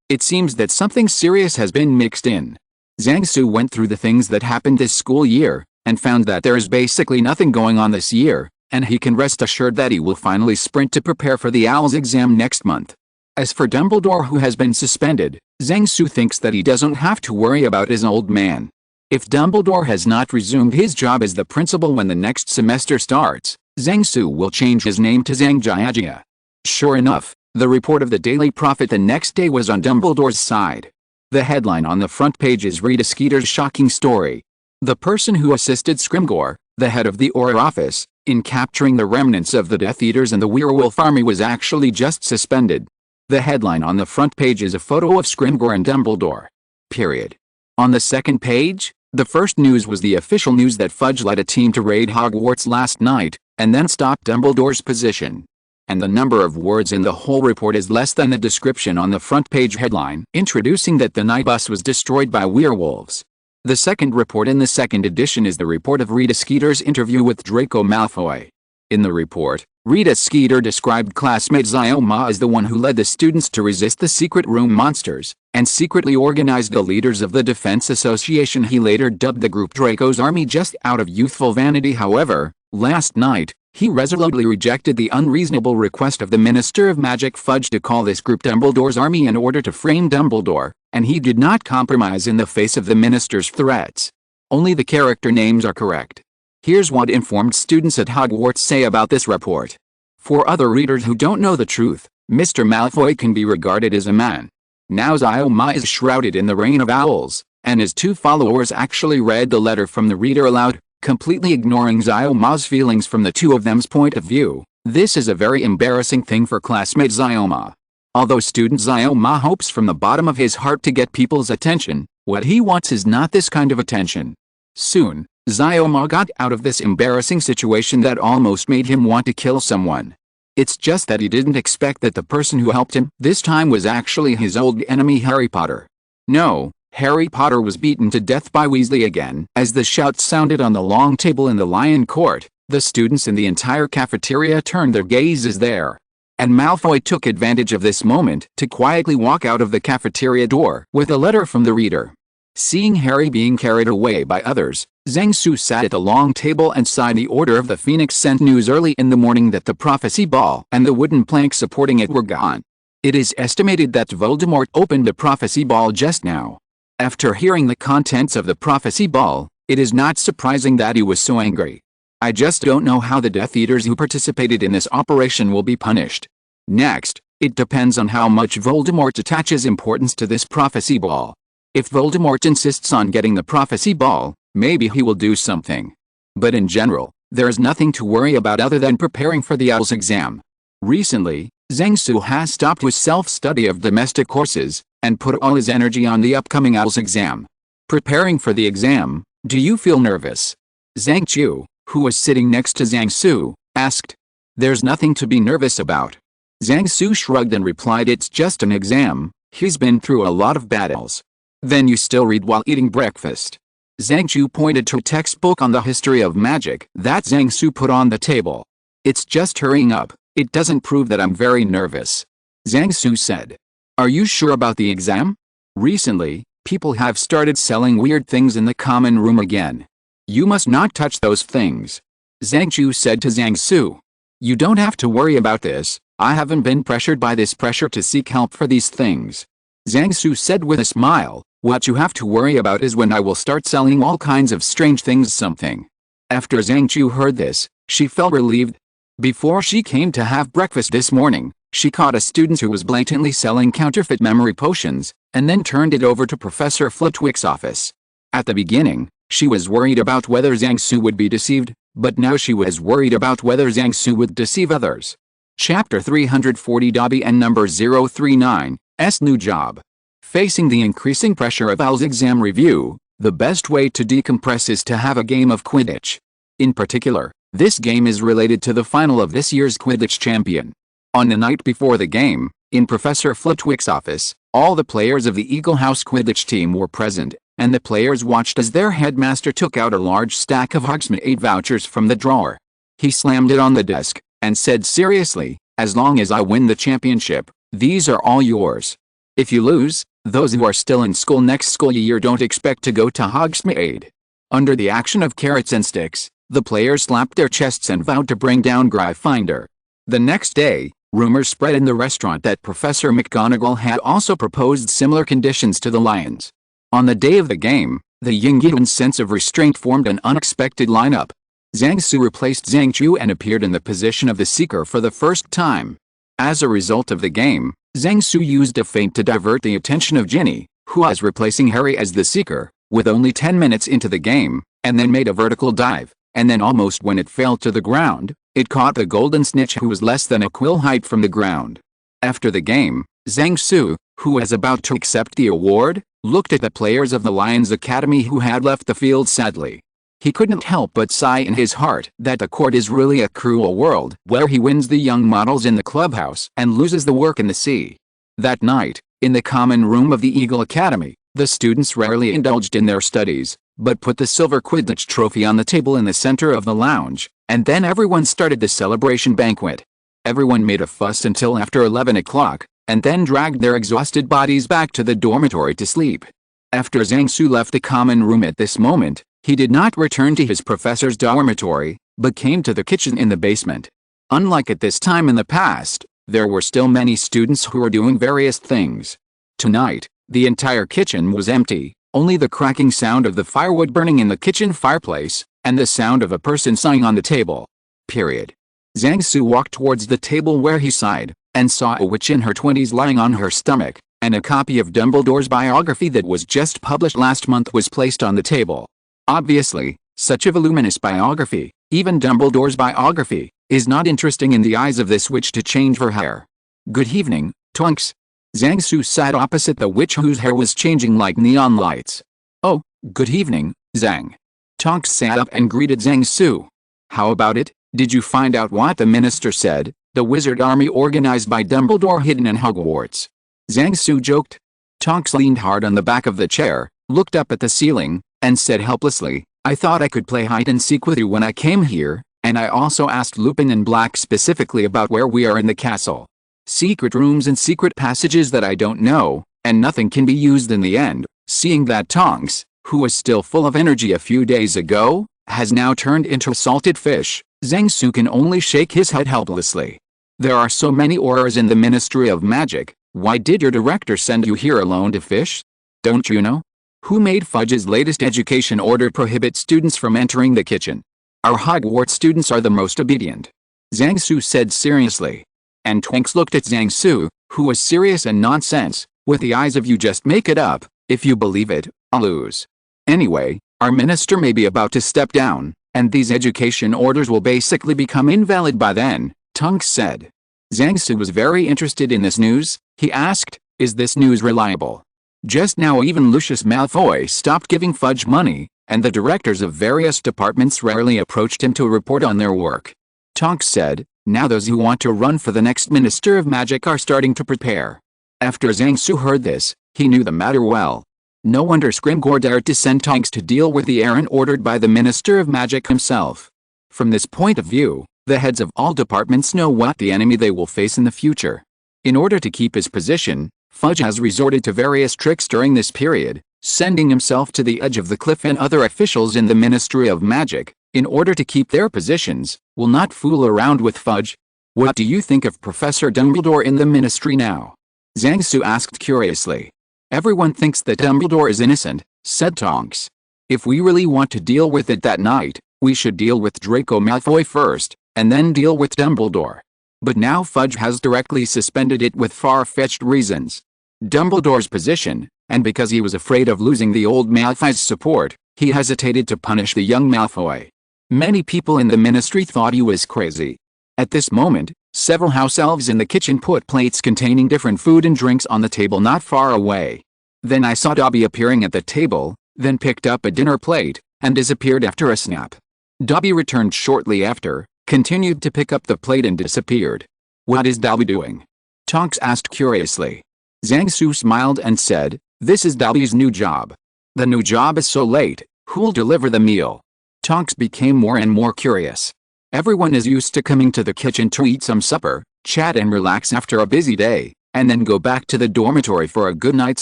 It seems that something serious has been mixed in. Zhang went through the things that happened this school year, and found that there is basically nothing going on this year, and he can rest assured that he will finally sprint to prepare for the Owl's exam next month. As for Dumbledore, who has been suspended, Zhang thinks that he doesn't have to worry about his old man. If Dumbledore has not resumed his job as the principal when the next semester starts, Zhang will change his name to Zhang Jiajia. Sure enough, the report of the Daily Prophet the next day was on Dumbledore's side. The headline on the front page is Rita Skeeter's shocking story. The person who assisted Scrimgeour, the head of the Auror office, in capturing the remnants of the Death Eaters and the werewolf army was actually just suspended. The headline on the front page is a photo of Scrimgeour and Dumbledore. Period. On the second page, the first news was the official news that Fudge led a team to raid Hogwarts last night, and then stopped Dumbledore's position. And the number of words in the whole report is less than the description on the front page headline, introducing that the night bus was destroyed by werewolves. The second report in the second edition is the report of Rita Skeeter's interview with Draco Malfoy. In the report, Rita Skeeter described classmate Xiaoma as the one who led the students to resist the secret room monsters, and secretly organized the leaders of the Defense Association he later dubbed the group Draco's Army just out of youthful vanity. However, last night, he resolutely rejected the unreasonable request of the Minister of Magic Fudge to call this group Dumbledore's Army in order to frame Dumbledore, and he did not compromise in the face of the minister's threats. Only the character names are correct. Here's what informed students at Hogwarts say about this report. For other readers who don't know the truth, Mr. Malfoy can be regarded as a man. Now Xiaoma is shrouded in the reign of owls, and his two followers actually read the letter from the reader aloud, completely ignoring Xiaoma's feelings from the two of them's point of view. This is a very embarrassing thing for classmate Xiaoma. Although student Xiaoma hopes from the bottom of his heart to get people's attention, what he wants is not this kind of attention. Soon, Xiaoma got out of this embarrassing situation that almost made him want to kill someone. It's just that he didn't expect that the person who helped him this time was actually his old enemy Harry Potter. No, Harry Potter was beaten to death by Weasley again. As the shouts sounded on the long table in the Lion Court, the students in the entire cafeteria turned their gazes there. And Malfoy took advantage of this moment to quietly walk out of the cafeteria door with a letter from the reader. Seeing Harry being carried away by others, Zhang sat at the long table and sighed. The Order of the Phoenix sent news early in the morning that the prophecy ball and the wooden plank supporting it were gone. It is estimated that Voldemort opened the prophecy ball just now. After hearing the contents of the prophecy ball, it is not surprising that he was so angry. I just don't know how the Death Eaters who participated in this operation will be punished. Next, it depends on how much Voldemort attaches importance to this prophecy ball. If Voldemort insists on getting the prophecy ball, maybe he will do something. But in general, there is nothing to worry about other than preparing for the Owl's exam. Recently, Zhang has stopped his self-study of domestic courses, and put all his energy on the upcoming Owl's exam. Preparing for the exam, do you feel nervous? Zhang, who was sitting next to Zhang, asked. There's nothing to be nervous about. Zhang shrugged and replied, it's just an exam, he's been through a lot of battles. Then you still read while eating breakfast. Zhang pointed to a textbook on the history of magic that Zhang put on the table. It's just hurrying up, it doesn't prove that I'm very nervous. Zhang said. Are you sure about the exam? Recently, people have started selling weird things in the common room again. You must not touch those things. Zhang said to Zhang. You don't have to worry about this, I haven't been pressured by this pressure to seek help for these things. Zhang said with a smile, what you have to worry about is when I will start selling all kinds of strange things something. After Zhang Chu heard this, she felt relieved. Before she came to have breakfast this morning, she caught a student who was blatantly selling counterfeit memory potions, and then turned it over to Professor Flitwick's office. At the beginning, she was worried about whether Zhang Su would be deceived, but now she was worried about whether Zhang Su would deceive others. Chapter 340 Dobby and number 039, S new job. Facing the increasing pressure of Al's exam review, the best way to decompress is to have a game of Quidditch. In particular, this game is related to the final of this year's Quidditch champion. On the night before the game, in Professor Flitwick's office, all the players of the Eagle House Quidditch team were present, and the players watched as their headmaster took out a large stack of Hogsmeade vouchers from the drawer. He slammed it on the desk, and said seriously, "As long as I win the championship, these are all yours. If you lose, those who are still in school next school year don't expect to go to Hogsmeade." Under the action of carrots and sticks, the players slapped their chests and vowed to bring down Gryffindor. The next day, rumors spread in the restaurant that Professor McGonagall had also proposed similar conditions to the Lions. On the day of the game, the Yingyian's sense of restraint formed an unexpected lineup. Zhang Su replaced Zhang Chu and appeared in the position of the Seeker for the first time. As a result of the game, Zhang Su used a feint to divert the attention of Ginny, who was replacing Harry as the Seeker, with only 10 minutes into the game, and then made a vertical dive, and then almost when it fell to the ground, it caught the golden snitch who was less than a quill height from the ground. After the game, Zhang Su, who was about to accept the award, looked at the players of the Lions Academy who had left the field sadly. He couldn't help but sigh in his heart that the court is really a cruel world where he wins the young models in the clubhouse and loses the work in the sea. That night, in the common room of the Eagle Academy, the students rarely indulged in their studies, but put the silver Quidditch trophy on the table in the center of the lounge, and then everyone started the celebration banquet. Everyone made a fuss until after 11 o'clock, and then dragged their exhausted bodies back to the dormitory to sleep. After Zhang Su left the common room at this moment, he did not return to his professor's dormitory, but came to the kitchen in the basement. Unlike at this time in the past, there were still many students who were doing various things. Tonight, the entire kitchen was empty, only the cracking sound of the firewood burning in the kitchen fireplace, and the sound of a person sighing on the table. Period. Zhang Su walked towards the table where he sighed, and saw a witch in her 20s lying on her stomach, and a copy of Dumbledore's biography that was just published last month was placed on the table. Obviously, such a voluminous biography, even Dumbledore's biography, is not interesting in the eyes of this witch to change her hair. "Good evening, Tonks." Zhang Su sat opposite the witch whose hair was changing like neon lights. "Oh, good evening, Zhang." Tonks sat up and greeted Zhang Su. "How about it? Did you find out what the minister said, the wizard army organized by Dumbledore hidden in Hogwarts?" Zhang Su joked. Tonks leaned hard on the back of the chair, looked up at the ceiling, and said helplessly, "I thought I could play hide-and-seek with you when I came here, and I also asked Lupin and Black specifically about where we are in the castle. Secret rooms and secret passages that I don't know, and nothing can be used in the end." Seeing that Tonks, who was still full of energy a few days ago, has now turned into salted fish, Zhang Su can only shake his head helplessly. "There are so many Aurors in the Ministry of Magic, why did your director send you here alone to fish? Don't you know? Who made Fudge's latest education order prohibit students from entering the kitchen? Our Hogwarts students are the most obedient," Zhang Su said seriously. And Twinks looked at Zhang Su, who was serious and nonsense, with the eyes of "you just make it up, if you believe it, I'll lose. Anyway, our minister may be about to step down, and these education orders will basically become invalid by then," Tonks said. Zhang Su was very interested in this news. He asked, "Is this news reliable?" Just now even Lucius Malfoy stopped giving Fudge money, and the directors of various departments rarely approached him to report on their work. Tonks said, "Now those who want to run for the next Minister of Magic are starting to prepare." After Zhang Su heard this, he knew the matter well. No wonder Scrimgeour dared to send Tonks to deal with the errand ordered by the Minister of Magic himself. From this point of view, the heads of all departments know what the enemy they will face in the future. In order to keep his position, Fudge has resorted to various tricks during this period, sending himself to the edge of the cliff and other officials in the Ministry of Magic, in order to keep their positions, will not fool around with Fudge. "What do you think of Professor Dumbledore in the Ministry now?" Zhang Su asked curiously. "Everyone thinks that Dumbledore is innocent," said Tonks. "If we really want to deal with it that night, We should deal with Draco Malfoy first, and then deal with Dumbledore. But now Fudge has directly suspended it with far-fetched reasons. Dumbledore's position, and because he was afraid of losing the old Malfoy's support, he hesitated to punish the young Malfoy. Many people in the ministry thought he was crazy. At this moment, several house elves in the kitchen put plates containing different food and drinks on the table not far away. Then I saw Dobby appearing at the table, then picked up a dinner plate, and disappeared after a snap. Dobby returned shortly after, continued to pick up the plate and disappeared. "What is Dobby doing?" Tonks asked curiously. Zhang Su smiled and said, "This is Dobby's new job." "The new job is so late, who'll deliver the meal?" Tonks became more and more curious. Everyone is used to coming to the kitchen to eat some supper, chat and relax after a busy day, and then go back to the dormitory for a good night's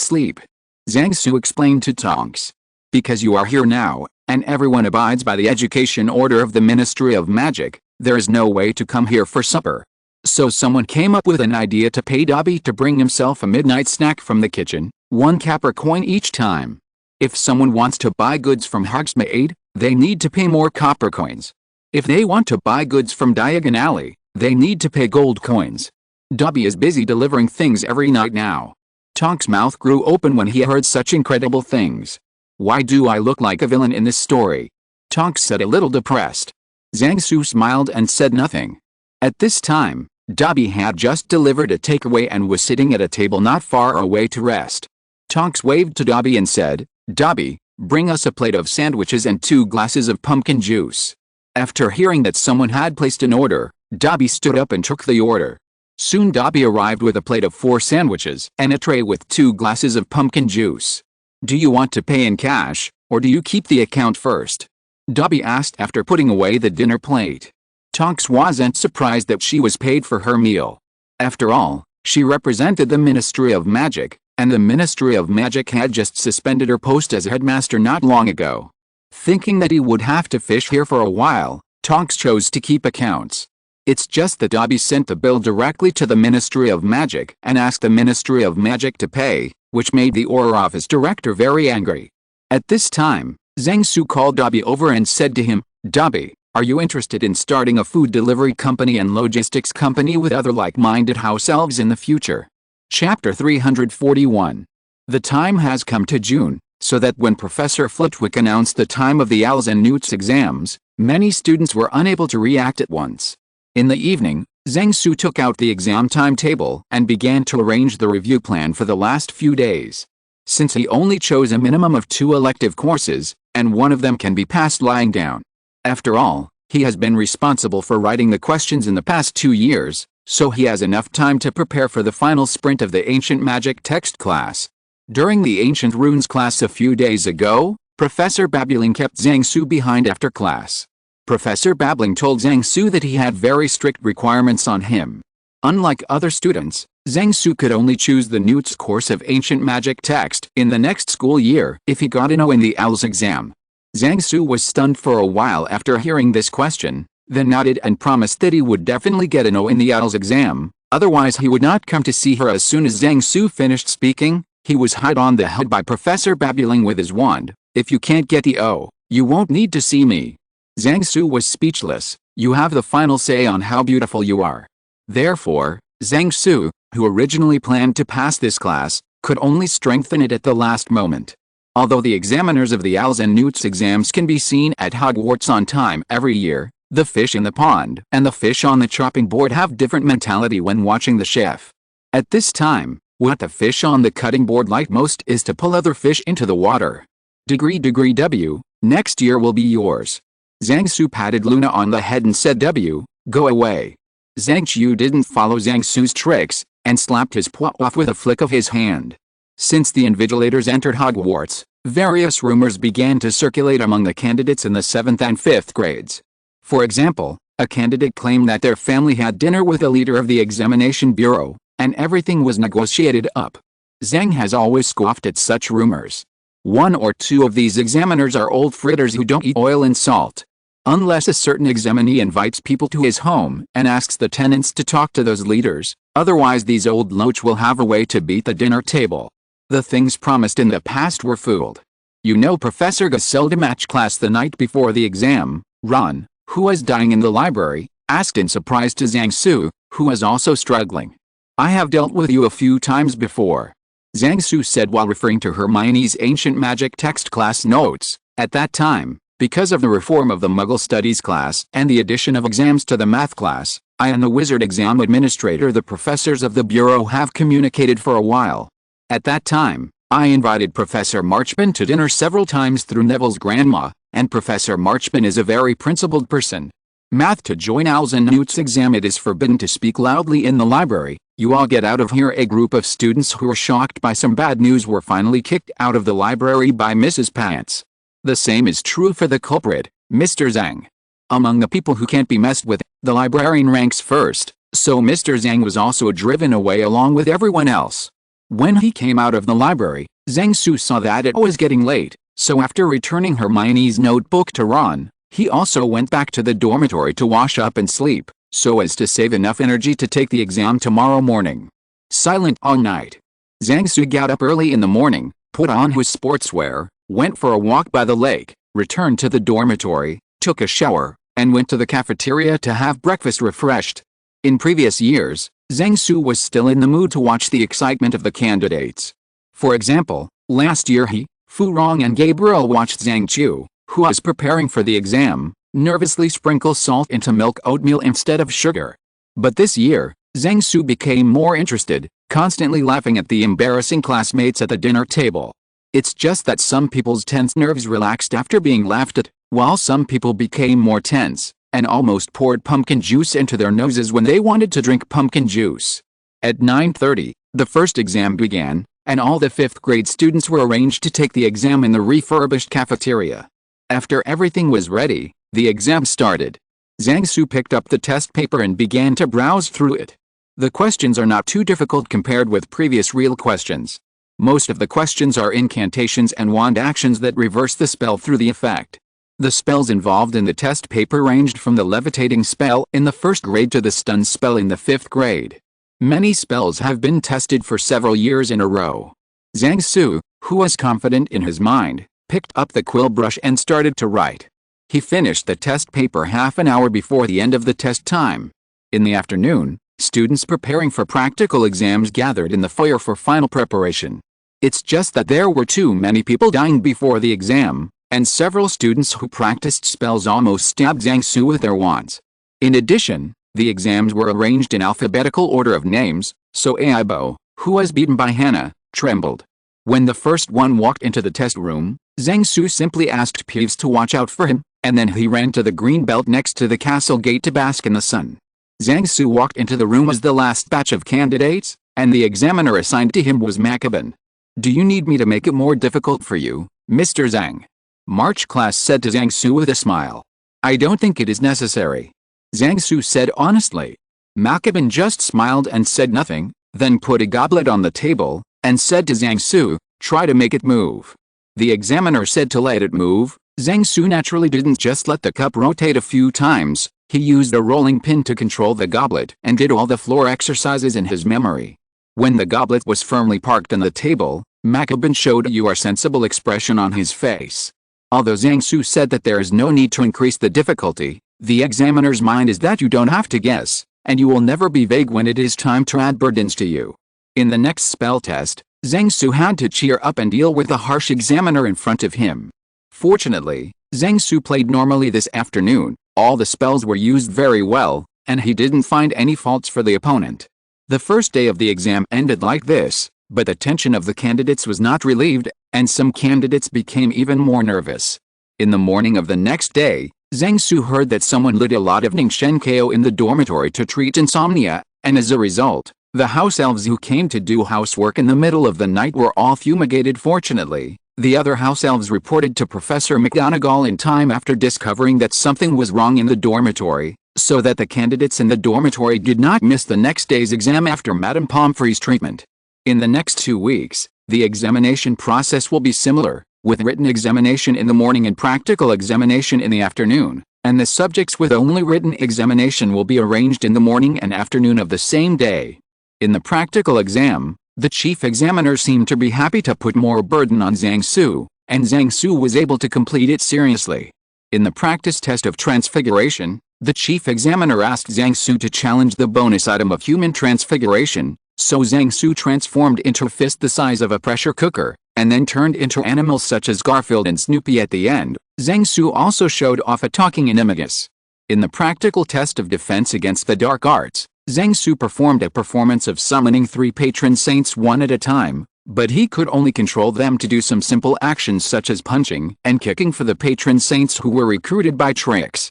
sleep. Zhang Su explained to Tonks. "Because you are here now, and everyone abides by the education order of the Ministry of Magic, there is no way to come here for supper. So someone came up with an idea to pay Dobby to bring himself a midnight snack from the kitchen, 1 copper coin each time. If someone wants to buy goods from Hogsmeade, they need to pay more copper coins. If they want to buy goods from Diagon Alley, they need to pay gold coins. Dobby is busy delivering things every night now." Tonks' mouth grew open when he heard such incredible things. "Why do I look like a villain in this story?" Tonks said, a little depressed. Zhang Su smiled and said nothing. At this time, Dobby had just delivered a takeaway and was sitting at a table not far away to rest. Tonks waved to Dobby and said, "Dobby, bring us a plate of sandwiches and 2 glasses of pumpkin juice." After hearing that someone had placed an order, Dobby stood up and took the order. Soon Dobby arrived with a plate of 4 sandwiches and a tray with 2 glasses of pumpkin juice. "Do you want to pay in cash, or do you keep the account first?" Dobby asked after putting away the dinner plate. Tonks wasn't surprised that she was paid for her meal. After all, she represented the Ministry of Magic, and the Ministry of Magic had just suspended her post as headmaster not long ago. Thinking that he would have to fish here for a while, Tonks chose to keep accounts. It's just that Dobby sent the bill directly to the Ministry of Magic and asked the Ministry of Magic to pay, which made the Auror Office director very angry. At this time, Zhang Su called Dobby over and said to him, "Dobby, are you interested in starting a food delivery company and logistics company with other like-minded house elves in the future?" Chapter 341. The time has come to June, so that when Professor Flitwick announced the time of the Owls and Newts exams, many students were unable to react at once. In the evening, Zhang Su took out the exam timetable and began to arrange the review plan for the last few days. Since he only chose a minimum of 2 elective courses, and one of them can be passed lying down. After all, he has been responsible for writing the questions in the past 2 years, so he has enough time to prepare for the final sprint of the Ancient Magic text class. During the Ancient Runes class a few days ago, Professor Babbling kept Zhang Su behind after class. Professor Babbling told Zhang Su that he had very strict requirements on him. Unlike other students, Zhang Su could only choose the Newts course of Ancient Magic text in the next school year if he got an O in the Owls exam. Zhang Su was stunned for a while after hearing this question, then nodded and promised that he would definitely get an O in the Owls exam, otherwise he would not come to see her. As soon as Zhang Su finished speaking, he was hit on the head by Professor Babbling with his wand. "If you can't get the O, you won't need to see me." Zhang Su was speechless. "You have the final say on how beautiful you are." Therefore, Zhang Su, who originally planned to pass this class, could only strengthen it at the last moment. Although the examiners of the Owls and Newts exams can be seen at Hogwarts on time every year, the fish in the pond and the fish on the chopping board have different mentality when watching the chef. At this time, what the fish on the cutting board like most is to pull other fish into the water. W, next year will be yours. Zhang Su patted Luna on the head and said, "W, go away." Zhang Qiu didn't follow Zhang Su's tricks, and slapped his paw off with a flick of his hand. Since the invigilators entered Hogwarts, various rumors began to circulate among the candidates in the 7th and 5th grades. For example, a candidate claimed that their family had dinner with the leader of the examination bureau, and everything was negotiated up. Zhang has always scoffed at such rumors. 1 or 2 of these examiners are old fritters who don't eat oil and salt. Unless a certain examinee invites people to his home and asks the tenants to talk to those leaders, otherwise these old loach will have a way to beat the dinner table. The things promised in the past were fooled. You know Professor Gus seldom matched class the night before the exam, Ron, who was dying in the library, asked in surprise to Zhang Su, who was also struggling. I have dealt with you a few times before, Zhang Su said while referring to Hermione's ancient magic text class notes. At that time, because of the reform of the Muggle Studies class and the addition of exams to the math class, I and the Wizard Exam Administrator, the professors of the Bureau, have communicated for a while. At that time, I invited Professor Marchban to dinner several times through Neville's grandma, and Professor Marchban is a very principled person. Math to join Owl's and Newt's exam. It is forbidden to speak loudly in the library. You all get out of here. A group of students who were shocked by some bad news were finally kicked out of the library by Mrs. Pants. The same is true for the culprit, Mr. Zhang. Among the people who can't be messed with, the librarian ranks first, so Mr. Zhang was also driven away along with everyone else. When he came out of the library, Zhang Su saw that it was getting late, so after returning Hermione's notebook to Ron, he also went back to the dormitory to wash up and sleep, so as to save enough energy to take the exam tomorrow morning. Silent all night. Zhang Su got up early in the morning, put on his sportswear, went for a walk by the lake, returned to the dormitory, took a shower, and went to the cafeteria to have breakfast refreshed. In previous years, Zhang Su was still in the mood to watch the excitement of the candidates. For example, last year he, Fu Rong and Gabriel watched Zhang Chu, who was preparing for the exam, nervously sprinkle salt into milk oatmeal instead of sugar. But this year, Zhang Su became more interested, constantly laughing at the embarrassing classmates at the dinner table. It's just that some people's tense nerves relaxed after being laughed at, while some people became more tense, and almost poured pumpkin juice into their noses when they wanted to drink pumpkin juice. At 9:30, the first exam began, and all the 5th grade students were arranged to take the exam in the refurbished cafeteria. After everything was ready, the exam started. Zhang Su picked up the test paper and began to browse through it. The questions are not too difficult compared with previous real questions. Most of the questions are incantations and wand actions that reverse the spell through the effect. The spells involved in the test paper ranged from the levitating spell in the 1st grade to the stun spell in the 5th grade. Many spells have been tested for several years in a row. Zhang Su, who was confident in his mind, picked up the quill brush and started to write. He finished the test paper half an hour before the end of the test time. In the afternoon, students preparing for practical exams gathered in the foyer for final preparation. It's just that there were too many people dying before the exam, and several students who practiced spells almost stabbed Zhang Su with their wands. In addition, the exams were arranged in alphabetical order of names, so Aibo, who was beaten by Hannah, trembled. When the first one walked into the test room, Zhang Su simply asked Peeves to watch out for him, and then he ran to the green belt next to the castle gate to bask in the sun. Zhang Su walked into the room as the last batch of candidates, and the examiner assigned to him was Maccaban. Do you need me to make it more difficult for you, Mr. Zhang? March class said to Zhang Su with a smile. I don't think it is necessary, Zhang Su said honestly. Maccaban just smiled and said nothing, then put a goblet on the table, and said to Zhang Su, try to make it move. The examiner said to let it move. Zhang Su naturally didn't just let the cup rotate a few times, he used a rolling pin to control the goblet and did all the floor exercises in his memory. When the goblet was firmly parked on the table, Maccaban showed a sensible expression on his face. Although Zhang Su said that there is no need to increase the difficulty, the examiner's mind is that you don't have to guess, and you will never be vague when it is time to add burdens to you. In the next spell test, Zhang Su had to cheer up and deal with the harsh examiner in front of him. Fortunately, Zhang Su played normally this afternoon, all the spells were used very well, and he didn't find any faults for the opponent. The first day of the exam ended like this, but the tension of the candidates was not relieved, and some candidates became even more nervous. In the morning of the next day, Zhang Su heard that someone lit a lot of Ningxen in the dormitory to treat insomnia, and as a result, the house-elves who came to do housework in the middle of the night were all fumigated. Fortunately, the other house-elves reported to Professor McGonagall in time after discovering that something was wrong in the dormitory, so that the candidates in the dormitory did not miss the next day's exam after Madame Pomfrey's treatment. In the next 2 weeks, the examination process will be similar, with written examination in the morning and practical examination in the afternoon, and the subjects with only written examination will be arranged in the morning and afternoon of the same day. In the practical exam, the chief examiner seemed to be happy to put more burden on Zhang Su, and Zhang Su was able to complete it seriously. In the practice test of transfiguration, the chief examiner asked Zhang Su to challenge the bonus item of human transfiguration, so Zhang Su transformed into a fist the size of a pressure cooker, and then turned into animals such as Garfield and Snoopy at the end. Zhang Su also showed off a talking animagus. In the practical test of defense against the dark arts, Zhang Su performed a performance of summoning 3 patron saints one at a time, but he could only control them to do some simple actions such as punching and kicking for the patron saints who were recruited by tricks.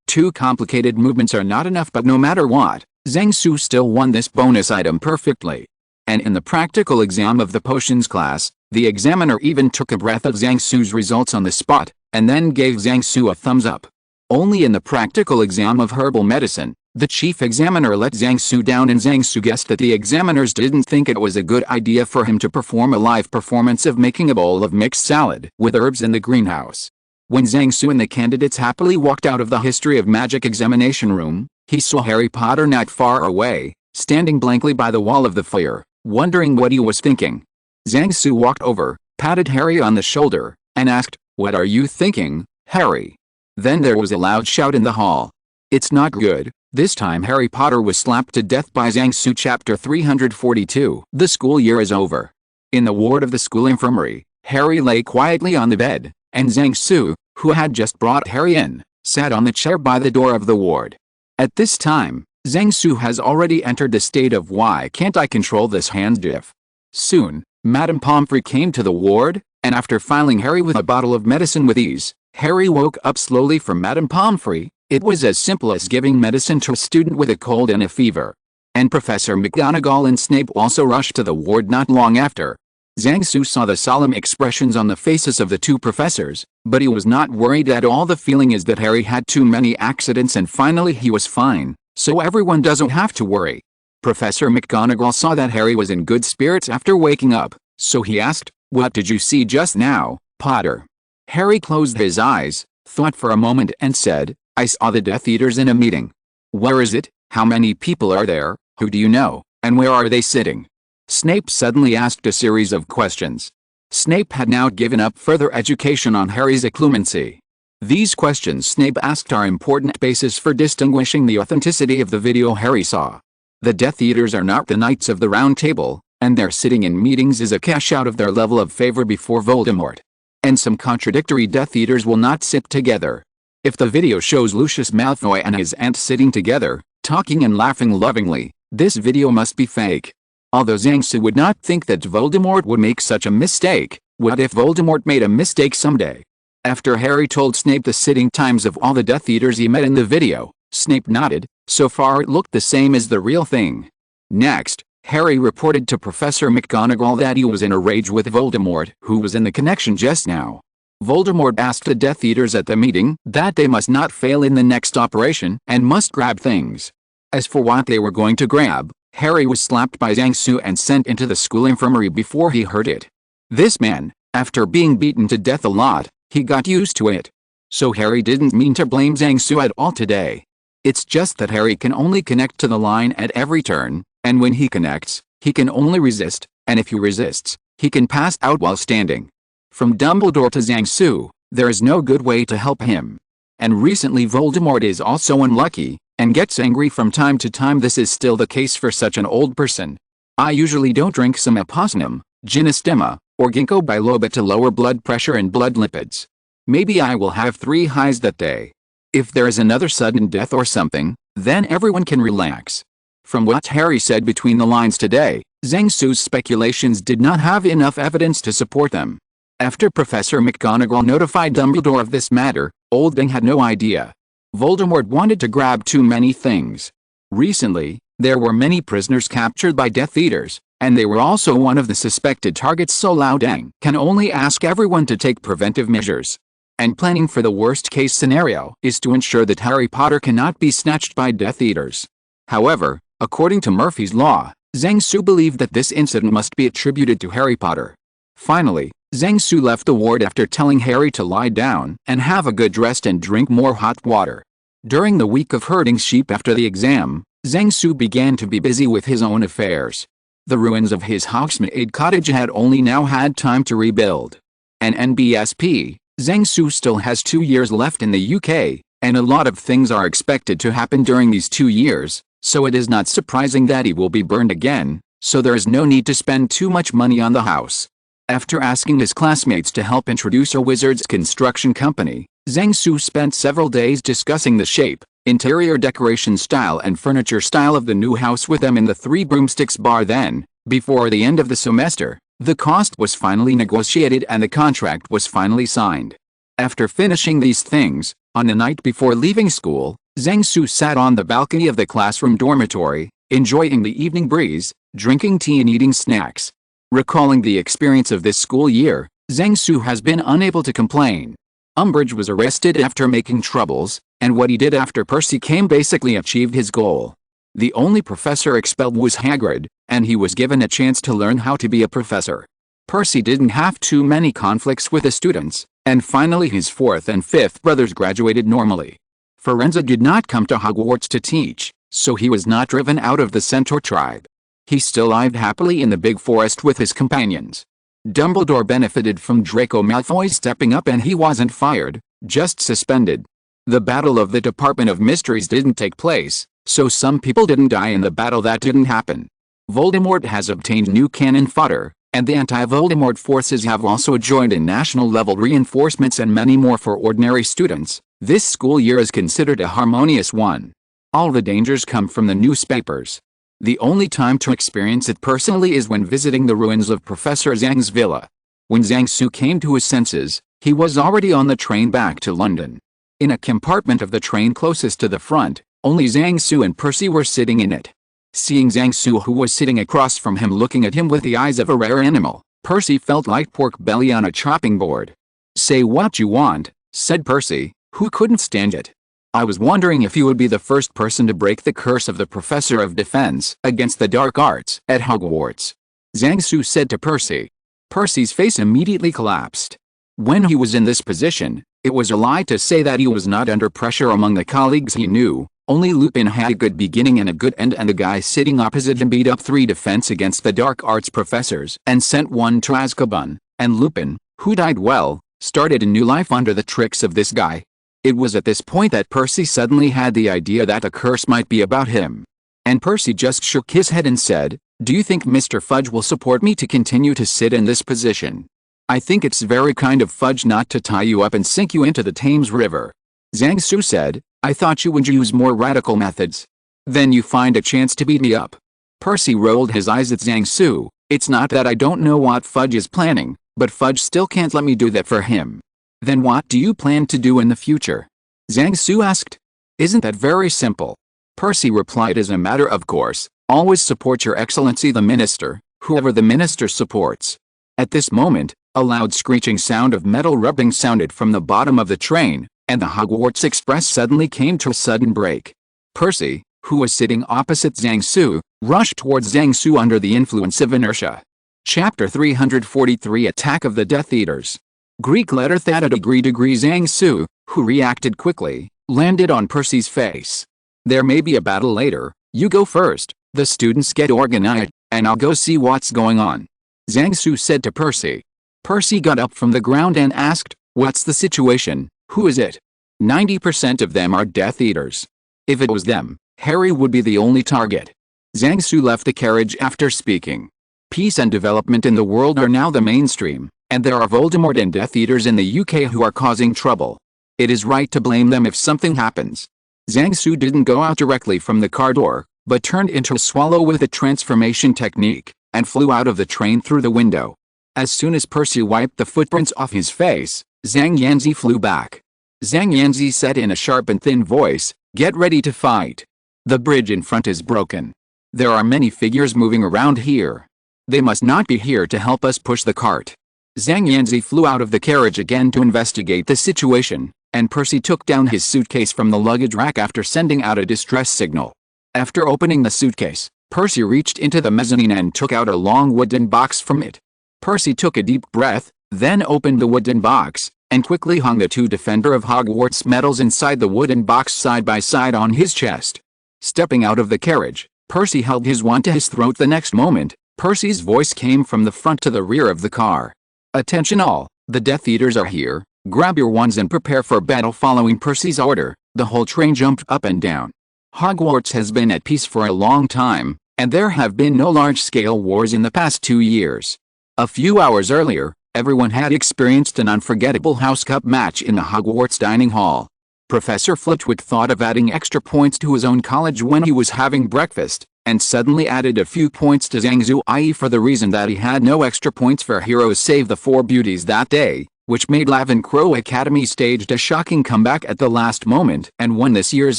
2 complicated movements are not enough, but no matter what, Zhang Su still won this bonus item perfectly. And in the practical exam of the potions class, the examiner even took a breath of Zhang Su's results on the spot, and then gave Zhang Su a thumbs up. Only in the practical exam of herbal medicine, the chief examiner let Zhang Su down, and Zhang Su guessed that the examiners didn't think it was a good idea for him to perform a live performance of making a bowl of mixed salad with herbs in the greenhouse. When Zhang Su and the candidates happily walked out of the History of Magic examination room, he saw Harry Potter not far away, standing blankly by the wall of the foyer, wondering what he was thinking. Zhang Su walked over, patted Harry on the shoulder, and asked, "What are you thinking, Harry?" Then there was a loud shout in the hall. "It's not good." This time Harry Potter was slapped to death by Zhang Su. Chapter 342. The school year is over. In the ward of the school infirmary, Harry lay quietly on the bed, and Zhang Su, who had just brought Harry in, sat on the chair by the door of the ward. At this time, Zhang Su has already entered the state of "why can't I control this hand" gif. Soon, Madame Pomfrey came to the ward, and after filing Harry with a bottle of medicine with ease, Harry woke up slowly from Madame Pomfrey. It was as simple as giving medicine to a student with a cold and a fever. And Professor McGonagall and Snape also rushed to the ward not long after. Zhang Su saw the solemn expressions on the faces of the 2 professors, but he was not worried at all. The feeling is that Harry had too many accidents and finally he was fine, so everyone doesn't have to worry. Professor McGonagall saw that Harry was in good spirits after waking up, so he asked, "What did you see just now, Potter?" Harry closed his eyes, thought for a moment and said, "I saw the Death Eaters in a meeting." "Where is it? How many people are there? Who do you know? And where are they sitting?" Snape suddenly asked a series of questions. Snape had now given up further education on Harry's occlumency. These questions Snape asked are important basis for distinguishing the authenticity of the video Harry saw. The Death Eaters are not the Knights of the Round Table, and their sitting in meetings is a cash out of their level of favor before Voldemort. And some contradictory Death Eaters will not sit together. If the video shows Lucius Malfoy and his aunt sitting together, talking and laughing lovingly, this video must be fake. Although Zhang Su would not think that Voldemort would make such a mistake, what if Voldemort made a mistake someday? After Harry told Snape the sitting times of all the Death Eaters he met in the video, Snape nodded. So far it looked the same as the real thing. Next, Harry reported to Professor McGonagall that he was in a rage with Voldemort, who was in the connection just now. Voldemort asked the Death Eaters at the meeting that they must not fail in the next operation and must grab things. As for what they were going to grab, Harry was slapped by Zhang Su and sent into the school infirmary before he heard it. This man, after being beaten to death a lot, he got used to it. So Harry didn't mean to blame Zhang Su at all today. It's just that Harry can only connect to the line at every turn, and when he connects, he can only resist, and if he resists, he can pass out while standing. From Dumbledore to Zhang Su, there is no good way to help him. And recently Voldemort is also unlucky, and gets angry from time to time. This is still the case for such an old person. I usually don't drink some opossum, ginastema, or ginkgo biloba to lower blood pressure and blood lipids. Maybe I will have 3 highs that day. If there is another sudden death or something, then everyone can relax. From what Harry said between the lines today, Zhang Su's speculations did not have enough evidence to support them. After Professor McGonagall notified Dumbledore of this matter, Old Ding had no idea. Voldemort wanted to grab too many things. Recently, there were many prisoners captured by Death Eaters, and they were also one of the suspected targets, so Lao Deng can only ask everyone to take preventive measures. And planning for the worst-case scenario is to ensure that Harry Potter cannot be snatched by Death Eaters. However, according to Murphy's Law, Zhang Su believed that this incident must be attributed to Harry Potter. Finally, Zhang Su left the ward after telling Harry to lie down and have a good rest and drink more hot water. During the week of herding sheep after the exam, Zhang Su began to be busy with his own affairs. The ruins of his Hogsmeade cottage had only now had time to rebuild. An NBSP, Zhang Su still has 2 years left in the UK, and a lot of things are expected to happen during these 2 years, so it is not surprising that he will be burned again, so there is no need to spend too much money on the house. After asking his classmates to help introduce a wizard's construction company, Zhang Su spent several days discussing the shape, interior decoration style and furniture style of the new house with them in the Three Broomsticks bar. Then, before the end of the semester, the cost was finally negotiated and the contract was finally signed. After finishing these things, on the night before leaving school, Zhang Su sat on the balcony of the classroom dormitory, enjoying the evening breeze, drinking tea and eating snacks. Recalling the experience of this school year, Zhang Su has been unable to complain. Umbridge was arrested after making troubles, and what he did after Percy came basically achieved his goal. The only professor expelled was Hagrid, and he was given a chance to learn how to be a professor. Percy didn't have too many conflicts with the students, and finally his fourth and fifth brothers graduated normally. Firenze did not come to Hogwarts to teach, so he was not driven out of the Centaur tribe. He still lived happily in the big forest with his companions. Dumbledore benefited from Draco Malfoy stepping up and he wasn't fired, just suspended. The Battle of the Department of Mysteries didn't take place, so some people didn't die in the battle that didn't happen. Voldemort has obtained new cannon fodder, and the anti-Voldemort forces have also joined in national-level reinforcements and many more for ordinary students. This school year is considered a harmonious one. All the dangers come from the newspapers. The only time to experience it personally is when visiting the ruins of Professor Zhang's villa. When Zhang Su came to his senses, he was already on the train back to London. In a compartment of the train closest to the front, only Zhang Su and Percy were sitting in it. Seeing Zhang Su, who was sitting across from him looking at him with the eyes of a rare animal, Percy felt like pork belly on a chopping board. "Say what you want," said Percy, who couldn't stand it. "I was wondering if you would be the first person to break the curse of the Professor of Defense against the Dark Arts at Hogwarts," Zhang Su said to Percy. Percy's face immediately collapsed. When he was in this position, it was a lie to say that he was not under pressure among the colleagues he knew. Only Lupin had a good beginning and a good end, and the guy sitting opposite him beat up 3 defense against the Dark Arts professors and sent 1 to Azkaban, and Lupin, who died well, started a new life under the tricks of this guy. It was at this point that Percy suddenly had the idea that the curse might be about him. And Percy just shook his head and said, "Do you think Mr. Fudge will support me to continue to sit in this position? I think it's very kind of Fudge not to tie you up and sink you into the Thames River." Zhang Su said, "I thought you would use more radical methods. Then you find a chance to beat me up." Percy rolled his eyes at Zhang Su. "It's not that I don't know what Fudge is planning, but Fudge still can't let me do that for him." "Then what do you plan to do in the future?" Zhang Su asked. "Isn't that very simple?" Percy replied, "As a matter of course, always support your excellency the minister, whoever the minister supports." At this moment, a loud screeching sound of metal rubbing sounded from the bottom of the train, and the Hogwarts Express suddenly came to a sudden brake. Percy, who was sitting opposite Zhang Su, rushed towards Zhang Su under the influence of inertia. Chapter 343 Attack of the Death Eaters. Greek letter theta degree Zhang Su, who reacted quickly, landed on Percy's face. "There may be a battle later, you go first, the students get organized, and I'll go see what's going on," Zhang Su said to Percy. Percy got up from the ground and asked, "What's the situation? Who is it?" 90% of them are Death Eaters. If it was them, Harry would be the only target. Zhang Su left the carriage after speaking. Peace and development in the world are now the mainstream, and there are Voldemort and Death Eaters in the UK who are causing trouble. It is right to blame them if something happens. Zhang Su didn't go out directly from the car door, but turned into a swallow with a transformation technique, and flew out of the train through the window. As soon as Percy wiped the footprints off his face, Zhang Yanzi flew back. Zhang Yanzi said in a sharp and thin voice, "Get ready to fight. The bridge in front is broken. There are many figures moving around here. They must not be here to help us push the cart." Zhang Yanzi flew out of the carriage again to investigate the situation, and Percy took down his suitcase from the luggage rack after sending out a distress signal. After opening the suitcase, Percy reached into the mezzanine and took out a long wooden box from it. Percy took a deep breath, then opened the wooden box, and quickly hung the 2 Defender of Hogwarts medals inside the wooden box side by side on his chest. Stepping out of the carriage, Percy held his wand to his throat. The next moment, Percy's voice came from the front to the rear of the car. "Attention all, the Death Eaters are here, Grab your wands and prepare for battle. Following Percy's order, the whole train jumped up and down. Hogwarts has been at peace for a long time, and there have been no large-scale wars in the past 2 years. A few hours earlier, everyone had experienced an unforgettable House Cup match in the Hogwarts dining hall. Professor Flitwick thought of adding extra points to his own college when he was having breakfast, and suddenly added a few points to Zhang Zhu, i.e. for the reason that he had no extra points for Heroes Save the Four Beauties that day, which made Ravencrow Academy staged a shocking comeback at the last moment and won this year's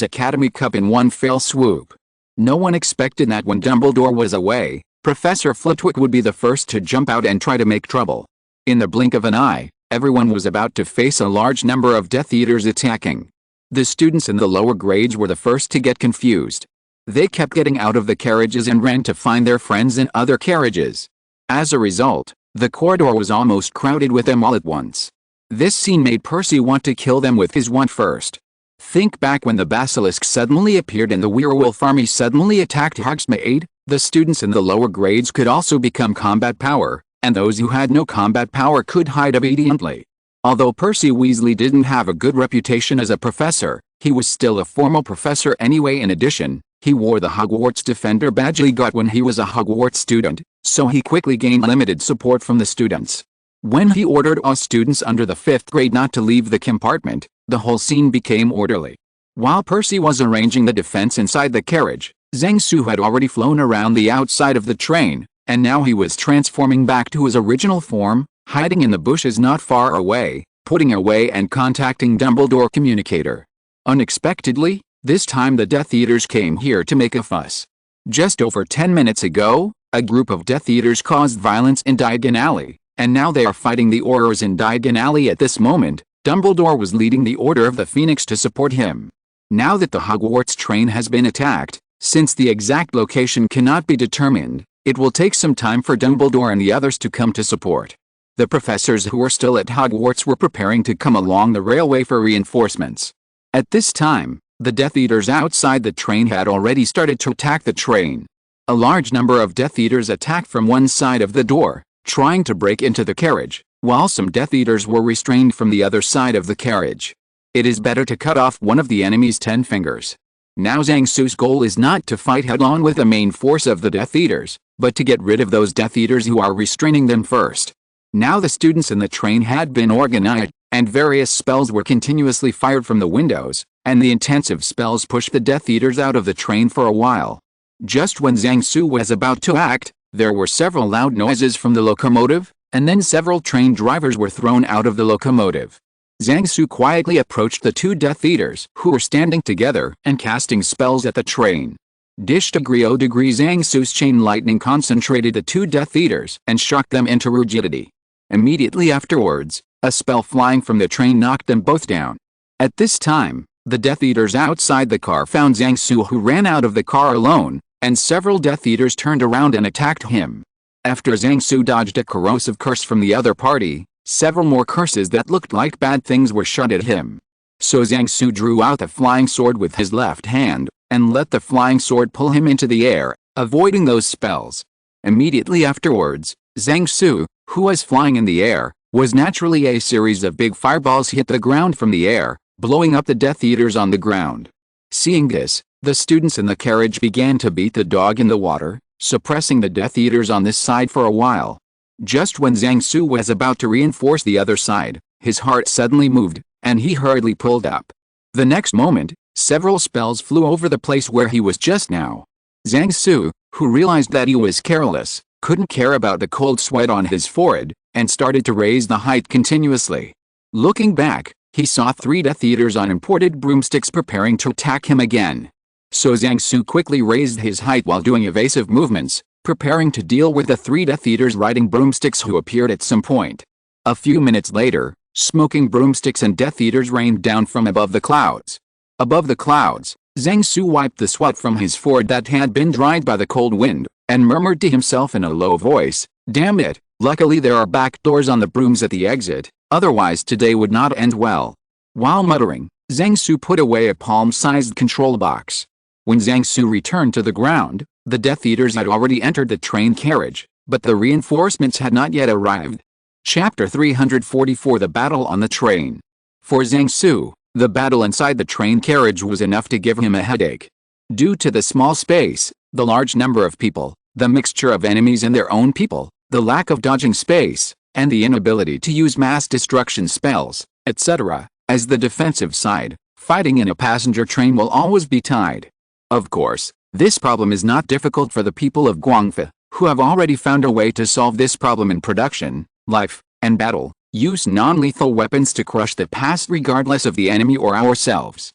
Academy Cup in one fell swoop. No one expected that when Dumbledore was away, Professor Flitwick would be the first to jump out and try to make trouble. In the blink of an eye, everyone was about to face a large number of Death Eaters attacking. The students in the lower grades were the first to get confused. They kept getting out of the carriages and ran to find their friends in other carriages. As a result, the corridor was almost crowded with them all at once. This scene made Percy want to kill them with his wand first. Think back when the basilisk suddenly appeared and the werewolf army suddenly attacked Hogsmeade. The students in the lower grades could also become combat power, and those who had no combat power could hide obediently. Although Percy Weasley didn't have a good reputation as a professor, he was still a formal professor anyway. In addition, he wore the Hogwarts Defender badge he got when he was a Hogwarts student, so he quickly gained limited support from the students. When he ordered all students under the 5th grade not to leave the compartment, the whole scene became orderly. While Percy was arranging the defense inside the carriage, Zhang Su had already flown around the outside of the train, and now he was transforming back to his original form, hiding in the bushes not far away, putting away and contacting Dumbledore communicator. Unexpectedly, this time the Death Eaters came here to make a fuss. Just over 10 minutes ago, a group of Death Eaters caused violence in Diagon Alley, and now they are fighting the Aurors in Diagon Alley. At this moment, Dumbledore was leading the Order of the Phoenix to support him. Now that the Hogwarts train has been attacked, since the exact location cannot be determined, it will take some time for Dumbledore and the others to come to support. The professors who were still at Hogwarts were preparing to come along the railway for reinforcements. At this time, the Death Eaters outside the train had already started to attack the train. A large number of Death Eaters attacked from one side of the door, trying to break into the carriage, while some Death Eaters were restrained from the other side of the carriage. It is better to cut off one of the enemy's 10 fingers. Now Zhang Su's goal is not to fight head-on with the main force of the Death Eaters, but to get rid of those Death Eaters who are restraining them first. Now the students in the train had been organized, and various spells were continuously fired from the windows, and the intensive spells pushed the Death Eaters out of the train for a while. Just when Zhang Su was about to act, there were several loud noises from the locomotive, and then several train drivers were thrown out of the locomotive. Zhang Su quietly approached the two Death Eaters who were standing together and casting spells at the train. Degree Zhang Su's chain lightning concentrated the two Death Eaters and shocked them into rigidity. Immediately afterwards, a spell flying from the train knocked them both down. At this time, the Death Eaters outside the car found Zhang Su, who ran out of the car alone, and several Death Eaters turned around and attacked him. After Zhang Su dodged a corrosive curse from the other party, several more curses that looked like bad things were shot at him. So Zhang Su drew out the flying sword with his left hand, and let the flying sword pull him into the air, avoiding those spells. Immediately afterwards, Zhang Su, who was flying in the air, was naturally a series of big fireballs hit the ground from the air, blowing up the Death Eaters on the ground. Seeing this, the students in the carriage began to beat the dog in the water, suppressing the Death Eaters on this side for a while. Just when Zhang Su was about to reinforce the other side, his heart suddenly moved, and he hurriedly pulled up. The next moment, several spells flew over the place where he was just now. Zhang Su, who realized that he was careless, couldn't care about the cold sweat on his forehead, and started to raise the height continuously. Looking back, he saw 3 Death Eaters on imported broomsticks preparing to attack him again. So Zhang Su quickly raised his height while doing evasive movements, preparing to deal with the 3 Death Eaters riding broomsticks who appeared at some point. A few minutes later, smoking broomsticks and Death Eaters rained down from above the clouds. Above the clouds, Zhang Su wiped the sweat from his forehead that had been dried by the cold wind, and murmured to himself in a low voice, "Damn it, luckily there are back doors on the brooms at the exit, otherwise today would not end well." While muttering, Zhang Su put away a palm-sized control box. When Zhang Su returned to the ground, the Death Eaters had already entered the train carriage, but the reinforcements had not yet arrived. Chapter 344 The Battle on the Train. For Zhang Su, the battle inside the train carriage was enough to give him a headache. Due to the small space, the large number of people, the mixture of enemies and their own people, the lack of dodging space, and the inability to use mass destruction spells, etc., as the defensive side, fighting in a passenger train will always be tied. Of course, this problem is not difficult for the people of Guangfa, who have already found a way to solve this problem in production, life, and battle. Use non-lethal weapons to crush the past regardless of the enemy or ourselves.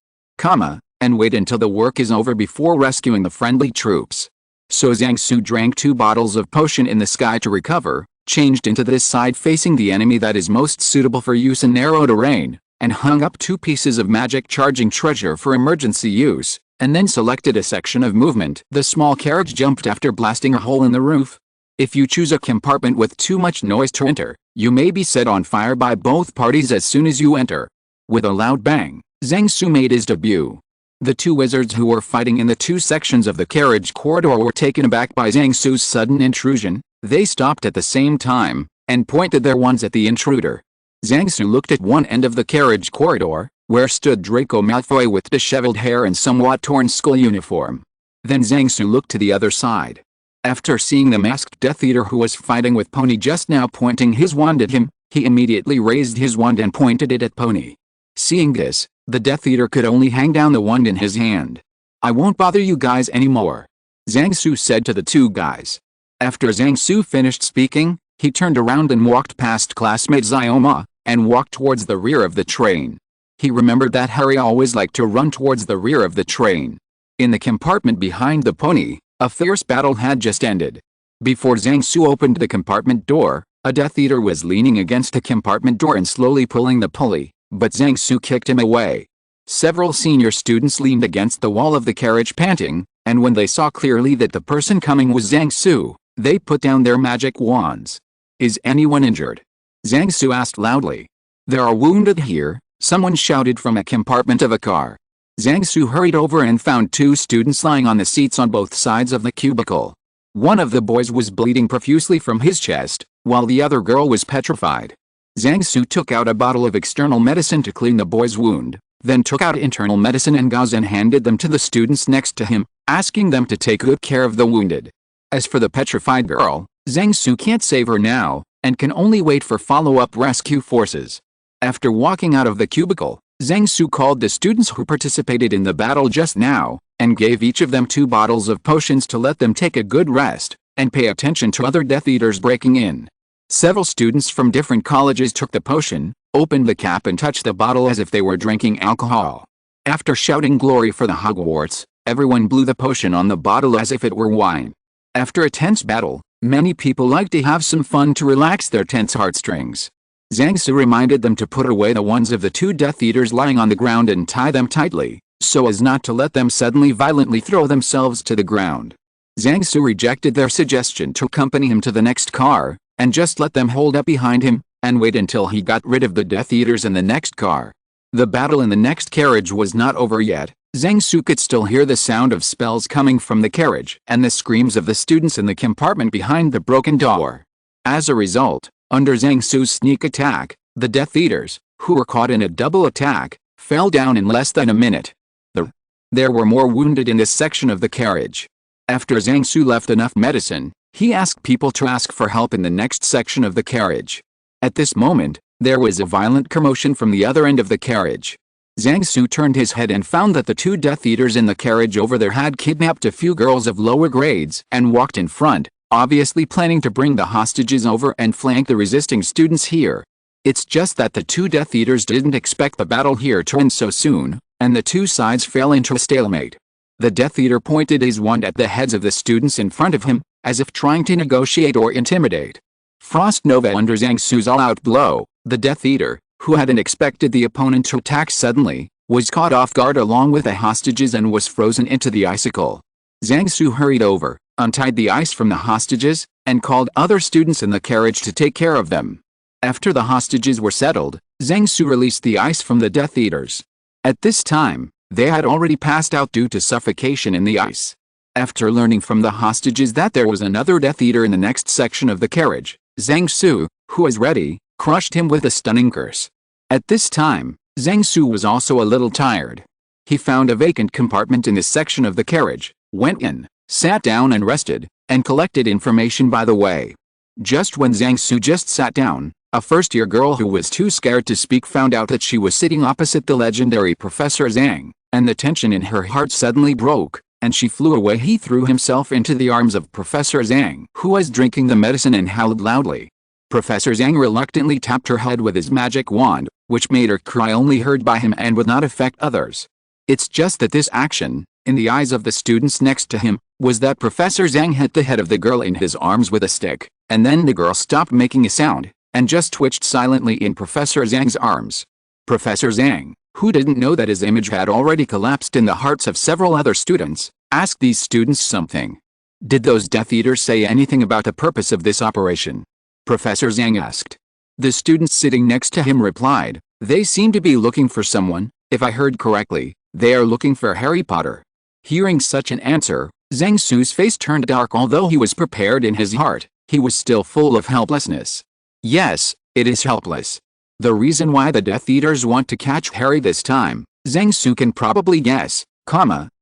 And wait until the work is over before rescuing the friendly troops. So Zhang Su drank 2 bottles of potion in the sky to recover, changed into this side facing the enemy that is most suitable for use in narrow terrain, and hung up 2 pieces of magic charging treasure for emergency use, and then selected a section of movement. The small carriage jumped after blasting a hole in the roof. If you choose a compartment with too much noise to enter, you may be set on fire by both parties as soon as you enter. With a loud bang, Zhang Su made his debut. The 2 wizards who were fighting in the 2 sections of the carriage corridor were taken aback by Zhang Su's sudden intrusion. They stopped at the same time, and pointed their wands at the intruder. Zhang Su looked at one end of the carriage corridor, where stood Draco Malfoy with disheveled hair and somewhat torn school uniform. Then Zhang Su looked to the other side. After seeing the masked Death Eater who was fighting with Pony just now pointing his wand at him, he immediately raised his wand and pointed it at Pony. Seeing this, the Death Eater could only hang down the wand in his hand. "I won't bother you guys anymore," Zhang Su said to the 2 guys. After Zhang Su finished speaking, he turned around and walked past classmate Xiaoma, and walked towards the rear of the train. He remembered that Harry always liked to run towards the rear of the train. In the compartment behind the pony, a fierce battle had just ended. Before Zhang Su opened the compartment door, a Death Eater was leaning against the compartment door and slowly pulling the pulley, but Zhang Su kicked him away. Several senior students leaned against the wall of the carriage panting, and when they saw clearly that the person coming was Zhang Su, they put down their magic wands. "Is anyone injured?" Zhang Su asked loudly. "There are wounded here," someone shouted from a compartment of a car. Zhang Su hurried over and found 2 students lying on the seats on both sides of the cubicle. One of the boys was bleeding profusely from his chest, while the other girl was petrified. Zhang Su took out a bottle of external medicine to clean the boy's wound, then took out internal medicine and gauze and handed them to the students next to him, asking them to take good care of the wounded. As for the petrified girl, Zhang Su can't save her now, and can only wait for follow-up rescue forces. After walking out of the cubicle, Zhang Su called the students who participated in the battle just now, and gave each of them 2 bottles of potions to let them take a good rest, and pay attention to other Death Eaters breaking in. Several students from different colleges took the potion, opened the cap and touched the bottle as if they were drinking alcohol. After shouting glory for the Hogwarts, everyone blew the potion on the bottle as if it were wine. After a tense battle, many people like to have some fun to relax their tense heartstrings. Zhang Su reminded them to put away the wands of the 2 Death Eaters lying on the ground and tie them tightly, so as not to let them suddenly violently throw themselves to the ground. Zhang Su rejected their suggestion to accompany him to the next car, and just let them hold up behind him, and wait until he got rid of the Death Eaters in the next car. The battle in the next carriage was not over yet. Zhang Su could still hear the sound of spells coming from the carriage and the screams of the students in the compartment behind the broken door. As a result, under Zhang Su's sneak attack, the Death Eaters, who were caught in a double attack, fell down in less than a minute. There were more wounded in this section of the carriage. After Zhang Su left enough medicine, he asked people to ask for help in the next section of the carriage. At this moment, there was a violent commotion from the other end of the carriage. Zhang Su turned his head and found that the 2 Death Eaters in the carriage over there had kidnapped a few girls of lower grades and walked in front, obviously planning to bring the hostages over and flank the resisting students here. It's just that the 2 Death Eaters didn't expect the battle here to end so soon, and the 2 sides fell into a stalemate. The Death Eater pointed his wand at the heads of the students in front of him, as if trying to negotiate or intimidate. Frost Nova under Zhang Su's all-out blow, the Death Eater, who hadn't expected the opponent to attack suddenly, was caught off guard along with the hostages and was frozen into the icicle. Zhang Su hurried over, untied the ice from the hostages, and called other students in the carriage to take care of them. After the hostages were settled, Zhang Su released the ice from the Death Eaters. At this time, they had already passed out due to suffocation in the ice. After learning from the hostages that there was another Death Eater in the next section of the carriage, Zhang Su, who was ready, crushed him with a stunning curse. At this time, Zhang Su was also a little tired. He found a vacant compartment in this section of the carriage, went in, sat down and rested, and collected information by the way. Just when Zhang Su just sat down, a first-year girl who was too scared to speak found out that she was sitting opposite the legendary Professor Zhang, and the tension in her heart suddenly broke, and she flew away. He threw himself into the arms of Professor Zhang, who was drinking the medicine, and howled loudly. Professor Zhang reluctantly tapped her head with his magic wand, which made her cry, only heard by him and would not affect others. It's just that this action, in the eyes of the students next to him, was that Professor Zhang hit the head of the girl in his arms with a stick, and then the girl stopped making a sound, and just twitched silently in Professor Zhang's arms. Professor Zhang, who didn't know that his image had already collapsed in the hearts of several other students, asked these students something. Did those Death Eaters say anything about the purpose of this operation? Professor Zhang asked. The students sitting next to him replied, they seem to be looking for someone. If I heard correctly, they are looking for Harry Potter. Hearing such an answer, Zhang Su's face turned dark. Although he was prepared in his heart, he was still full of helplessness. Yes, it is helpless. The reason why the Death Eaters want to catch Harry this time, Zhang Su can probably guess,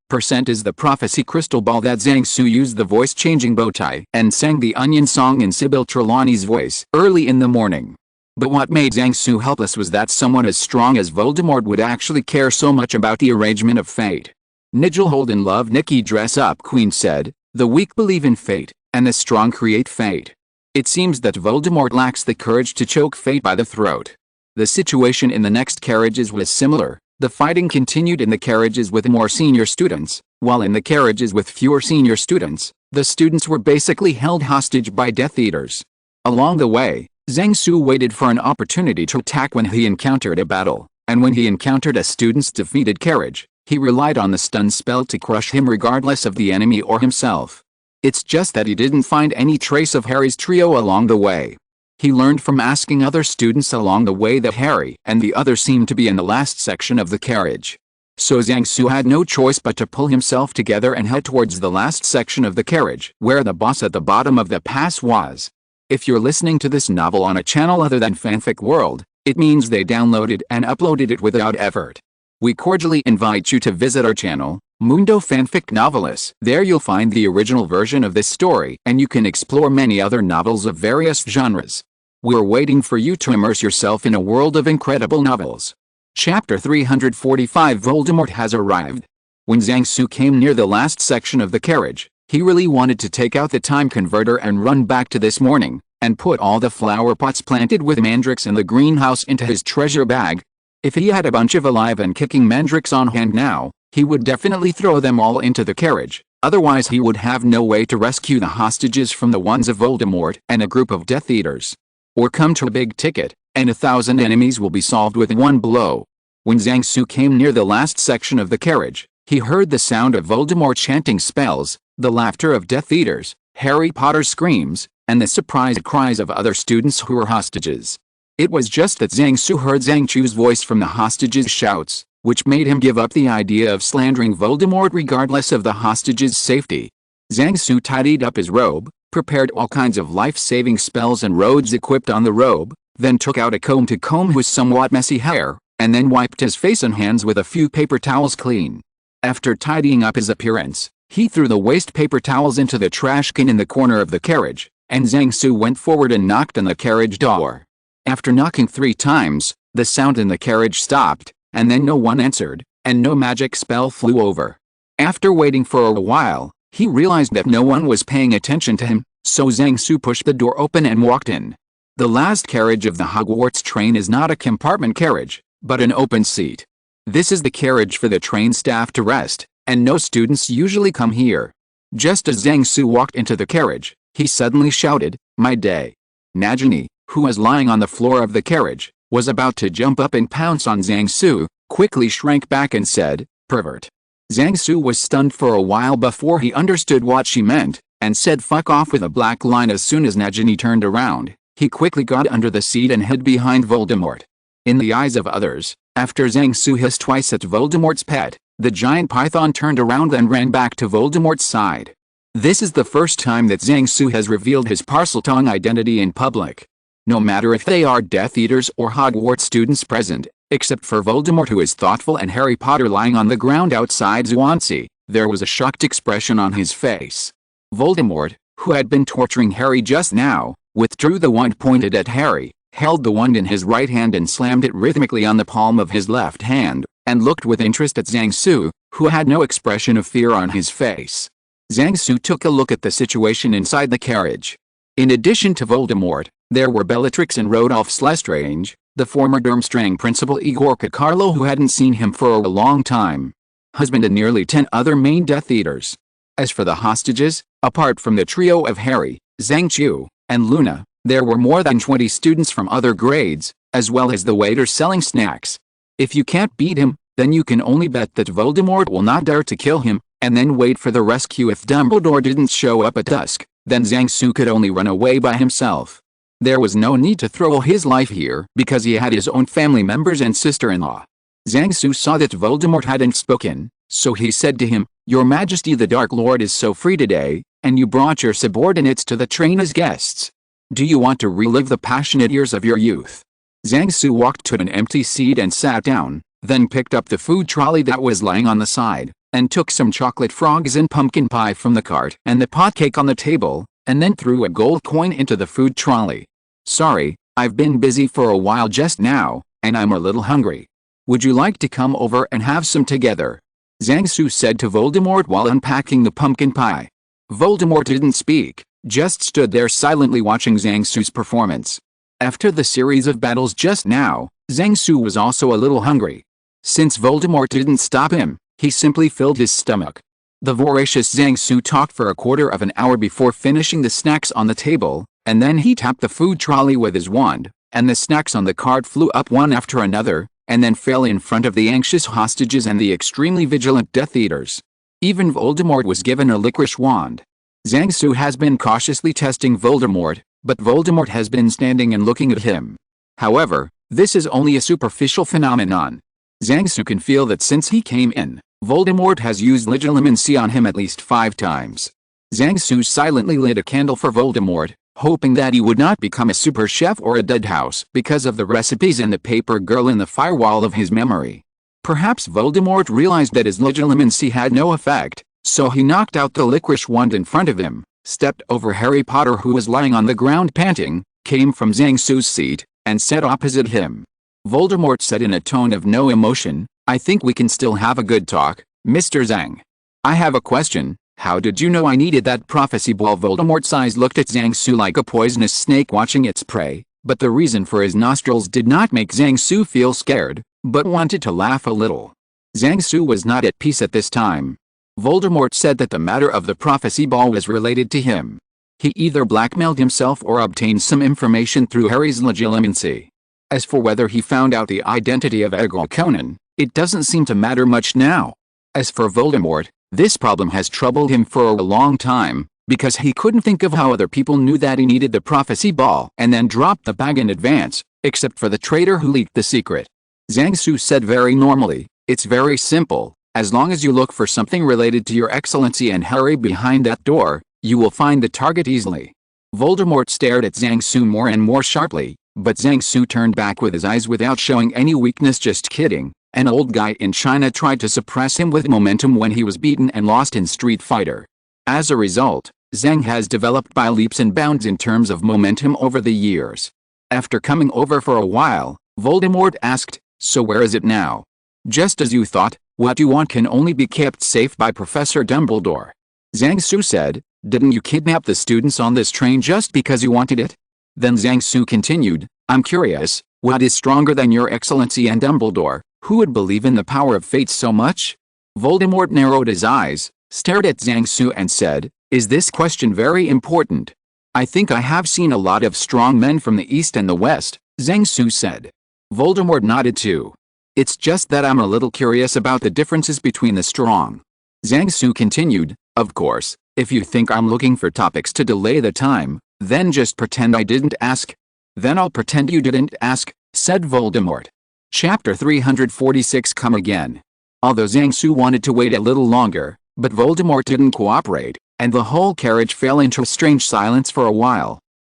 percent is the prophecy crystal ball that Zhang Su used the voice-changing bow tie and sang the Onion song in Sybil Trelawney's voice early in the morning. But what made Zhang Su helpless was that someone as strong as Voldemort would actually care so much about the arrangement of fate. Nigel Holden loved Nikki Dress Up Queen said, the weak believe in fate, and the strong create fate. It seems that Voldemort lacks the courage to choke fate by the throat. The situation in the next carriages was similar. The fighting continued in the carriages with more senior students, while in the carriages with fewer senior students, the students were basically held hostage by Death Eaters. Along the way, Zhang Su waited for an opportunity to attack when he encountered a battle, and when he encountered a student's defeated carriage, he relied on the stun spell to crush him regardless of the enemy or himself. It's just that he didn't find any trace of Harry's trio along the way. He learned from asking other students along the way that Harry and the others seemed to be in the last section of the carriage. So Zhang Su had no choice but to pull himself together and head towards the last section of the carriage, where the boss at the bottom of the pass was. If you're listening to this novel on a channel other than Fanfic World, it means they downloaded and uploaded it without effort. We cordially invite you to visit our channel, Mundo Fanfic Novelis. There you'll find the original version of this story, and you can explore many other novels of various genres. We're waiting for you to immerse yourself in a world of incredible novels. Chapter 345 Voldemort has arrived. When Zhang Su came near the last section of the carriage, he really wanted to take out the time converter and run back to this morning, and put all the flower pots planted with mandrakes in the greenhouse into his treasure bag. If he had a bunch of alive and kicking mandrakes on hand now, he would definitely throw them all into the carriage, otherwise he would have no way to rescue the hostages from the wands of Voldemort and a group of Death Eaters. Or come to a big ticket, and 1,000 enemies will be solved with one blow. When Zhang Su came near the last section of the carriage, he heard the sound of Voldemort chanting spells, the laughter of Death Eaters, Harry Potter's screams, and the surprised cries of other students who were hostages. It was just that Zhang Su heard Zhang Chu's voice from the hostages' shouts, which made him give up the idea of slandering Voldemort regardless of the hostages' safety. Zhang Su tidied up his robe, prepared all kinds of life-saving spells and roads equipped on the robe, then took out a comb to comb his somewhat messy hair, and then wiped his face and hands with a few paper towels clean. After tidying up his appearance, he threw the waste paper towels into the trash can in the corner of the carriage, and Zhang Su went forward and knocked on the carriage door. After knocking 3 times, the sound in the carriage stopped, and then no one answered, and no magic spell flew over. After waiting for a while, he realized that no one was paying attention to him, so Zhang Su pushed the door open and walked in. The last carriage of the Hogwarts train is not a compartment carriage, but an open seat. This is the carriage for the train staff to rest, and no students usually come here. Just as Zhang Su walked into the carriage, he suddenly shouted, "My day!" Nagini, who was lying on the floor of the carriage, was about to jump up and pounce on Zhang Su, quickly shrank back and said, "Pervert." Zhang Su was stunned for a while before he understood what she meant, and said "fuck off" with a black line. As soon as Nagini turned around, he quickly got under the seat and hid behind Voldemort. In the eyes of others, after Zhang Su hissed twice at Voldemort's pet, the giant python turned around and ran back to Voldemort's side. This is the first time that Zhang Su has revealed his Parseltongue identity in public. no matter if they are Death Eaters or Hogwarts students present, except for Voldemort, who is thoughtful, and Harry Potter lying on the ground outside Swansea. There was a shocked expression on his face. Voldemort, who had been torturing Harry just now, withdrew the wand pointed at Harry, held the wand in his right hand and slammed it rhythmically on the palm of his left hand, and looked with interest at Zhang Su, who had no expression of fear on his face. Zhang Su took a look at the situation inside the carriage. In addition to Voldemort, there were Bellatrix and Rodolphe Lestrange, the former Durmstrang principal Igor Carlo, who hadn't seen him for a long time, husband, and nearly 10 other main Death Eaters. As for the hostages, apart from the trio of Harry, Zhang Chu, and Luna, there were more than 20 students from other grades, as well as the waiter selling snacks. If you can't beat him, then you can only bet that Voldemort will not dare to kill him, and then wait for the rescue. If Dumbledore didn't show up at dusk, then Zhang Su could only run away by himself. There was no need to throw his life here, because he had his own family members and sister-in-law. Zhang Su saw that Voldemort hadn't spoken, so he said to him, "Your Majesty, the Dark Lord is so free today, and you brought your subordinates to the train as guests. Do you want to relive the passionate years of your youth?" Zhang Su walked to an empty seat and sat down, then picked up the food trolley that was lying on the side, and took some chocolate frogs and pumpkin pie from the cart and the pot cake on the table, and then threw a gold coin into the food trolley. "Sorry, I've been busy for a while just now, and I'm a little hungry. Would you like to come over and have some together?" Zhang Su said to Voldemort while unpacking the pumpkin pie. Voldemort didn't speak, just stood there silently watching Zhang Su's performance. After the series of battles just now, Zhang Su was also a little hungry. Since Voldemort didn't stop him, he simply filled his stomach. The voracious Zhang Su talked for a quarter of an hour before finishing the snacks on the table, and then he tapped the food trolley with his wand, and the snacks on the cart flew up one after another, and then fell in front of the anxious hostages and the extremely vigilant Death Eaters. Even Voldemort was given a licorice wand. Zhang Su has been cautiously testing Voldemort, but Voldemort has been standing and looking at him. However, this is only a superficial phenomenon. Zhang Su can feel that since he came in, Voldemort has used liability on him at least 5 times. Zhang Su silently lit a candle for Voldemort, hoping that he would not become a super chef or a deadhouse because of the recipes and the paper girl in the firewall of his memory. Perhaps Voldemort realized that his liability had no effect, so he knocked out the licorice wand in front of him, stepped over Harry Potter, who was lying on the ground panting, came from Zhang Su's seat, and sat opposite him. Voldemort said in a tone of no emotion, "I think we can still have a good talk, Mr. Zhang. I have a question. How did you know I needed that prophecy ball?" Voldemort's eyes looked at Zhang Su like a poisonous snake watching its prey, but the reason for his nostrils did not make Zhang Su feel scared, but wanted to laugh a little. Zhang Su was not at peace at this time. Voldemort said that the matter of the prophecy ball was related to him. He either blackmailed himself or obtained some information through Harry's legitimacy. As for whether he found out the identity of Egil Conan, it doesn't seem to matter much now. As for Voldemort, this problem has troubled him for a long time, because he couldn't think of how other people knew that he needed the prophecy ball and then dropped the bag in advance, except for the traitor who leaked the secret. Zhang Su said very normally, "It's very simple. As long as you look for something related to your excellency and Harry behind that door, you will find the target easily." Voldemort stared at Zhang Su more and more sharply, but Zhang Su turned back with his eyes without showing any weakness. "Just kidding. An old guy in China tried to suppress him with momentum when he was beaten and lost in Street Fighter. As a result, Zhang has developed by leaps and bounds in terms of momentum over the years." After coming over for a while, Voldemort asked, "So where is it now?" "Just as you thought. What you want can only be kept safe by Professor Dumbledore." Zhang Su said, "Didn't you kidnap the students on this train just because you wanted it?" Then Zhang Su continued, "I'm curious, what is stronger than your excellency and Dumbledore? Who would believe in the power of fate so much?" Voldemort narrowed his eyes, stared at Zhang Su and said, "Is this question very important?" "I think I have seen a lot of strong men from the East and the West," Zhang Su said. Voldemort nodded too. "It's just that I'm a little curious about the differences between the strong." Zhang Su continued, "Of course, if you think I'm looking for topics to delay the time, then just pretend I didn't ask." "Then I'll pretend you didn't ask," said Voldemort. Chapter 346 Come Again. Although Zhang Su wanted to wait a little longer, but Voldemort didn't cooperate, and the whole carriage fell into a strange silence for a while.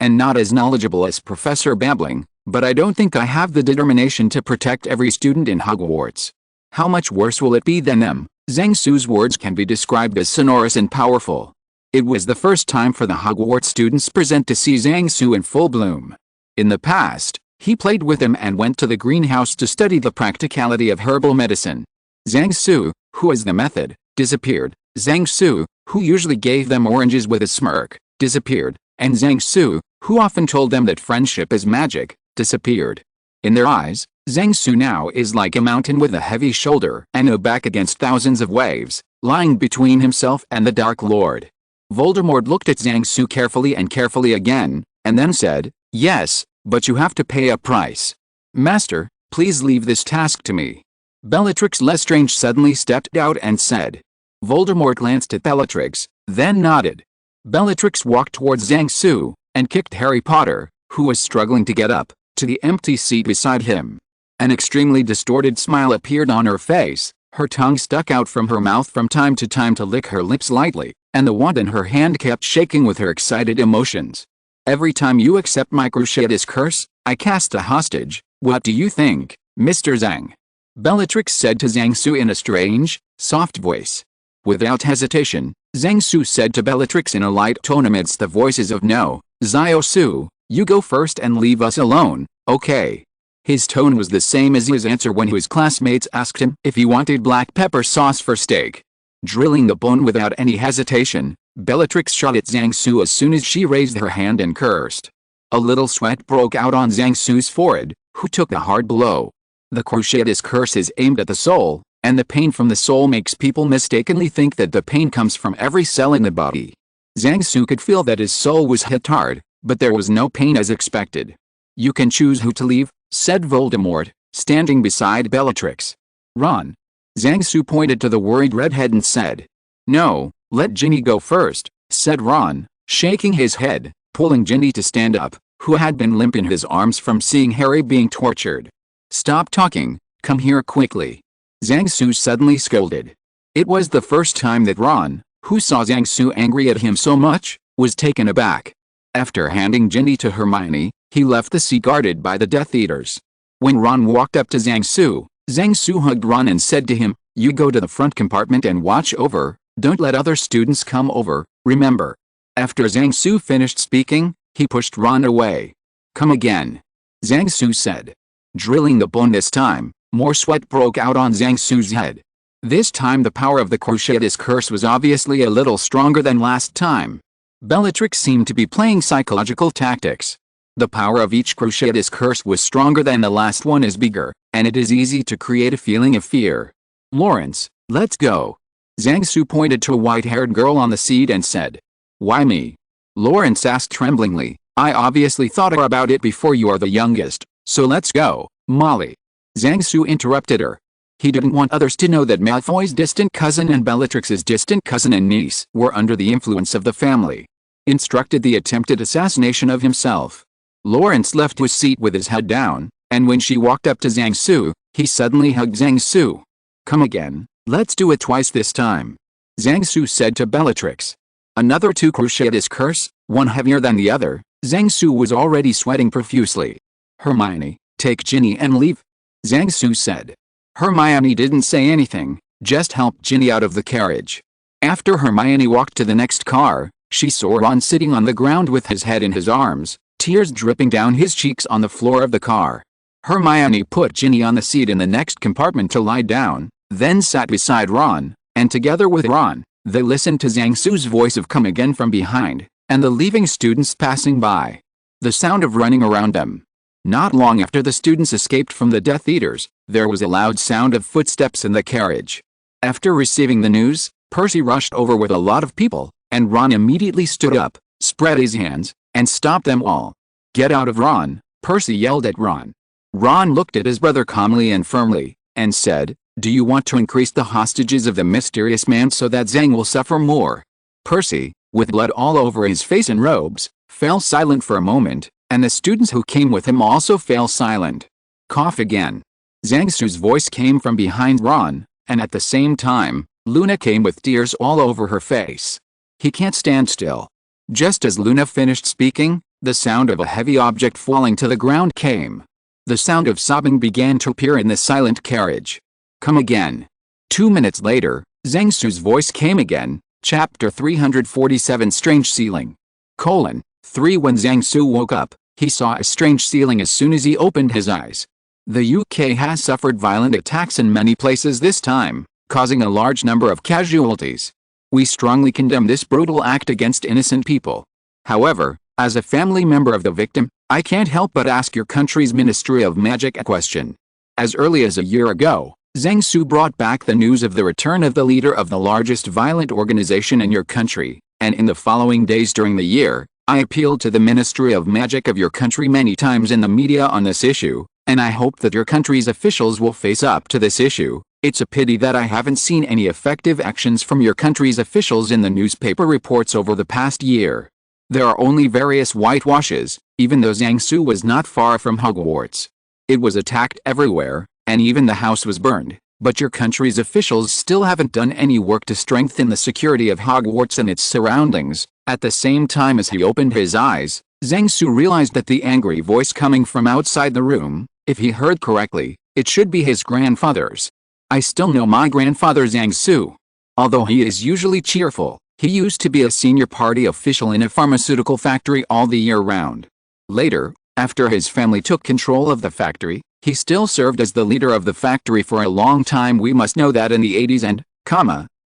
and not as knowledgeable as Professor Babbling, but I don't think I have the determination to protect every student in Hogwarts. How much worse will it be than them? Zhang Su's words can be described as sonorous and powerful. It was the first time for the Hogwarts students present to see Zhang Su in full bloom. In the past, he played with him and went to the greenhouse to study the practicality of herbal medicine. Zhang Su, who is the method, disappeared. Zhang Su, who usually gave them oranges with a smirk, disappeared, and Zhang Su, who often told them that friendship is magic, disappeared. In their eyes, Zhang Su now is like a mountain with a heavy shoulder and a back against thousands of waves, lying between himself and the Dark Lord. Voldemort looked at Zhang Su carefully and carefully again, and then said, "Yes, but you have to pay a price. Master, please leave this task to me." Bellatrix Lestrange suddenly stepped out and said. Voldemort glanced at Bellatrix, then nodded. Bellatrix walked towards Zhang Su, and kicked Harry Potter, who was struggling to get up, to the empty seat beside him. An extremely distorted smile appeared on her face, her tongue stuck out from her mouth from time to time to lick her lips lightly, and the wand in her hand kept shaking with her excited emotions. "Every time you accept my Cruciatus curse, I cast a hostage. What do you think, Mr. Zhang?" Bellatrix said to Zhang Su in a strange, soft voice. Without hesitation, Zhang Su said to Bellatrix in a light tone amidst the voices of "No, Zio Su, you go first and leave us alone, okay?" His tone was the same as his answer when his classmates asked him if he wanted black pepper sauce for steak. Drilling the bone without any hesitation, Bellatrix shot at Zhang Su as soon as she raised her hand and cursed. A little sweat broke out on Zhang Su's forehead, who took a hard blow. The Cruciatus curse is aimed at the soul, and the pain from the soul makes people mistakenly think that the pain comes from every cell in the body. Zhang Su could feel that his soul was hit hard, but there was no pain as expected. "You can choose who to leave," said Voldemort, standing beside Bellatrix. "Ron." Zhang Su pointed to the worried redhead and said. "No, let Ginny go first," said Ron, shaking his head, pulling Ginny to stand up, who had been limp in his arms from seeing Harry being tortured. "Stop talking, come here quickly," Zhang Su suddenly scolded. It was the first time that Ron, who saw Zhang Su angry at him so much, was taken aback. After handing Ginny to Hermione, he left the seat guarded by the Death Eaters. When Ron walked up to Zhang Su hugged Ron and said to him, "You go to the front compartment and watch over, don't let other students come over, remember." After Zhang Su finished speaking, he pushed Ron away. "Come again," Zhang Su said. Drilling the bone this time, more sweat broke out on Zhang Su's head. This time the power of the Cruciatus curse was obviously a little stronger than last time. Bellatrix seemed to be playing psychological tactics. The power of each Cruciatus curse was stronger than the last one is bigger, and it is easy to create a feeling of fear. "Lawrence, let's go." Zhang Su pointed to a white-haired girl on the seat and said. "Why me?" Lawrence asked tremblingly. "I obviously thought about it before. You are the youngest, so let's go, Molly." Zhang Su interrupted her. He didn't want others to know that Malfoy's distant cousin and Bellatrix's distant cousin and niece were under the influence of the family. Instructed the attempted assassination of himself. Lawrence left his seat with his head down, and when she walked up to Zhang Su, he suddenly hugged Zhang Su. "Come again, let's do it twice this time," Zhang Su said to Bellatrix. Another 2 Cruciatus curse, one heavier than the other. Zhang Su was already sweating profusely. "Hermione, take Ginny and leave," Zhang Su said. Hermione didn't say anything, just helped Ginny out of the carriage. After Hermione walked to the next car, she saw Ron sitting on the ground with his head in his arms, tears dripping down his cheeks on the floor of the car. Hermione put Ginny on the seat in the next compartment to lie down, then sat beside Ron, and together with Ron, they listened to Zhang Su's voice of "come again" from behind, and the leaving students passing by. The sound of running around them. Not long after the students escaped from the Death Eaters, there was a loud sound of footsteps in the carriage. After receiving the news, Percy rushed over with a lot of people, and Ron immediately stood up, spread his hands, and stopped them all. "Get out of Ron," Percy yelled at Ron. Ron looked at his brother calmly and firmly, and said, "Do you want to increase the hostages of the mysterious man so that Zhang will suffer more?" Percy, with blood all over his face and robes, fell silent for a moment, and the students who came with him also fell silent. Cough again. Zhang Su's voice came from behind Ron, and at the same time, Luna came with tears all over her face. "He can't stand still." Just as Luna finished speaking, The sound of a heavy object falling to the ground came. The sound of sobbing began to appear in the silent carriage. Come again. 2 minutes later, Zhang Su's voice came again. Chapter 347 Strange Ceiling. 3 When Zhang Su woke up, he saw a strange ceiling as soon as he opened his eyes. The UK has suffered violent attacks in many places this time, causing a large number of casualties. We strongly condemn this brutal act against innocent people. However, as a family member of the victim, I can't help but ask your country's Ministry of Magic a question. As early as a year ago, Zhang Su brought back the news of the return of the leader of the largest violent organization in your country, and in the following days during the year, I appealed to the Ministry of Magic of your country many times in the media on this issue, and I hope that your country's officials will face up to this issue. It's a pity that I haven't seen any effective actions from your country's officials in the newspaper reports over the past year. There are only various whitewashes, even though Zhang Su was not far from Hogwarts. It was attacked everywhere, and even the house was burned, but your country's officials still haven't done any work to strengthen the security of Hogwarts and its surroundings. At the same time as he opened his eyes, Zhang Su realized that the angry voice coming from outside the room, if he heard correctly, it should be his grandfather's. I still know my grandfather Zhang Su. Although he is usually cheerful, he used to be a senior party official in a pharmaceutical factory all the year round. Later, after his family took control of the factory, he still served as the leader of the factory for a long time. We must know that in the 80s and,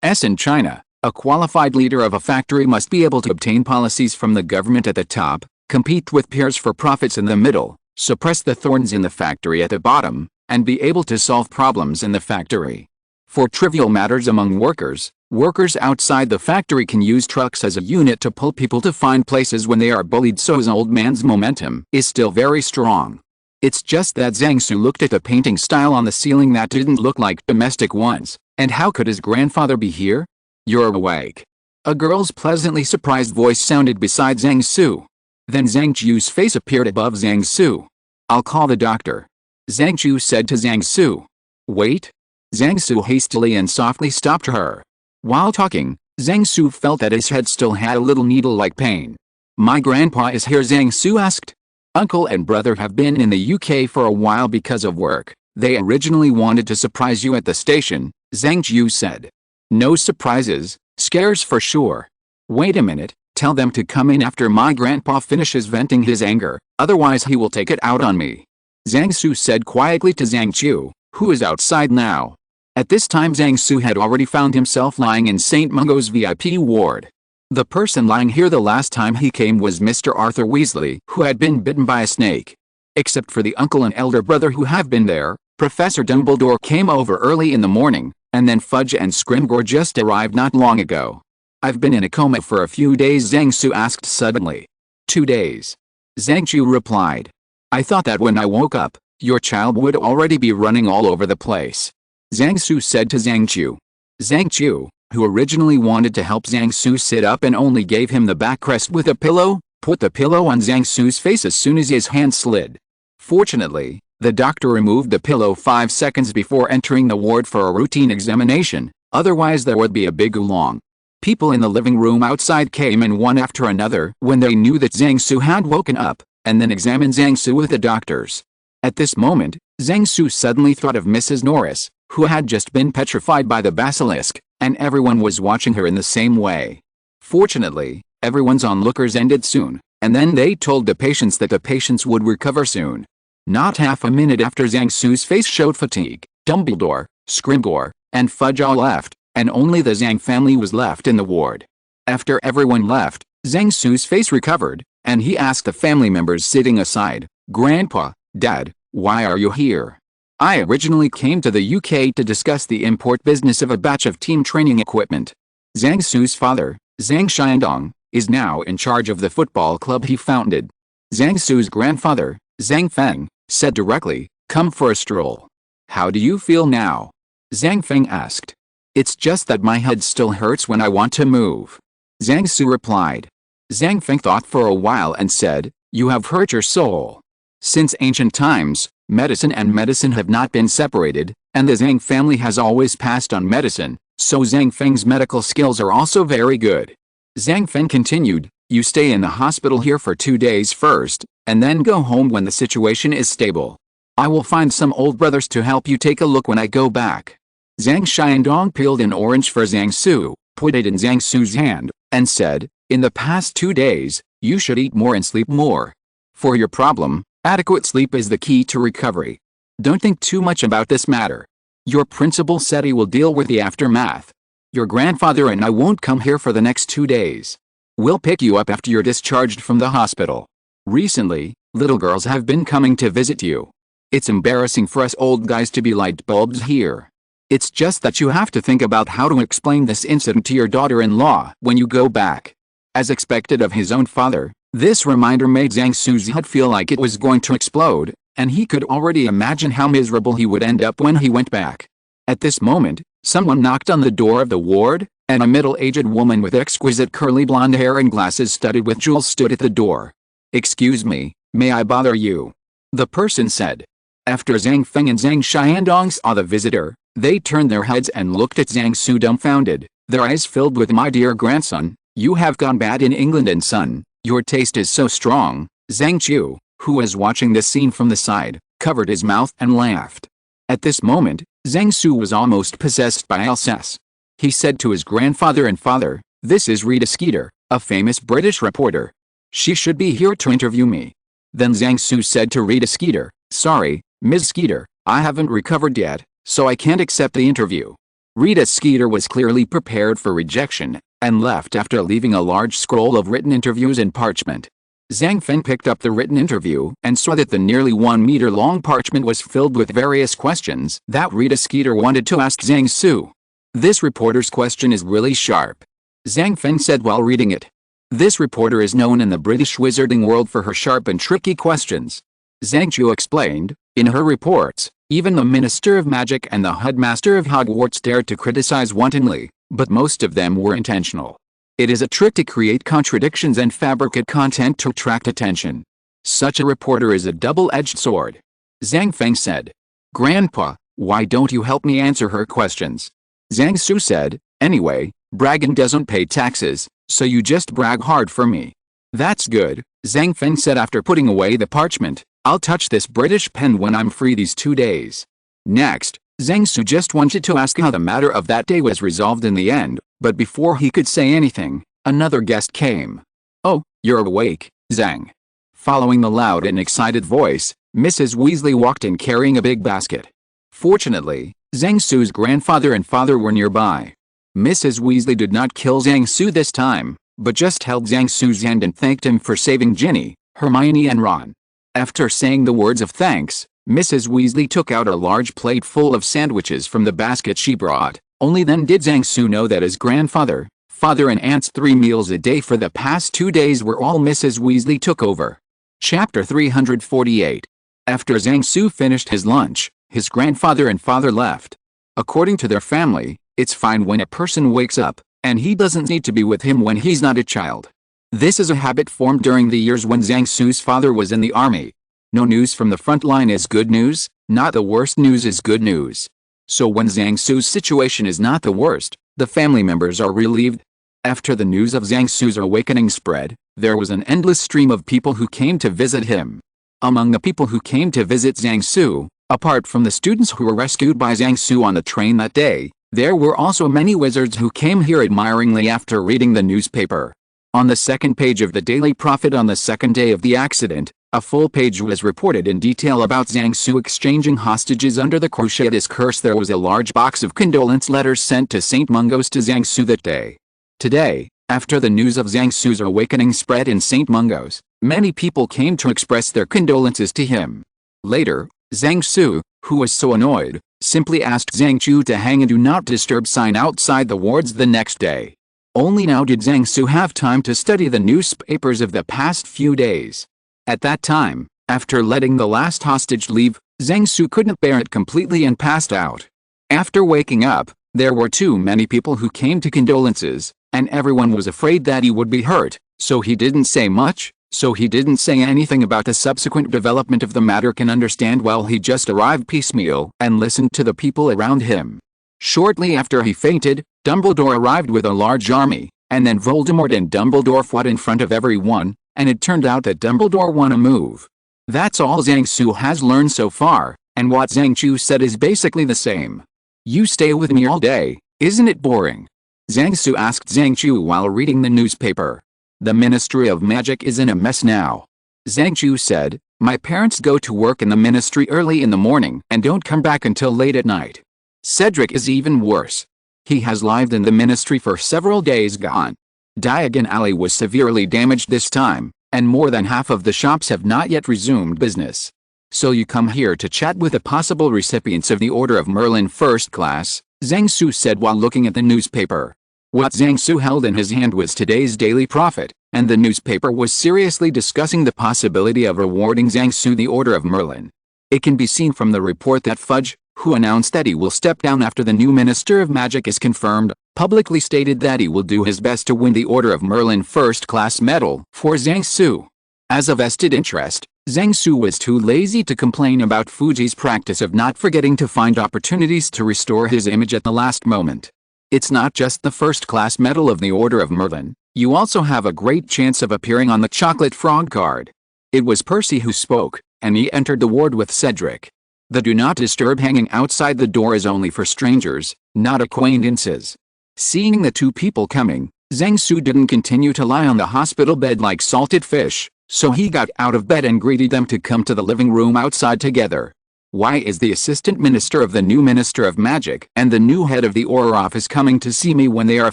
s in China, a qualified leader of a factory must be able to obtain policies from the government at the top, compete with peers for profits in the middle, suppress the thorns in the factory at the bottom, and be able to solve problems in the factory. For trivial matters among workers, workers outside the factory can use trucks as a unit to pull people to find places when they are bullied, so his old man's momentum is still very strong. It's just that Zhang Su looked at the painting style on the ceiling that didn't look like domestic ones, and how could his grandfather be here? You're awake. A girl's pleasantly surprised voice sounded beside Zhang Su. Then Zhang Chu's face appeared above Zhang Su. I'll call the doctor. Zhang Chu said to Zhang Su. Wait. Zhang Su hastily and softly stopped her. While talking, Zhang Su felt that his head still had a little needle-like pain. My grandpa is here, Zhang Su asked. Uncle and brother have been in the UK for a while because of work. They originally wanted to surprise you at the station, Zhang Chu said. No surprises, scares for sure. Wait a minute, tell them to come in after my grandpa finishes venting his anger, otherwise he will take it out on me. Zhang Su said quietly to Zhang Chu, who is outside now. At this time Zhang Su had already found himself lying in St. Mungo's VIP ward. The person lying here the last time he came was Mr. Arthur Weasley, who had been bitten by a snake. Except for the uncle and elder brother who have been there, Professor Dumbledore came over early in the morning, and then Fudge and Scrimgeour just arrived not long ago. I've been in a coma for a few days, Zhang Su asked suddenly. 2 days. Zhang Chu replied. I thought that when I woke up, your child would already be running all over the place. Zhang Su said to Zhang Chu. Zhang Chu, who originally wanted to help Zhang Su sit up and only gave him the backrest with a pillow, put the pillow on Zhang Su's face as soon as his hand slid. Fortunately, the doctor removed the pillow 5 seconds before entering the ward for a routine examination, otherwise there would be a big oolong. People in the living room outside came in one after another when they knew that Zhang Su had woken up, and then examined Zhang Su with the doctors. At this moment, Zhang Su suddenly thought of Mrs. Norris, who had just been petrified by the basilisk, and everyone was watching her in the same way. Fortunately, everyone's onlookers ended soon, and then they told the patients that the patients would recover soon. Not half a minute after Zhang Su's face showed fatigue, Dumbledore, Scrimgeour, and Fudge all left, and only the Zhang family was left in the ward. After everyone left, Zhang Su's face recovered, and he asked the family members sitting aside, Grandpa, Dad, why are you here? I originally came to the UK to discuss the import business of a batch of team training equipment. Zhang Su's father, Zhang Xiandong, is now in charge of the football club he founded. Zhang Su's grandfather, Zhang Feng, said directly, come for a stroll. How do you feel now? Zhang Feng asked. It's just that my head still hurts when I want to move. Zhang Su replied. Zhang Feng thought for a while and said, you have hurt your soul. Since ancient times, medicine and medicine have not been separated, and the Zhang family has always passed on medicine, so Zhang Feng's medical skills are also very good. Zhang Feng continued, You stay in the hospital here for 2 days first, and then go home when the situation is stable. I will find some old brothers to help you take a look when I go back." Zhang Xiandong peeled an orange for Zhang Su, put it in Zhang Su's hand, and said, "In the past 2 days, you should eat more and sleep more. For your problem, adequate sleep is the key to recovery. Don't think too much about this matter. Your principal said he will deal with the aftermath. Your grandfather and I won't come here for the next 2 days. We'll pick you up after you're discharged from the hospital. Recently, little girls have been coming to visit you. It's embarrassing for us old guys to be light bulbs here. It's just that you have to think about how to explain this incident to your daughter-in-law when you go back." As expected of his own father, this reminder made Zhang Su's head feel like it was going to explode, and he could already imagine how miserable he would end up when he went back. At this moment, someone knocked on the door of the ward, and a middle-aged woman with exquisite curly blonde hair and glasses studded with jewels stood at the door. "Excuse me, may I bother you?" the person said. After Zhang Feng and Zhang Xiandong saw the visitor, they turned their heads and looked at Zhang Su dumbfounded, their eyes filled with "My dear grandson, you have gone bad in England and son, your taste is so strong." Zhang Chu, who was watching this scene from the side, covered his mouth and laughed. At this moment, Zhang Su was almost possessed by Alsace. He said to his grandfather and father, "This is Rita Skeeter, a famous British reporter. She should be here to interview me." Then Zhang Su said to Rita Skeeter, "Sorry, Ms. Skeeter, I haven't recovered yet, so I can't accept the interview." Rita Skeeter was clearly prepared for rejection, and left after leaving a large scroll of written interviews in parchment. Zhang Feng picked up the written interview and saw that the nearly 1 meter long parchment was filled with various questions that Rita Skeeter wanted to ask Zhang Su. "This reporter's question is really sharp," Zhang Feng said while reading it. "This reporter is known in the British wizarding world for her sharp and tricky questions." Zhang Chu explained, "In her reports, even the Minister of Magic and the Headmaster of Hogwarts dared to criticize wantonly, but most of them were intentional. It is a trick to create contradictions and fabricate content to attract attention. Such a reporter is a double-edged sword." Zhang Feng said. "Grandpa, why don't you help me answer her questions?" Zhang Su said, "Anyway, bragging doesn't pay taxes, so you just brag hard for me." "That's good," Zhang Feng said after putting away the parchment. "I'll touch this British pen when I'm free these 2 days. Next, Zhang Su just wanted to ask how the matter of that day was resolved in the end, but before he could say anything, another guest came. "Oh, you're awake, Zhang." Following the loud and excited voice, Mrs. Weasley walked in carrying a big basket. Fortunately, Zhang Su's grandfather and father were nearby. Mrs. Weasley did not kill Zhang Su this time, but just held Zhang Su's hand and thanked him for saving Ginny, Hermione and Ron. After saying the words of thanks, Mrs. Weasley took out a large plate full of sandwiches from the basket she brought. Only then did Zhang Su know that his grandfather, father and aunt's 3 meals a day for the past 2 days were all Mrs. Weasley took over. Chapter 348. After Zhang Su finished his lunch, his grandfather and father left. According to their family, it's fine when a person wakes up, and he doesn't need to be with him when he's not a child. This is a habit formed during the years when Zhang Su's father was in the army. No news from the front line is good news, not the worst news is good news. So when Zhang Su's situation is not the worst, the family members are relieved. After the news of Zhang Su's awakening spread, there was an endless stream of people who came to visit him. Among the people who came to visit Zhang Su, apart from the students who were rescued by Zhang Su on the train that day, there were also many wizards who came here admiringly after reading the newspaper. On the second page of the Daily Prophet on the second day of the accident, a full page was reported in detail about Zhang Su exchanging hostages under the Cruciatus curse. There was a large box of condolence letters sent to St. Mungo's to Zhang Su that day. Today, after the news of Zhang Su's awakening spread in St. Mungo's, many people came to express their condolences to him. Later, Zhang Su, who was so annoyed, simply asked Zhang Chu to hang a "Do Not Disturb" sign outside the wards the next day. Only now did Zhang Su have time to study the newspapers of the past few days. At that time, after letting the last hostage leave, Zhang Su couldn't bear it completely and passed out. After waking up, there were too many people who came to condolences, and everyone was afraid that he would be hurt, so he didn't say much. So he didn't say anything about the subsequent development of the matter. Can understand while he just arrived piecemeal and listened to the people around him. Shortly after he fainted, Dumbledore arrived with a large army, and then Voldemort and Dumbledore fought in front of everyone, and it turned out that Dumbledore won a move. That's all Zhang Su has learned so far, and what Zhang Chu said is basically the same. You stay with me all day, isn't it boring? Zhang Su asked Zhang Chu while reading the newspaper. The Ministry of Magic is in a mess now. Zhang Chu said, my parents go to work in the ministry early in the morning and don't come back until late at night. Cedric is even worse. He has lived in the ministry for several days gone. Diagon Alley was severely damaged this time, and more than half of the shops have not yet resumed business. So you come here to chat with the possible recipients of the Order of Merlin First Class, Zhang Su said while looking at the newspaper. What Zhang Su held in his hand was today's Daily Prophet, and the newspaper was seriously discussing the possibility of rewarding Zhang Su the Order of Merlin. It can be seen from the report that Fudge, who announced that he will step down after the new Minister of Magic is confirmed, publicly stated that he will do his best to win the Order of Merlin First Class medal for Zhang Su. As a vested interest, Zhang Su was too lazy to complain about Fuji's practice of not forgetting to find opportunities to restore his image at the last moment. It's not just the first-class medal of the Order of Merlin, you also have a great chance of appearing on the Chocolate Frog card. It was Percy who spoke, and he entered the ward with Cedric. The do not disturb hanging outside the door is only for strangers, not acquaintances. Seeing the two people coming, Zhang Su didn't continue to lie on the hospital bed like salted fish, so he got out of bed and greeted them to come to the living room outside together. Why is the assistant minister of the new Minister of Magic and the new head of the Auror office coming to see me when they are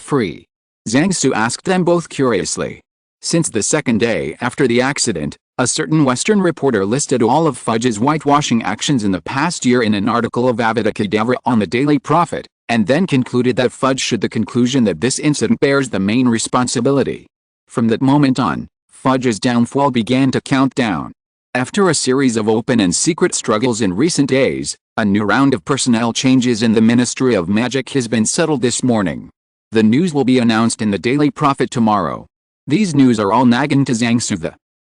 free? Zhang Su asked them both curiously. Since the second day after the accident, a certain Western reporter listed all of Fudge's whitewashing actions in the past year in an article of Avada Kedavra on the Daily Prophet, and then concluded that Fudge should the conclusion that this incident bears the main responsibility. From that moment on, Fudge's downfall began to count down. After a series of open and secret struggles in recent days, a new round of personnel changes in the Ministry of Magic has been settled this morning. The news will be announced in the Daily Prophet tomorrow. These news are all nagging to Zhang Su.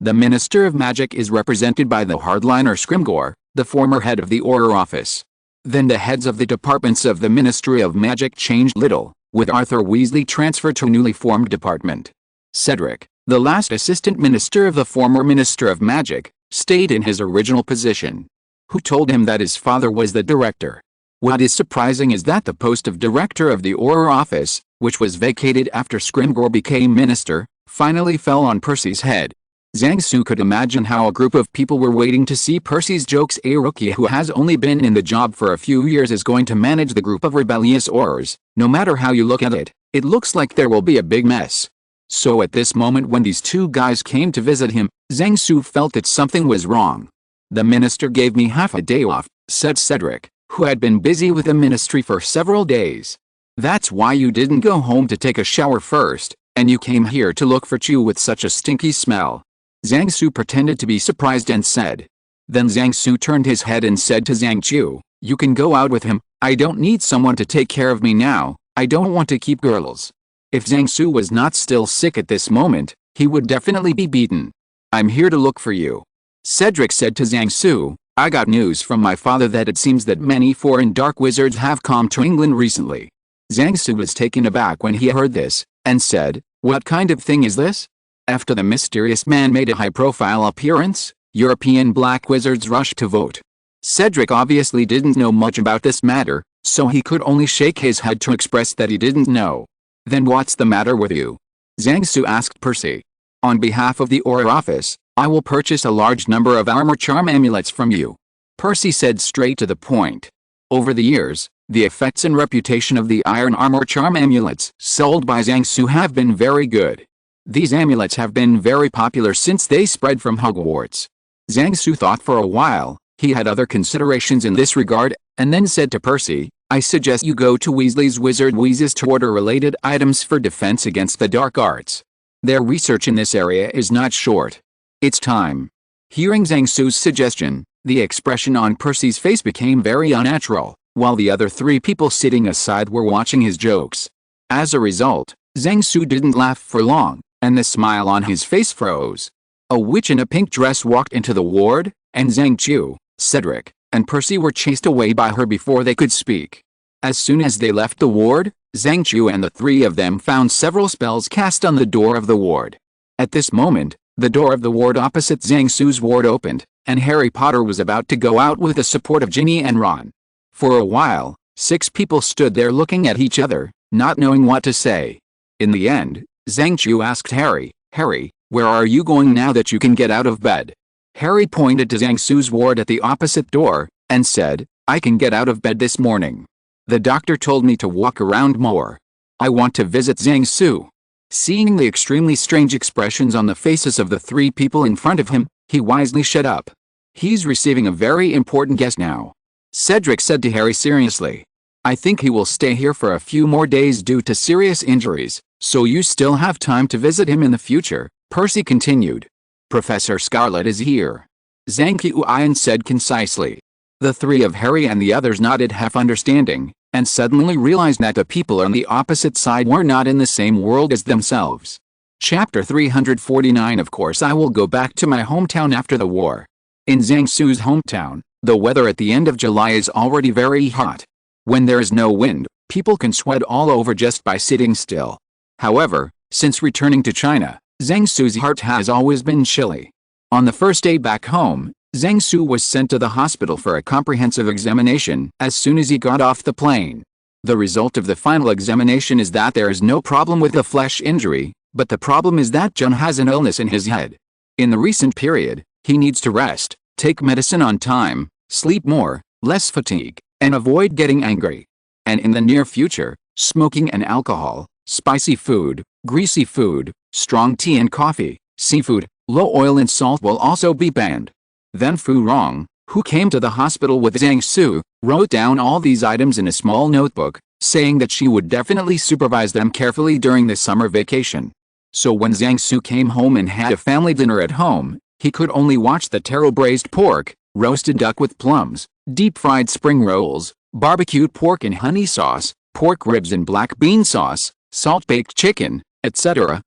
The Minister of Magic is represented by the hardliner Scrimgeour, the former head of the Auror office. Then the heads of the departments of the Ministry of Magic changed little, with Arthur Weasley transferred to a newly formed department. Cedric, the last assistant minister of the former Minister of Magic, stayed in his original position. Who told him that his father was the director? What is surprising is that the post of director of the Auror office, which was vacated after Scrimgeour became minister, finally fell on Percy's head. Zhang Su could imagine how a group of people were waiting to see Percy's jokes. A rookie who has only been in the job for a few years is going to manage the group of rebellious Aurors. No matter how you look at it, it looks like there will be a big mess. So at this moment when these two guys came to visit him, Zhang Su felt that something was wrong. The minister gave me half a day off, said Cedric, who had been busy with the ministry for several days. That's why you didn't go home to take a shower first, and you came here to look for Chu with such a stinky smell. Zhang Su pretended to be surprised and said. Then Zhang Su turned his head and said to Zhang Chu, you can go out with him, I don't need someone to take care of me now, I don't want to keep girls. If Zhang Su was not still sick at this moment, he would definitely be beaten. I'm here to look for you. Cedric said to Zhang Su, I got news from my father that it seems that many foreign dark wizards have come to England recently. Zhang Su was taken aback when he heard this, and said, what kind of thing is this? After the mysterious man made a high-profile appearance, European black wizards rushed to vote. Cedric obviously didn't know much about this matter, so he could only shake his head to express that he didn't know. Then what's the matter with you? Zhang Su asked Percy. On behalf of the Auror office, I will purchase a large number of armor charm amulets from you. Percy said straight to the point. Over the years, the effects and reputation of the iron armor charm amulets sold by Zhang Su have been very good. These amulets have been very popular since they spread from Hogwarts. Zhang Su thought for a while. He had other considerations in this regard, and then said to Percy, I suggest you go to Weasley's Wizard Wheezes to order related items for defense against the dark arts. Their research in this area is not short. It's time. Hearing Zhang Su's suggestion, the expression on Percy's face became very unnatural, while the other three people sitting aside were watching his jokes. As a result, Zhang Su didn't laugh for long, and the smile on his face froze. A witch in a pink dress walked into the ward, and Zhang Chu, Cedric, and Percy were chased away by her before they could speak. As soon as they left the ward, Zhang Chu and the three of them found several spells cast on the door of the ward. At this moment, the door of the ward opposite Zhang Su's ward opened, and Harry Potter was about to go out with the support of Ginny and Ron. For a while, 6 people stood there looking at each other, not knowing what to say. In the end, Zhang Chu asked Harry, "Harry, where are you going now that you can get out of bed?" Harry pointed to Zhang Su's ward at the opposite door, and said, "I can get out of bed this morning. The doctor told me to walk around more. I want to visit Zhang Su." Seeing the extremely strange expressions on the faces of the 3 people in front of him, he wisely shut up. "He's receiving a very important guest now," Cedric said to Harry seriously. "I think he will stay here for a few more days due to serious injuries, so you still have time to visit him in the future," Percy continued. "Professor Scarlet is here," Zhang Qiuyan said concisely. The 3 of Harry and the others nodded half understanding, and suddenly realized that the people on the opposite side were not in the same world as themselves. Chapter 349. Of course I will go back to my hometown after the war. In Zhang Su's hometown, the weather at the end of July is already very hot. When there is no wind, people can sweat all over just by sitting still. However, since returning to China, Zhang Su's heart has always been chilly. On the first day back home, Zhang Su was sent to the hospital for a comprehensive examination as soon as he got off the plane. The result of the final examination is that there is no problem with the flesh injury, but the problem is that Jun has an illness in his head. In the recent period, he needs to rest, take medicine on time, sleep more, less fatigue, and avoid getting angry. And in the near future, smoking and alcohol, spicy food, greasy food, strong tea and coffee, seafood, low oil and salt will also be banned. Then Fu Rong, who came to the hospital with Zhang Su, wrote down all these items in a small notebook, saying that she would definitely supervise them carefully during the summer vacation. So when Zhang Su came home and had a family dinner at home, he could only watch the taro braised pork, roasted duck with plums, deep-fried spring rolls, barbecued pork in honey sauce, pork ribs in black bean sauce, salt-baked chicken, etc.,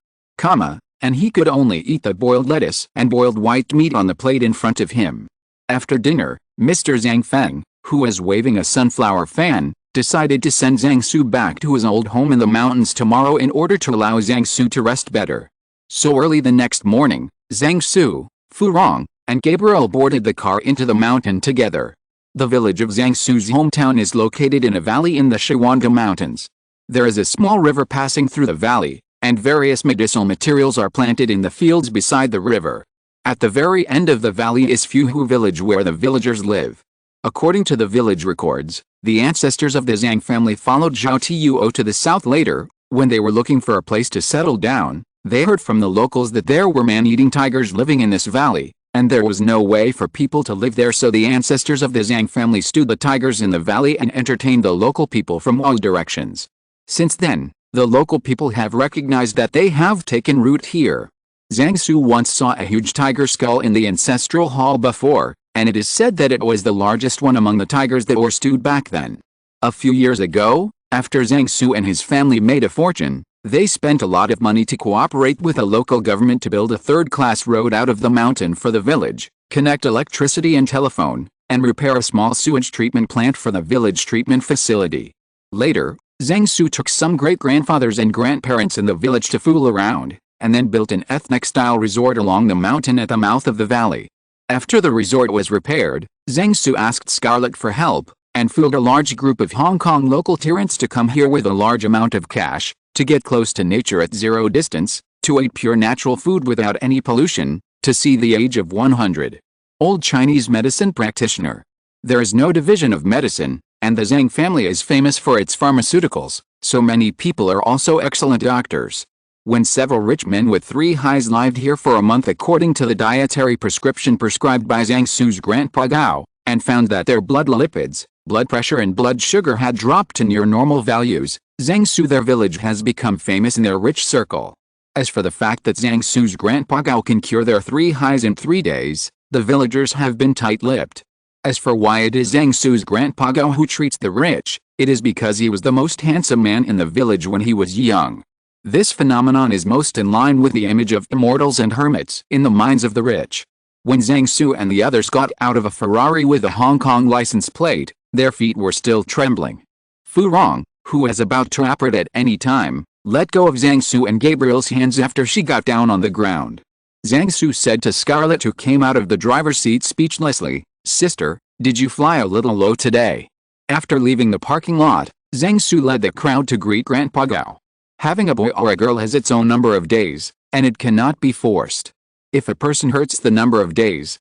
and he could only eat the boiled lettuce and boiled white meat on the plate in front of him. After dinner, Mr. Zhang Feng, who was waving a sunflower fan, decided to send Zhang Su back to his old home in the mountains tomorrow in order to allow Zhang Su to rest better. So early the next morning, Zhang Su, Fu Rong, and Gabriel boarded the car into the mountain together. The village of Zhang Su's hometown is located in a valley in the Shiwanda Mountains. There is a small river passing through the valley, and various medicinal materials are planted in the fields beside the river. At the very end of the valley is Fuhu village where the villagers live. According to the village records, the ancestors of the Zhang family followed Zhao Tuo to the south later. When they were looking for a place to settle down, they heard from the locals that there were man-eating tigers living in this valley, and there was no way for people to live there, so the ancestors of the Zhang family stewed the tigers in the valley and entertained the local people from all directions. Since then, the local people have recognized that they have taken root here. Zhang Su once saw a huge tiger skull in the ancestral hall before, and it is said that it was the largest one among the tigers that were stewed back then. A few years ago, after Zhang Su and his family made a fortune, they spent a lot of money to cooperate with the local government to build a third-class road out of the mountain for the village, connect electricity and telephone, and repair a small sewage treatment plant for the village treatment facility. Later, Zhang Su took some great-grandfathers and grandparents in the village to fool around, and then built an ethnic-style resort along the mountain at the mouth of the valley. After the resort was repaired, Zhang Su asked Scarlet for help, and fooled a large group of Hong Kong local tourists to come here with a large amount of cash, to get close to nature at zero distance, to eat pure natural food without any pollution, to see the age of 100. Old Chinese medicine practitioner. There is no division of medicine, and the Zhang family is famous for its pharmaceuticals, so many people are also excellent doctors. When several rich men with 3 highs lived here for a month according to the dietary prescription prescribed by Zhang Su's grandpa Gao, and found that their blood lipids, blood pressure and blood sugar had dropped to near normal values, Zhang Su their village has become famous in their rich circle. As for the fact that Zhang Su's grandpa Gao can cure their 3 highs in 3 days, the villagers have been tight-lipped. As for why it is Zhang Su's grandpa Gao who treats the rich, it is because he was the most handsome man in the village when he was young. This phenomenon is most in line with the image of immortals and hermits in the minds of the rich. When Zhang Su and the others got out of a Ferrari with a Hong Kong license plate, their feet were still trembling. Fu Rong, who was about to operate at any time, let go of Zhang Su and Gabriel's hands after she got down on the ground. Zhang Su said to Scarlet, who came out of the driver's seat speechlessly, "Sister, did you fly a little low today?" After leaving the parking lot, Zhang Su led the crowd to greet Grandpa Gao. Having a boy or a girl has its own number of days, and it cannot be forced. If a person hurts the number of days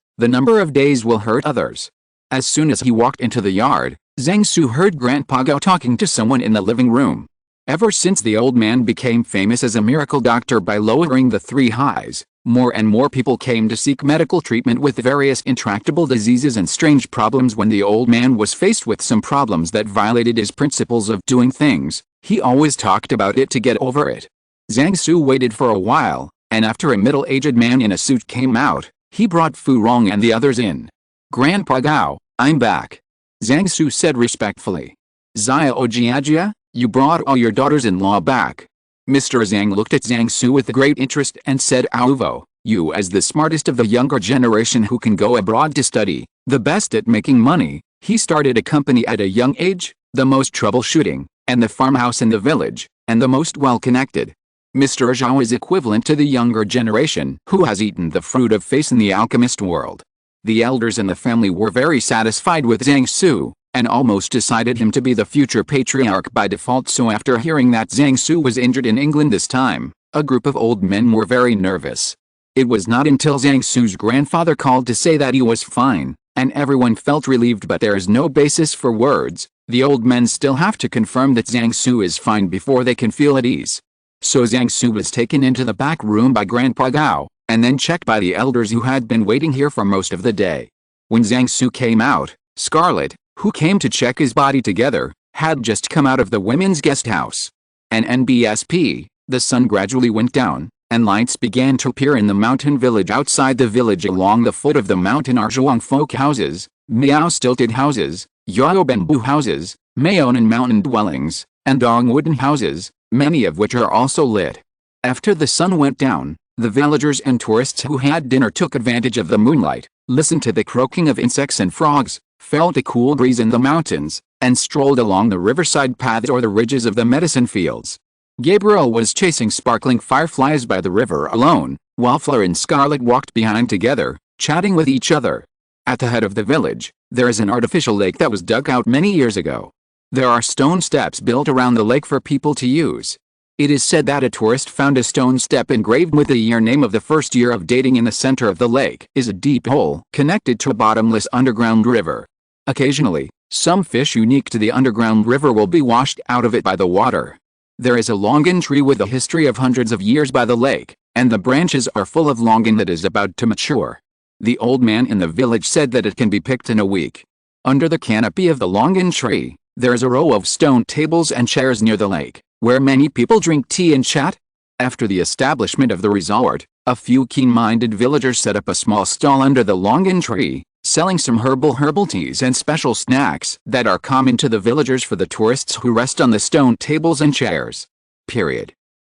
will hurt others. As soon as he walked into the yard, Zhang Su heard Grandpa Gao talking to someone in the living room. Ever since the old man became famous as a miracle doctor by lowering the 3 highs, more and more people came to seek medical treatment with various intractable diseases and strange problems. When the old man was faced with some problems that violated his principles of doing things, he always talked about it to get over it. Zhang Su waited for a while, and after a middle-aged man in a suit came out, he brought Fu Rong and the others in. "Grandpa Gao, I'm back," Zhang Su said respectfully. "Zia Ojiajia, you brought all your daughters-in-law back." Mr. Zhang looked at Zhang Su with great interest and said, "Auvo, you as the smartest of the younger generation who can go abroad to study, the best at making money." He started a company at a young age, the most troubleshooting, and the farmhouse in the village, and the most well-connected. Mr. Zhao is equivalent to the younger generation who has eaten the fruit of faith in the alchemist world. The elders in the family were very satisfied with Zhang Su, and almost decided him to be the future patriarch by default. So after hearing that Zhang Su was injured in England this time, a group of old men were very nervous. It was not until Zhang Su's grandfather called to say that he was fine, and everyone felt relieved, but there is no basis for words. The old men still have to confirm that Zhang Su is fine before they can feel at ease. So Zhang Su was taken into the back room by Grandpa Gao, and then checked by the elders who had been waiting here for most of the day. When Zhang Su came out, Scarlet, who came to check his body together, had just come out of the women's guest house. And NBSP, the sun gradually went down, and lights began to appear in the mountain village. Outside the village along the foot of the mountain are Zhuang folk houses, Miao stilted houses, Yao bamboo houses, Maonan mountain dwellings, and Dong wooden houses, many of which are also lit. After the sun went down, the villagers and tourists who had dinner took advantage of the moonlight, listened to the croaking of insects and frogs, felt a cool breeze in the mountains, and strolled along the riverside paths or the ridges of the medicine fields. Gabriel was chasing sparkling fireflies by the river alone, while Fleur and Scarlet walked behind together, chatting with each other. At the head of the village, there is an artificial lake that was dug out many years ago. There are stone steps built around the lake for people to use. It is said that a tourist found a stone step engraved with the year name of the first year of dating. In the center of the lake is a deep hole connected to a bottomless underground river. Occasionally, some fish unique to the underground river will be washed out of it by the water. There is a longan tree with a history of hundreds of years by the lake, and the branches are full of longan that is about to mature. The old man in the village said that it can be picked in a week. Under the canopy of the longan tree, there is a row of stone tables and chairs near the lake, where many people drink tea and chat. After the establishment of the resort, a few keen-minded villagers set up a small stall under the longan tree, selling some herbal teas and special snacks that are common to the villagers for the tourists who rest on the stone tables and chairs.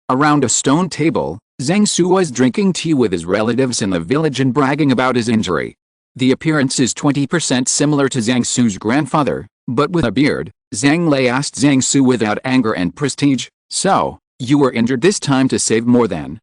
Around a stone table, Zhang Su was drinking tea with his relatives in the village and bragging about his injury. The appearance is 20% similar to Zhang Su's grandfather, but with a beard. Zhang Lei asked Zhang Su without anger and prestige, "So, you were injured this time to save more than,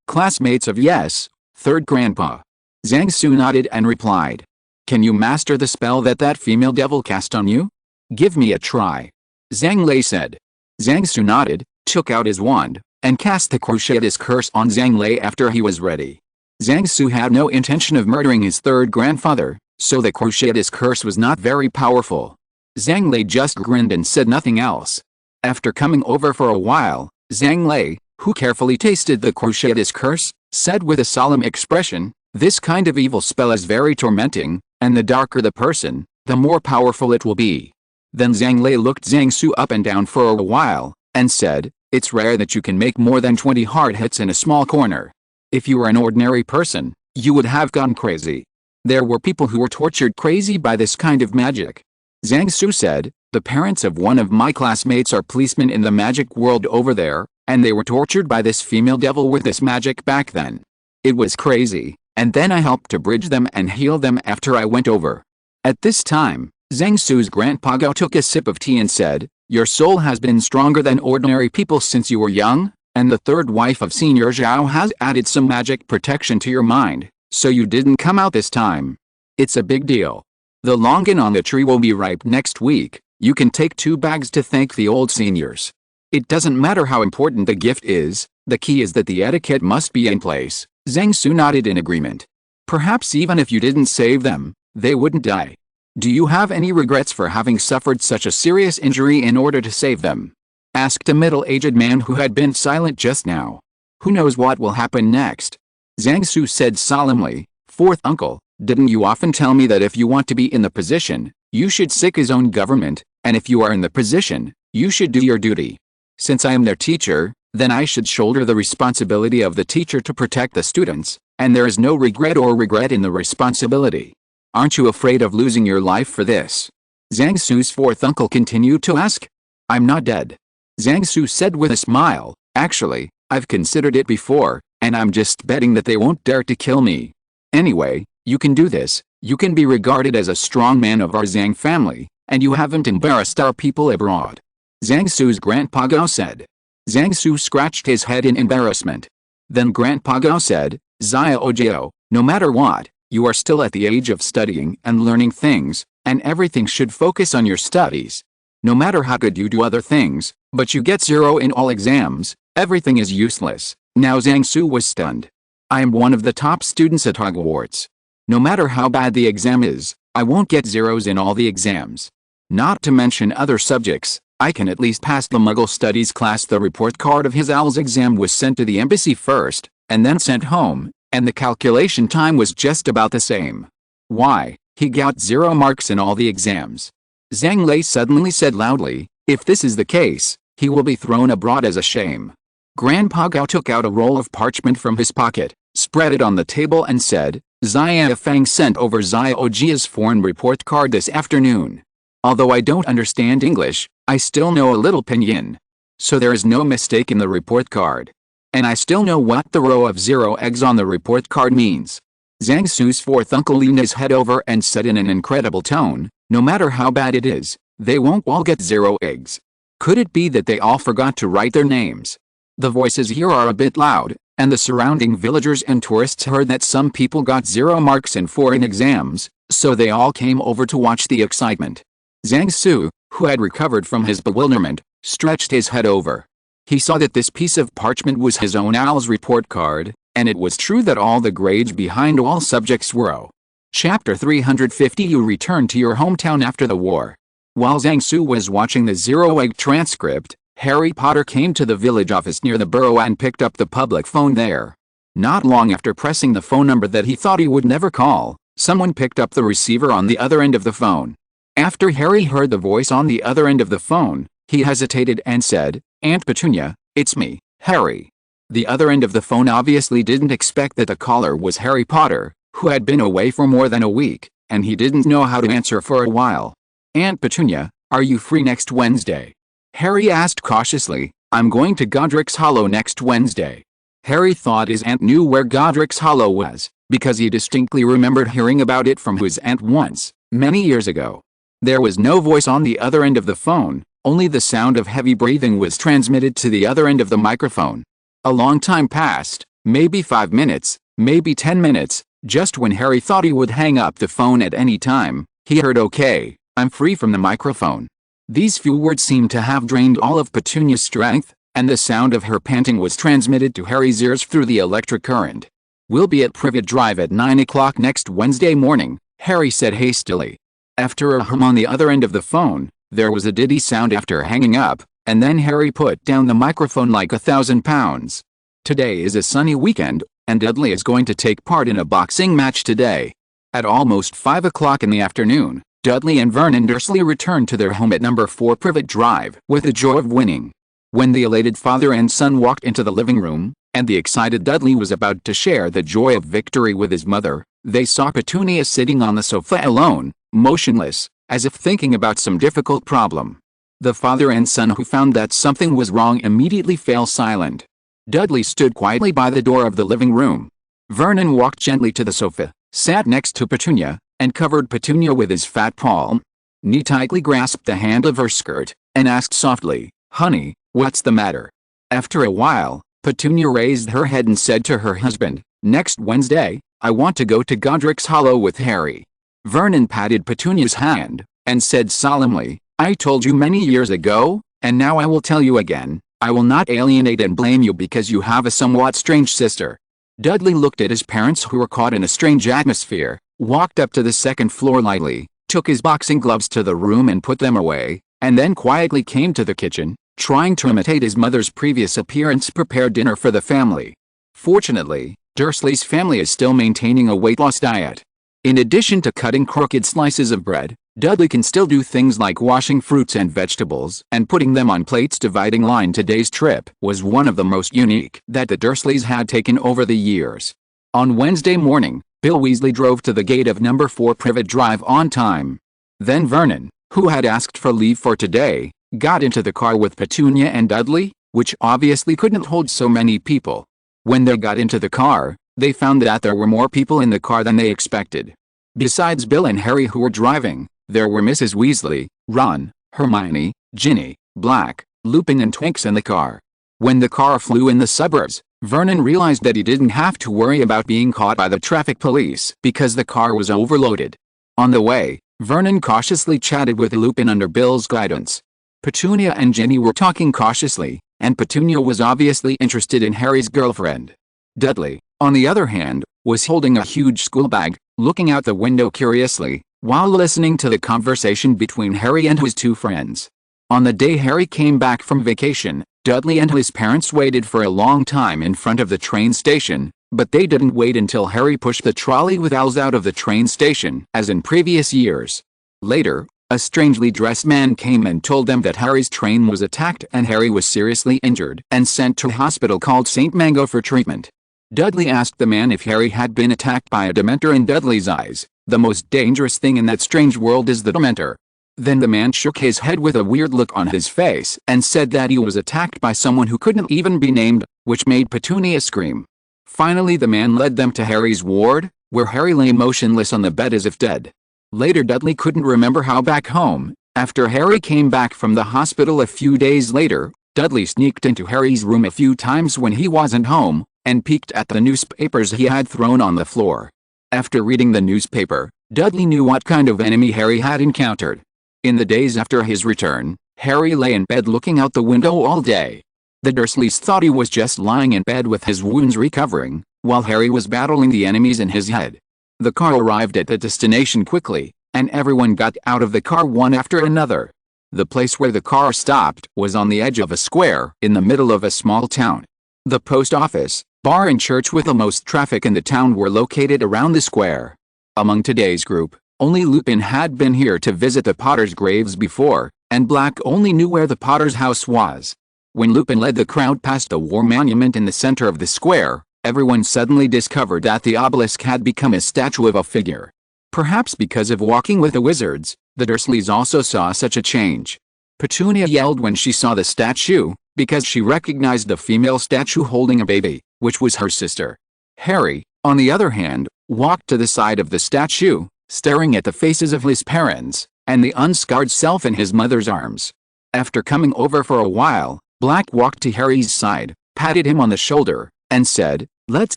classmates of yes, third grandpa?" Zhang Su nodded and replied, "Can you master the spell that female devil cast on you? Give me a try." Zhang Lei said. Zhang Su nodded, took out his wand, and cast the Cruciatus curse on Zhang Lei after he was ready. Zhang Su had no intention of murdering his third grandfather, so the Cruciatus curse was not very powerful. Zhang Lei just grinned and said nothing else. After coming over for a while, Zhang Lei, who carefully tasted the Cruciatus curse, said with a solemn expression, "This kind of evil spell is very tormenting, and the darker the person, the more powerful it will be." Then Zhang Lei looked Zhang Su up and down for a while, and said, "It's rare that you can make more than 20 hard hits in a small corner. If you were an ordinary person, you would have gone crazy. There were people who were tortured crazy by this kind of magic." Zhang Su said, "The parents of one of my classmates are policemen in the magic world over there, and they were tortured by this female devil with this magic back then. It was crazy, and then I helped to bridge them and heal them after I went over. At this time, Zhang Su's grandpa Gao took a sip of tea and said, "Your soul has been stronger than ordinary people since you were young, and the third wife of Senior Zhao has added some magic protection to your mind, so you didn't come out this time. It's a big deal. The longan on the tree will be ripe next week. You can take 2 bags to thank the old seniors. It doesn't matter how important the gift is, the key is that the etiquette must be in place." Zhang Su nodded in agreement. "Perhaps even if you didn't save them, they wouldn't die. Do you have any regrets for having suffered such a serious injury in order to save them?" asked a middle-aged man who had been silent just now. "Who knows what will happen next?" Zhang Su said solemnly, "Fourth uncle, didn't you often tell me that if you want to be in the position, you should seek his own government, and if you are in the position, you should do your duty? Since I am their teacher, then I should shoulder the responsibility of the teacher to protect the students, and there is no regret in the responsibility. Aren't you afraid of losing your life for this?" Zhang Su's fourth uncle continued to ask. "I'm not dead," Zhang Su said with a smile. "Actually, I've considered it before, and I'm just betting that they won't dare to kill me. Anyway, you can do this. You can be regarded as a strong man of our Zhang family, and you haven't embarrassed our people abroad," Zhang Su's grandpa Gao said. Zhang Su scratched his head in embarrassment. Then Grandpa Gao said, "Xiao Jiao, no matter what, you are still at the age of studying and learning things, and everything should focus on your studies. No matter how good you do other things, but you get 0 in all exams, everything is useless." Now Zhang Su was stunned. "I am one of the top students at Hogwarts. No matter how bad the exam is, I won't get 0s in all the exams. Not to mention other subjects, I can at least pass the Muggle Studies class." The report card of his ALS exam was sent to the embassy first, and then sent home, and the calculation time was just about the same. "Why, he got 0 marks in all the exams." Zhang Lei suddenly said loudly, "If this is the case, he will be thrown abroad as a shame." Grandpa Gao took out a roll of parchment from his pocket, spread it on the table and said, "Xia Fang sent over Xiao Jia's foreign report card this afternoon. Although I don't understand English, I still know a little pinyin. So there is no mistake in the report card. And I still know what the row of 0 eggs on the report card means." Zhang Su's fourth uncle leaned his head over and said in an incredible tone, "No matter how bad it is, they won't all get 0 eggs. Could it be that they all forgot to write their names? The voices here are a bit loud, and the surrounding villagers and tourists heard that some people got 0 marks in foreign exams, so they all came over to watch the excitement." Zhang Su, who had recovered from his bewilderment, stretched his head over. He saw that this piece of parchment was his own ALS report card, and it was true that all the grades behind all subjects were O. Chapter 350. You returned to your hometown after the war. While Zhang Su was watching the 0-egg transcript, Harry Potter came to the village office near the burrow and picked up the public phone there. Not long after pressing the phone number that he thought he would never call, someone picked up the receiver on the other end of the phone. After Harry heard the voice on the other end of the phone, he hesitated and said, "Aunt Petunia, it's me, Harry." The other end of the phone obviously didn't expect that the caller was Harry Potter, who had been away for more than a week, and he didn't know how to answer for a while. "Aunt Petunia, are you free next Wednesday?" Harry asked cautiously. "I'm going to Godric's Hollow next Wednesday." Harry thought his aunt knew where Godric's Hollow was, because he distinctly remembered hearing about it from his aunt once, many years ago. There was no voice on the other end of the phone, only the sound of heavy breathing was transmitted to the other end of the microphone. A long time passed, maybe 5 minutes, maybe 10 minutes, just when Harry thought he would hang up the phone at any time, he heard "Okay, I'm free" from the microphone. These few words seemed to have drained all of Petunia's strength, and the sound of her panting was transmitted to Harry's ears through the electric current. "We'll be at Privet Drive at 9 o'clock next Wednesday morning," Harry said hastily. After a hum on the other end of the phone, there was a diddy sound after hanging up, and then Harry put down the microphone like 1,000 pounds. Today is a sunny weekend, and Dudley is going to take part in a boxing match today. At almost 5 o'clock in the afternoon, Dudley and Vernon Dursley returned to their home at number 4 Privet Drive with the joy of winning. When the elated father and son walked into the living room, and the excited Dudley was about to share the joy of victory with his mother, they saw Petunia sitting on the sofa alone, motionless, as if thinking about some difficult problem. The father and son, who found that something was wrong, immediately fell silent. Dudley stood quietly by the door of the living room. Vernon walked gently to the sofa, sat next to Petunia, and covered Petunia with his fat palm. Nee tightly grasped the hand of her skirt, and asked softly, "Honey, what's the matter?" After a while, Petunia raised her head and said to her husband, "Next Wednesday, I want to go to Godric's Hollow with Harry." Vernon patted Petunia's hand, and said solemnly, "I told you many years ago, and now I will tell you again, I will not alienate and blame you because you have a somewhat strange sister." Dudley looked at his parents, who were caught in a strange atmosphere, walked up to the second floor lightly, took his boxing gloves to the room and put them away, and then quietly came to the kitchen, trying to imitate his mother's previous appearance, prepare dinner for the family. Fortunately, Dursley's family is still maintaining a weight loss diet. In addition to cutting crooked slices of bread, Dudley can still do things like washing fruits and vegetables and putting them on plates. Dividing line today's trip was one of the most unique that the Dursleys had taken over the years. On Wednesday morning, Bill Weasley drove to the gate of number 4 Privet Drive on time. Then Vernon, who had asked for leave for today, got into the car with Petunia and Dudley, which obviously couldn't hold so many people. When they got into the car, they found that there were more people in the car than they expected. Besides Bill and Harry, who were driving, there were Mrs. Weasley, Ron, Hermione, Ginny, Black, Lupin and Twinks in the car. When the car flew in the suburbs, Vernon realized that he didn't have to worry about being caught by the traffic police because the car was overloaded. On the way, Vernon cautiously chatted with Lupin under Bill's guidance. Petunia and Ginny were talking cautiously, and Petunia was obviously interested in Harry's girlfriend. Dudley, on the other hand, was holding a huge school bag, looking out the window curiously, while listening to the conversation between Harry and his two friends. On the day Harry came back from vacation, Dudley and his parents waited for a long time in front of the train station, but they didn't wait until Harry pushed the trolley with owls out of the train station, as in previous years. Later, a strangely dressed man came and told them that Harry's train was attacked and Harry was seriously injured and sent to a hospital called St. Mango for treatment. Dudley asked the man if Harry had been attacked by a Dementor. In Dudley's eyes, the most dangerous thing in that strange world is the Dementor. Then the man shook his head with a weird look on his face and said that he was attacked by someone who couldn't even be named, which made Petunia scream. Finally the man led them to Harry's ward, where Harry lay motionless on the bed as if dead. Later Dudley couldn't remember how back home. After Harry came back from the hospital a few days later, Dudley sneaked into Harry's room a few times when he wasn't home, and peeked at the newspapers he had thrown on the floor. After reading the newspaper, Dudley knew what kind of enemy Harry had encountered. In the days after his return, Harry lay in bed looking out the window all day. The Dursleys thought he was just lying in bed with his wounds recovering, while Harry was battling the enemies in his head. The car arrived at the destination quickly, and everyone got out of the car one after another. The place where the car stopped was on the edge of a square in the middle of a small town. The post office, bar and church with the most traffic in the town were located around the square. Among today's group, only Lupin had been here to visit the Potters' graves before, and Black only knew where the Potters' house was. When Lupin led the crowd past a war monument in the center of the square, everyone suddenly discovered that the obelisk had become a statue of a figure. Perhaps because of walking with the wizards, the Dursleys also saw such a change. Petunia yelled when she saw the statue, because she recognized the female statue holding a baby, which was her sister. Harry, on the other hand, walked to the side of the statue, staring at the faces of his parents, and the unscarred self in his mother's arms. After coming over for a while, Black walked to Harry's side, patted him on the shoulder, and said, "Let's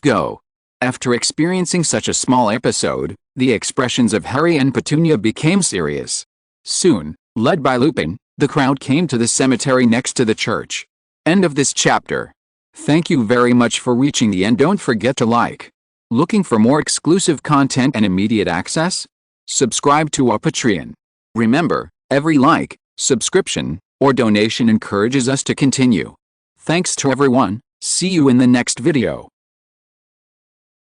go." After experiencing such a small episode, the expressions of Harry and Petunia became serious. Soon, led by Lupin, the crowd came to the cemetery next to the church. End of this chapter. Thank you very much for reaching the end. Don't forget to like. Looking for more exclusive content and immediate access? Subscribe to our Patreon. Remember, every like, subscription, or donation encourages us to continue. Thanks to everyone. See you in the next video.